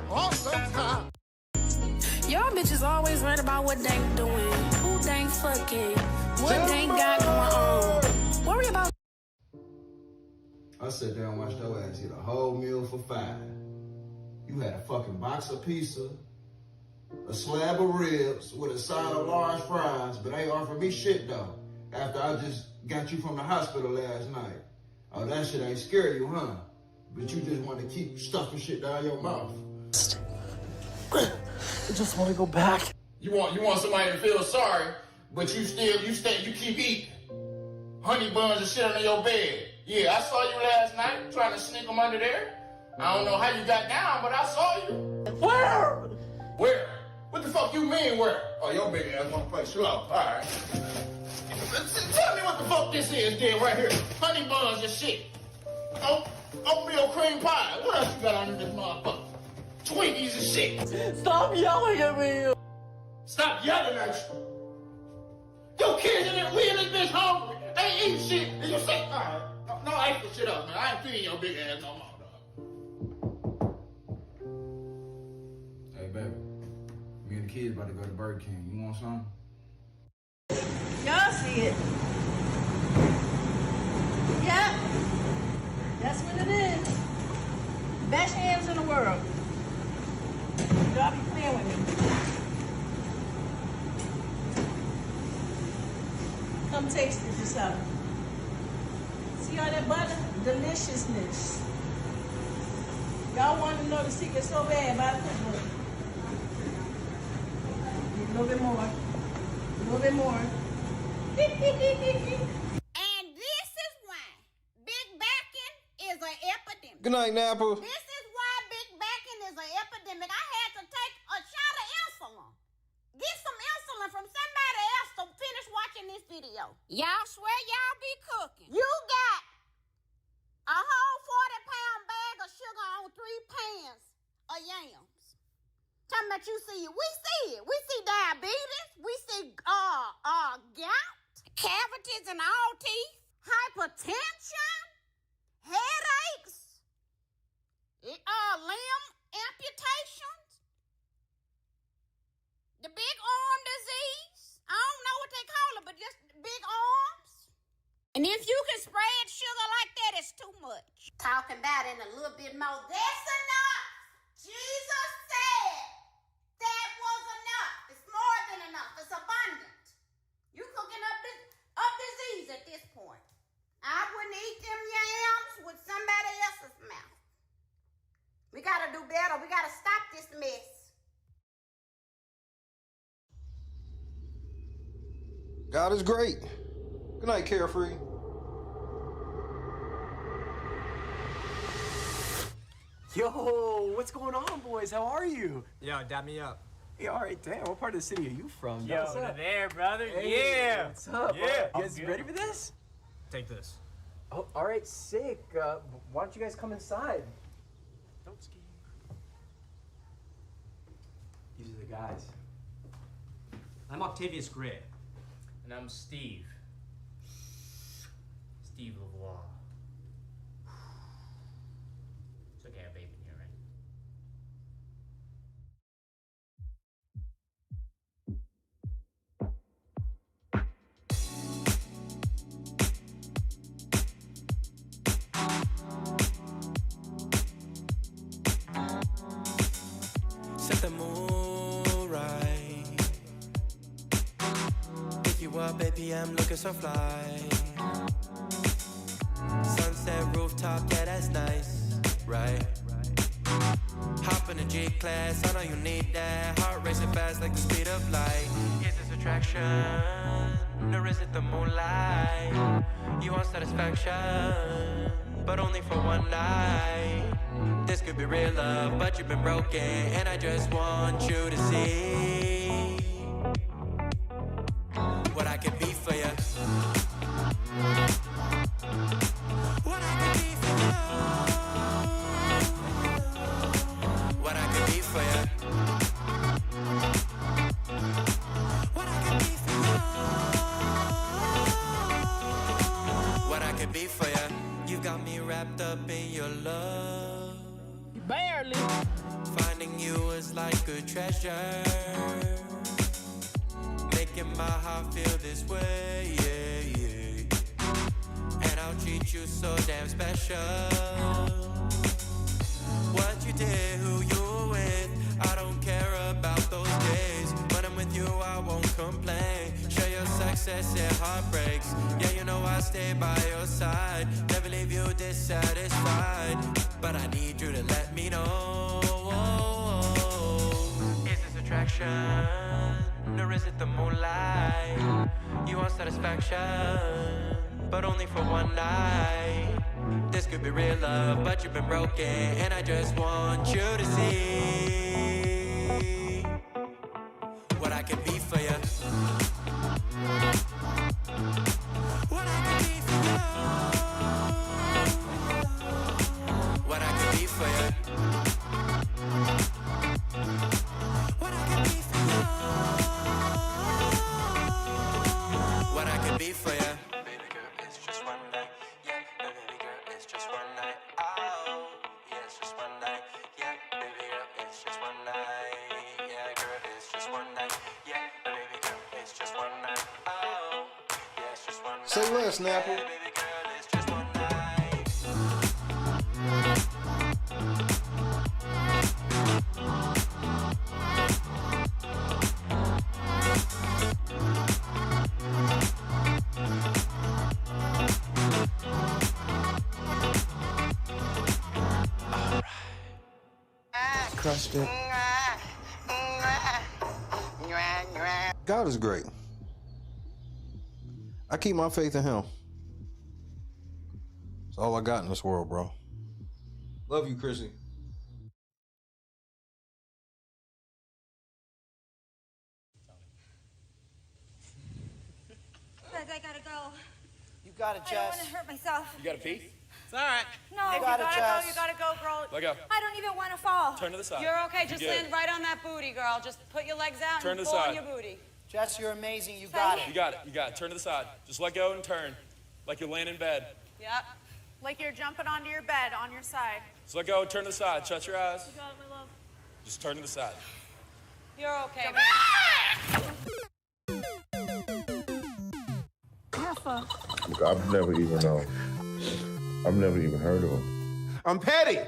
Y'all bitches always right about what they doing, who they fucking, what they got going on. Worry about.
I sat there and watched your ass eat a whole meal for $5. You had a fucking box of pizza, a slab of ribs with a side of large fries, but ain't offered me shit though. After I just got you from the hospital last night. Oh, that shit ain't scare you, huh? But you just want to keep stuffing shit down your mouth.
I just want to go back.
You want somebody to feel sorry, but you keep eating honey buns and shit under your bed. Yeah, I saw you last night trying to sneak them under there. I don't know how you got down, but I saw you.
Where?
Where? What the fuck you mean where? Oh, your big ass wanna play slow. All right. Tell me what the fuck this is then right here. Honey buns and shit. Oatmeal cream pie. What else you got under this motherfucker? Twinkies and shit.
Stop yelling at me.
Stop yelling at you. Your kids in there, we in this bitch hungry. They ain't eating shit. And you say, all right, no extra shit up, man. I ain't feeding your big ass no more, dog.
Hey, baby. Me and the kids about to go to Burger King. You want something?
Y'all see it. Yep. That's what it is. Best hands in the world. Y'all be playing with me. Come taste it yourself. See all that butter? Deliciousness. Y'all want to know the secret so bad about the cookbook. A little bit more. A little bit more.
And this is why big backing is an epidemic.
Good night, Napa.
This is why big backing is an epidemic. I had to take a shot of insulin. Get some insulin from somebody else to finish watching this video. Y'all swear y'all be cooking. You got a whole 40-pound bag of sugar on 3 pans of yams. Talking about you see it. We see it. We see diabetes. We see gout, cavities in all teeth, hypertension, headaches, limb amputations. And if you can spread sugar like that, it's too much. Talking about it in a little bit more. That's enough. Jesus said that was enough. It's more than enough. It's abundant. You cooking up disease at this point. I wouldn't eat them yams with somebody else's mouth. We gotta do better. We gotta stop this mess.
God is great. Good night, Carefree.
Yo, what's going on, boys? How are you?
Yo, dap me up.
Hey, all right, damn. What part of the city are you from?
Yo,
What's up?
there, brother.
Hey,
Yeah.
What's up?
Yeah.
You guys ready for this?
Take this.
Oh, all right, sick. Why don't you guys come inside?
Don't ski.
These are the guys.
I'm Octavius Gray. And I'm Steve. Steve Lavoie. It's okay, I have vape in here, right?
Set the mood right. Pick you up, baby, I'm looking so fly. Sunset rooftop, yeah, that's nice, right? Hop in the G-Class, I know you need that. Heart racing fast like the speed of light. Is this attraction, or is it the moonlight? You want satisfaction, but only for one night. This could be real love, but you've been broken, and I just want you to see what I can be for you. What I can be for you. What I can be for you. What I can be for you. What I can be for you. You got me wrapped up in your love.
Barely.
Finding you is like a treasure. Making my heart feel this way, yeah, yeah. And I'll treat you so damn special. What you did, who you were with, I don't care about those days. When I'm with you, I won't complain. Share your success and heartbreaks. Yeah, you know I stay by your side. Never leave you dissatisfied. But I need you to let me know. Is this attraction, or is it the moonlight? You want satisfaction, but only for one night. This could be real love, but you've been broken, and I just want you to see what I can be for you. What I can be for you. What I can be for you. What I can be for you. What I can be for you. Baby girl, it's just one night. Yeah, baby girl, it's just one night. Oh, yeah, it's just one night. Yeah, baby girl, it's just one night. Yeah, girl, it's just one night. Yeah, baby girl, it's just one night. Oh, yeah, it's just one night.
Say less, Snapple.
Yeah, baby girl, it's just one night.
Crushed it. God is great. I keep my faith in him. It's all I got in this world, bro. Love you, Chrissy.
Guys, I gotta go.
You got it,
I don't
Jess.
want to hurt myself.
You got a pee? It's all right.
No,
You
you
got
gotta
it,
go.
Jess.
You gotta go, girl.
Let go.
I don't even want to fall.
Turn to the side.
You're okay. Just
You're good.
land right on that booty, girl. Just put your legs out
Turn
and
to the
pull on
side.
your booty.
Jess, you're amazing. You
Say
got
it.
it. You got it. You got it. Turn to the side. Just let go and turn. Like you're laying in bed.
Yep. Like you're jumping onto your bed on your side.
Just let go and turn to the side. Shut your eyes.
You got it, my love.
Just turn to the side.
You're okay.
Ah!
Careful.
I've never even heard of him.
I'm petty.